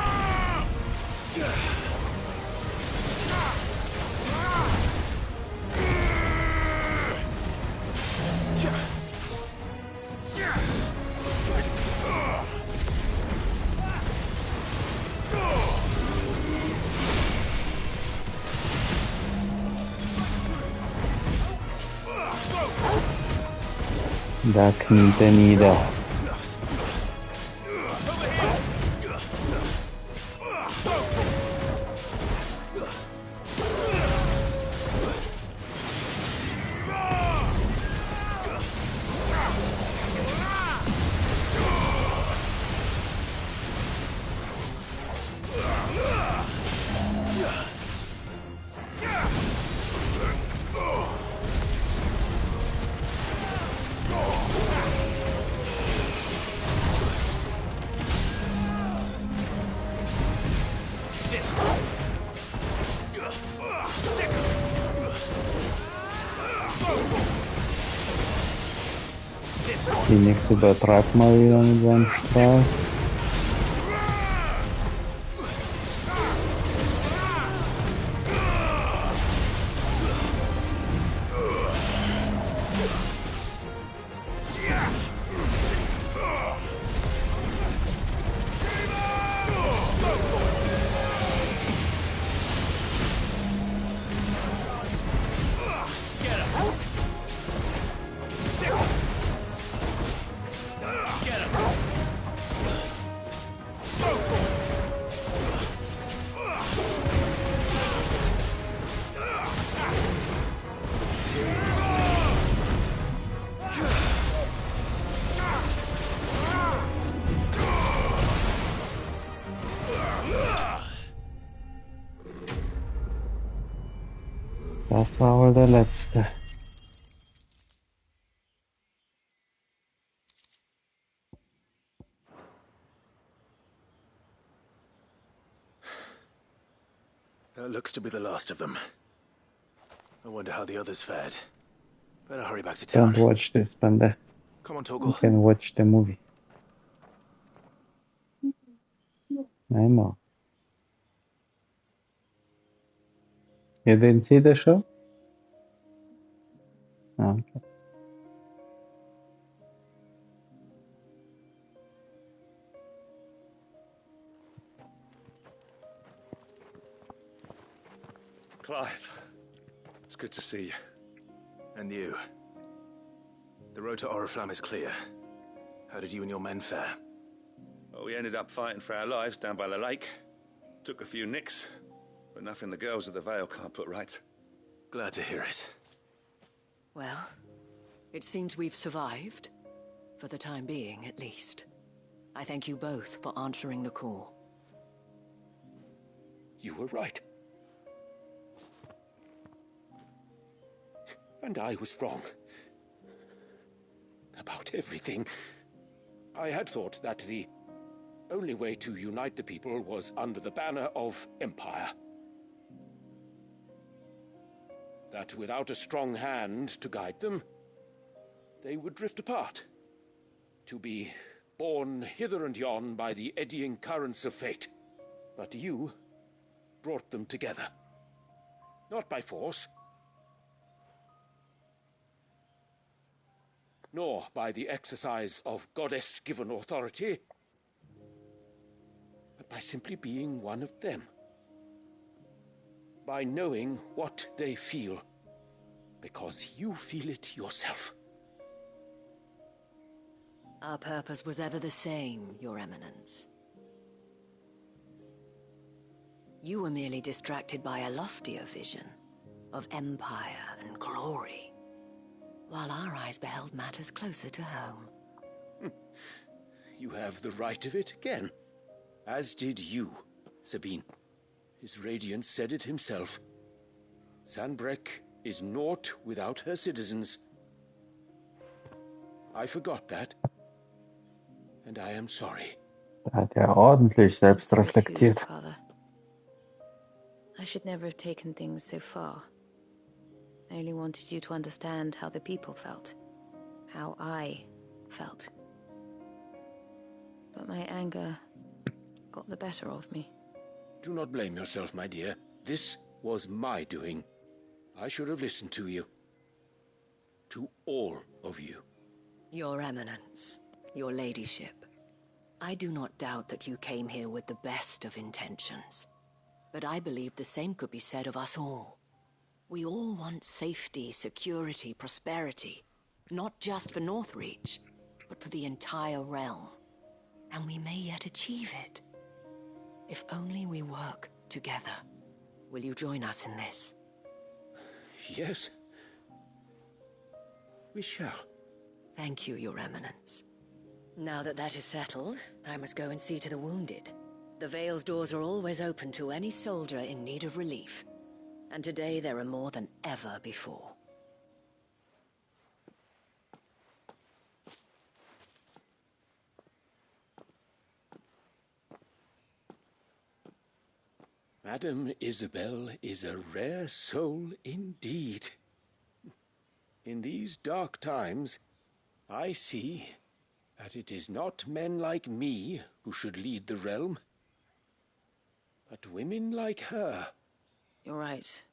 Speaker 1: Da kniet er nieder. Phoenix übertreibt mal wieder mit seinem Strahl. Das war wohl der letzte.
Speaker 12: That looks to be the last of them. I wonder how the others fared. Better hurry back to town.
Speaker 1: Don't watch this, Panda.
Speaker 12: Come on, Toggle.
Speaker 1: You can watch the movie. I know. You didn't see the show? Oh, okay.
Speaker 12: Clive, it's good to see you. And you. The road to Oriflamme is clear. How did you and your men fare?
Speaker 22: Well, we ended up fighting for our lives down by the lake. Took a few nicks, but nothing the girls of the Vale can't put right.
Speaker 12: Glad to hear it.
Speaker 3: Well, it seems we've survived. For the time being, at least. I thank you both for answering the call.
Speaker 22: You were right.
Speaker 12: And I was wrong. About everything. I had thought that the only way to unite the people was under the banner of Empire. That without a strong hand to guide them, they would drift apart. To be borne hither and yon by the eddying currents of fate. But you brought them together. Not by force, nor by the exercise of goddess-given authority, but by simply being one of them. By knowing what they feel, because you feel it yourself.
Speaker 3: Our purpose was ever the same, Your Eminence. You were merely distracted by a loftier vision of empire and glory, while our eyes beheld matters closer to home.
Speaker 12: You have the right of it again. As did you, Sabine. His radiance said it himself. Sanbreque is naught without her citizens. I forgot that. And I am sorry.
Speaker 1: Da hat er ordentlich selbst reflektiert.
Speaker 11: Father. I should never have taken things so far. I only wanted you to understand how the people felt. How I felt. But my anger got the better of me.
Speaker 12: Do not blame yourself, my dear. This was my doing. I should have listened to you. To all of you.
Speaker 3: Your Eminence, your ladyship, I do not doubt that you came here with the best of intentions. But I believe the same could be said of us all. We all want safety, security, prosperity. Not just for Northreach, but for the entire realm. And we may yet achieve it. If only we work together. Will you join us in this?
Speaker 12: Yes. We shall.
Speaker 3: Thank you, Your Eminence. Now that that is settled, I must go and see to the wounded. The Vale's doors are always open to any soldier in need of relief. And today there are more than ever before.
Speaker 12: Madame Isabel is a rare soul indeed. In these dark times, I see that it is not men like me who should lead the realm, but women like her.
Speaker 11: You're right.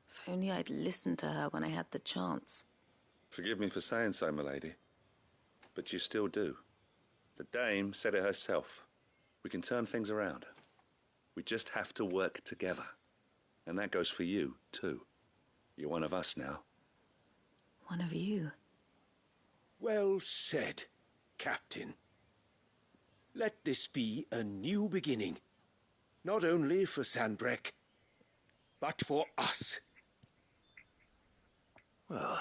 Speaker 11: If only I'd listened to her when I had the chance.
Speaker 22: Forgive me for saying so, milady, but you still do. The dame said it herself. We can turn things around. We just have to work together. And that goes for you, too. You're one of us now.
Speaker 11: One of you?
Speaker 12: Well said, Captain. Let this be a new beginning. Not only for Sanbreque, but for us.
Speaker 7: Well,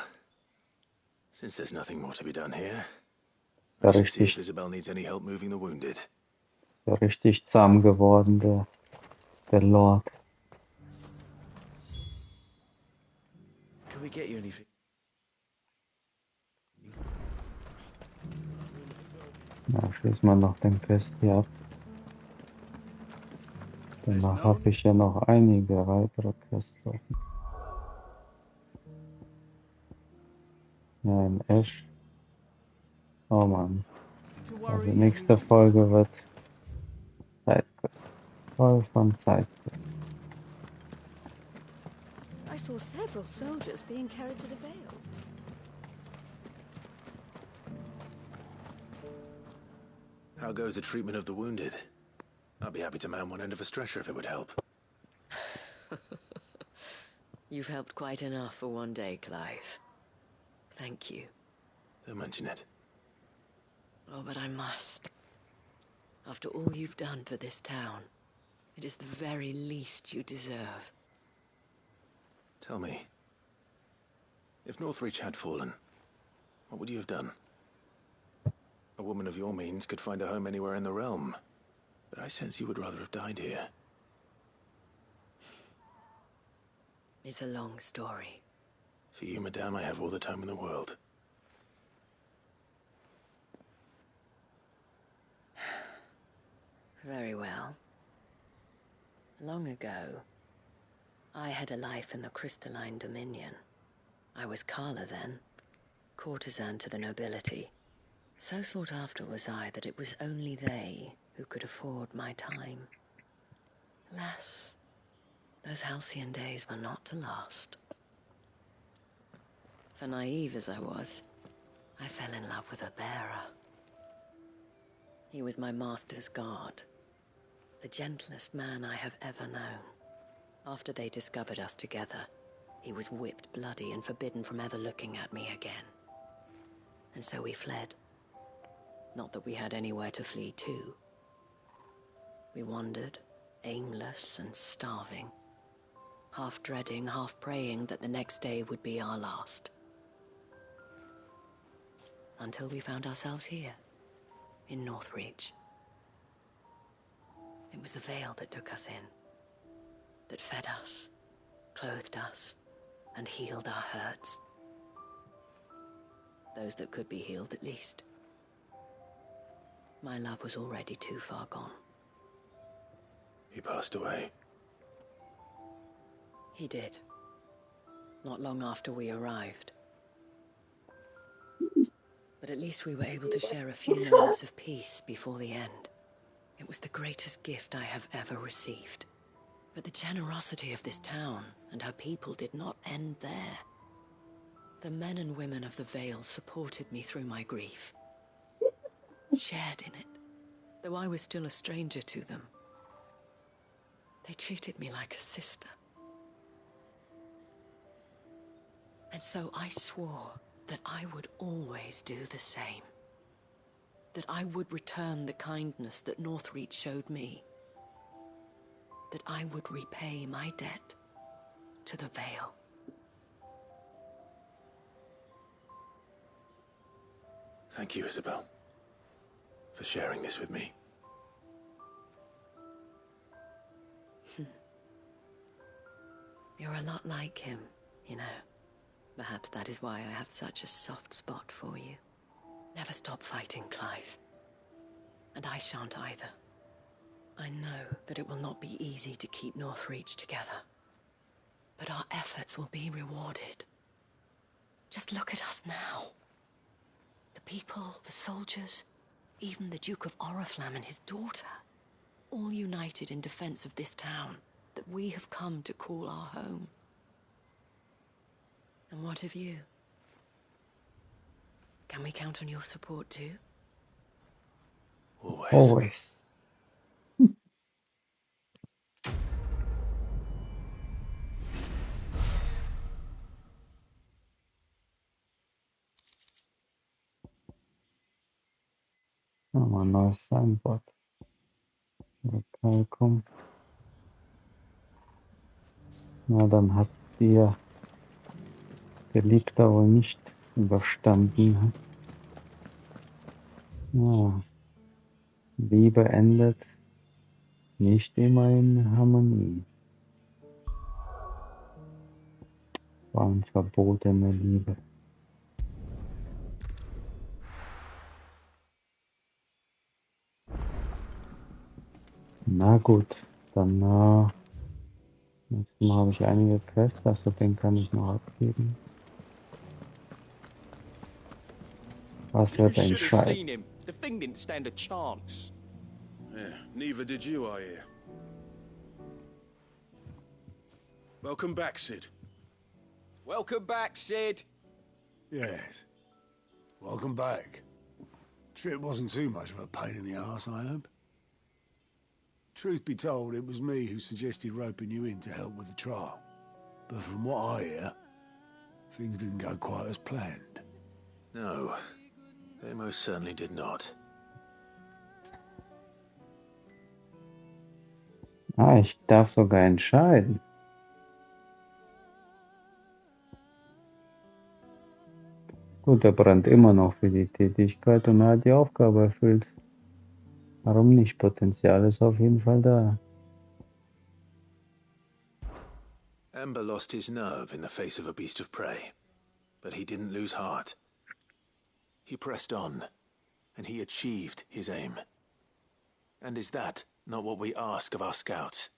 Speaker 7: since there's nothing more to be done here,
Speaker 1: Ja,
Speaker 7: I should see if
Speaker 1: richtig,
Speaker 7: Isabel needs any help moving the wounded.
Speaker 1: ja, richtig zahm geworden, der Lord.
Speaker 8: Can we get you anything?
Speaker 1: Na, schließen wir noch den Quest hier ab. Danach habe ich ja noch einige weitere Quests offen. Ja, in Ash. Oh Mann. Also nächste Folge wird Sidequest. Voll von Sidequest.
Speaker 15: I saw several soldiers being carried to the Vale.
Speaker 7: How goes the treatment of the wounded? I'd be happy to man one end of a stretcher if it would help.
Speaker 3: You've helped quite enough for one day, Clive. Thank you.
Speaker 7: Don't mention it.
Speaker 3: Oh, but I must. After all you've done for this town, it is the very least you deserve.
Speaker 7: Tell me, if Northreach had fallen, what would you have done? A woman of your means could find a home anywhere in the realm, but I sense you would rather have died here.
Speaker 3: It's a long story.
Speaker 7: For you, madame, I have all the time in the world.
Speaker 3: Very well. Long ago, I had a life in the crystalline dominion. I was Carla then, courtesan to the nobility. So sought after was I that it was only they who could afford my time. Alas, those halcyon days were not to last. For naive as I was, I fell in love with a bearer. He was my master's guard, the gentlest man I have ever known. After they discovered us together, he was whipped bloody and forbidden from ever looking at me again. And so we fled. Not that we had anywhere to flee to. We wandered, aimless and starving, half dreading, half praying that the next day would be our last. Until we found ourselves here, in Northreach. It was the veil that took us in, that fed us, clothed us, and healed our hurts. Those that could be healed, at least. My love was already too far gone.
Speaker 7: He passed away.
Speaker 3: He did. Not long after we arrived. But at least we were able to share a few moments of peace before the end. It was the greatest gift I have ever received. But the generosity of this town and her people did not end there. The men and women of the Vale supported me through my grief. Shared in it, though I was still a stranger to them. They treated me like a sister. And so I swore that I would always do the same. That I would return the kindness that Northreach showed me. That I would repay my debt to the Vale.
Speaker 7: Thank you, Isabel, for sharing this with me.
Speaker 3: You're a lot like him, you know. Perhaps that is why I have such a soft spot for you. Never stop fighting, Clive. And I shan't either. I know that it will not be easy to keep Northreach together. But our efforts will be rewarded. Just look at us now. The people, the soldiers, even the Duke of Oriflamme and his daughter, all united in defense of this town that we have come to call our home. And what of you? Can we count on your support too?
Speaker 7: Always.
Speaker 1: Always. Oh, ein neues Signboard. Okay, komm. Na, dann hat ihr Geliebter wohl nicht überstanden. Ja. Liebe endet nicht immer in Harmonie. Vor allem verbotene Liebe. Na gut, dann nächstes Mal habe ich einige Quests, also den kann ich noch abgeben. Was
Speaker 5: You
Speaker 1: wird
Speaker 5: should have
Speaker 1: entscheiden?
Speaker 5: seen him. The thing didn't stand a chance.
Speaker 14: Yeah, neither did you, I hear. Welcome back, Sid.
Speaker 5: Welcome back, Sid.
Speaker 2: Yes. Welcome back. Trip wasn't too much of a pain in the arse, I hope. Truth be told, it was me who suggested roping you in to help with the trial. But from what I hear, things didn't go quite as planned.
Speaker 7: No, they most certainly did not.
Speaker 1: Ah, ich darf sogar entscheiden. Gut, er brennt immer noch für die Tätigkeit und er hat die Aufgabe erfüllt. Warum nicht? Potenzial ist auf jeden Fall da.
Speaker 7: Amber lost his nerve in the face of a beast of prey. But he didn't lose heart. He pressed on, and he achieved his aim. And is that not what we ask of our scouts?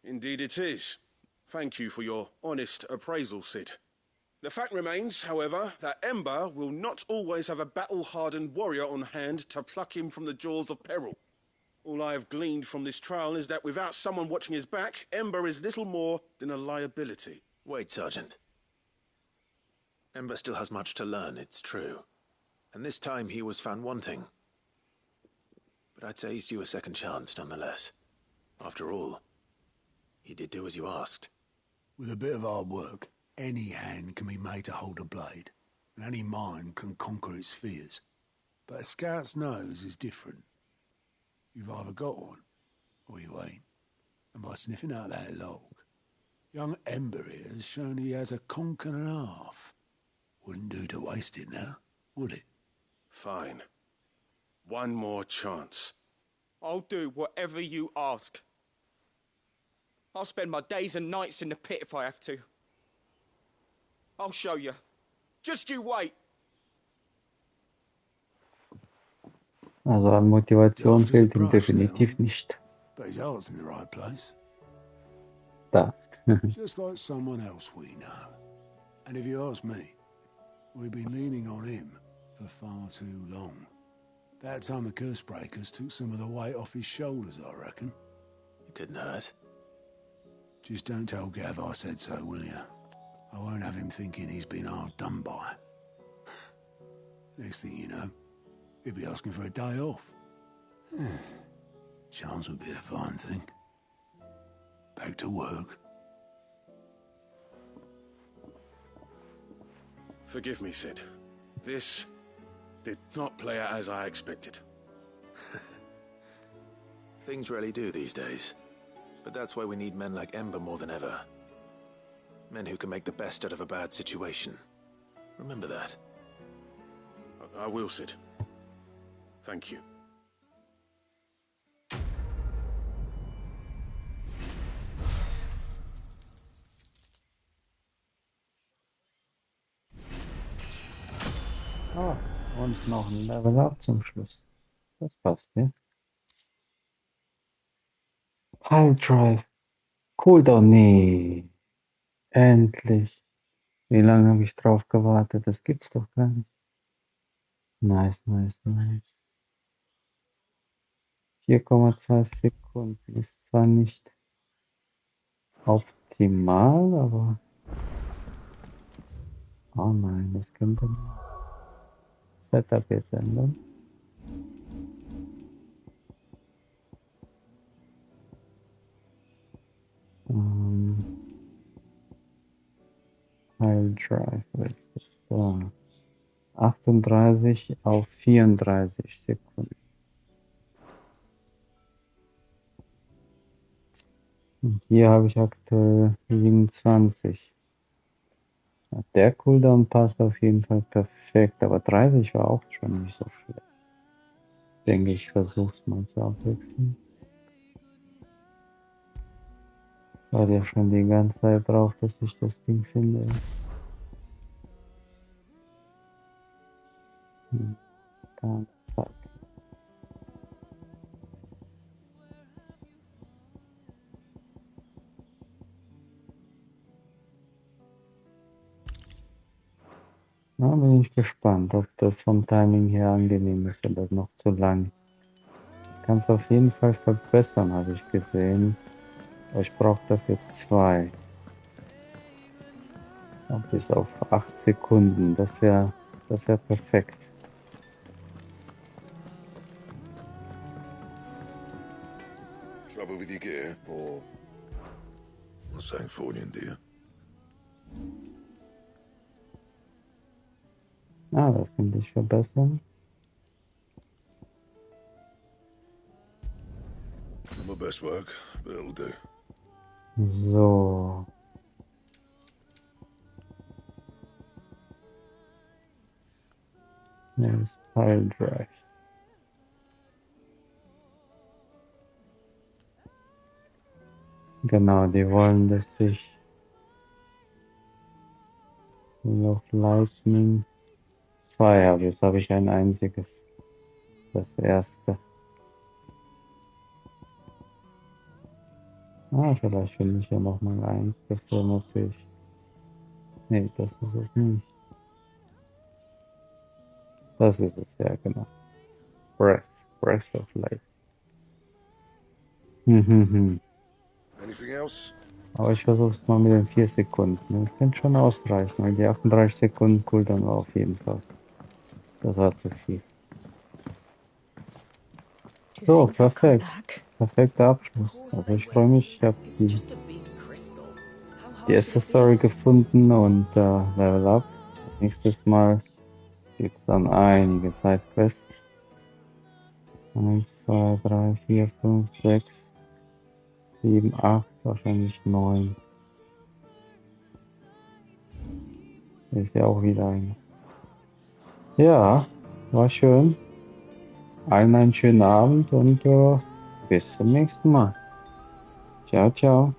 Speaker 14: Indeed it is. Thank you for your honest appraisal, Sid. The fact remains, however, that Ember will not always have a battle-hardened warrior on hand to pluck him from the jaws of peril. All I have gleaned from this trial is that without someone watching his back, Ember is little more than a liability.
Speaker 7: Wait, Sergeant. Ember still has much to learn, it's true. And this time he was found wanting. But I'd say he's due a second chance, nonetheless. After all, he did do as you asked.
Speaker 2: With a bit of hard work, any hand can be made to hold a blade, and any mind can conquer its fears. But a scout's nose is different. You've either got one, or you ain't. And by sniffing out that log, young Ember here has shown he has a conk and a half. Wouldn't do to waste it now, would it?
Speaker 14: Fine. One more chance.
Speaker 5: I'll do whatever you ask. I'll spend my days and nights in the pit if I have to. I'll show you. Just you wait.
Speaker 1: Also an Motivation fehlt ihm definitiv nicht.
Speaker 2: But his heart's in the right place.
Speaker 1: Da.
Speaker 2: Just like someone else we know. And if you ask me, we've been leaning on him for far too long. That time the curse breakers took some of the weight off his shoulders, I reckon.
Speaker 7: It couldn't hurt.
Speaker 2: Just don't tell Gav I said so, will you? I won't have him thinking he's been hard done by. Next thing you know, he'll be asking for a day off. Chance would be a fine thing. Back to work.
Speaker 14: Forgive me, Sid. This did not play out as I expected.
Speaker 7: Things really do these days. But that's why we need men like Ember more than ever. Men who can make the best out of a bad situation. Remember that.
Speaker 14: I will, Sid. Thank you.
Speaker 1: Oh, und noch ein Level Up zum Schluss. Das passt, ja. Pile Drive. Cooldown, nee. Endlich. Wie lange habe ich drauf gewartet? Das gibt's doch gar nicht. Nice, nice, nice. 4,2 Sekunden ist zwar nicht optimal, aber... Oh nein, das könnte man Setup jetzt ändern. Pile Drive, was ist das da? 38 auf 34 Sekunden. Und hier habe ich aktuell 27. Also der Cooldown passt auf jeden Fall perfekt, aber 30 war auch schon nicht so schlecht. Ich denke, ich versuche es mal zu abwechseln. Ich warte ja schon die ganze Zeit drauf, dass ich das Ding finde. Keine Zeit. Na, bin ich gespannt, ob das vom Timing her angenehm ist oder noch zu lang. Ich kann es auf jeden Fall verbessern, habe ich gesehen. Aber ich brauche dafür 2. Bis auf 8 Sekunden. Das wär perfekt.
Speaker 10: Trouble with your gear, or something falling, dear?
Speaker 1: Ah, das könnte ich verbessern.
Speaker 10: Not my best work, but it'll do.
Speaker 1: So. There's Pile Drive. Genau, die wollen, dass ich Noch Lightning. 2 habe ich, jetzt habe ich ein einziges. Das erste. Vielleicht finde ich ja noch mal eins. Das wäre natürlich. Nee, das ist es nicht. Das ist es, ja, genau. Breath of Life.
Speaker 9: Anything else?
Speaker 1: Aber ich versuche es mal mit den 4 Sekunden. Das könnte schon ausreichen, weil die 38 Sekunden Cooldown war auf jeden Fall. Das war zu viel. So, perfekt. Perfekter Abschluss. Also ich freue mich, ich habe die erste Story gefunden und Level Up. Nächstes Mal gibt es dann einige Sidequests. 1, 2, 3, 4, 5, 6, 7, 8, wahrscheinlich 9. Ist ja auch wieder eine. Ja, war schön. Allen einen schönen Abend und bis zum nächsten Mal. Ciao, ciao.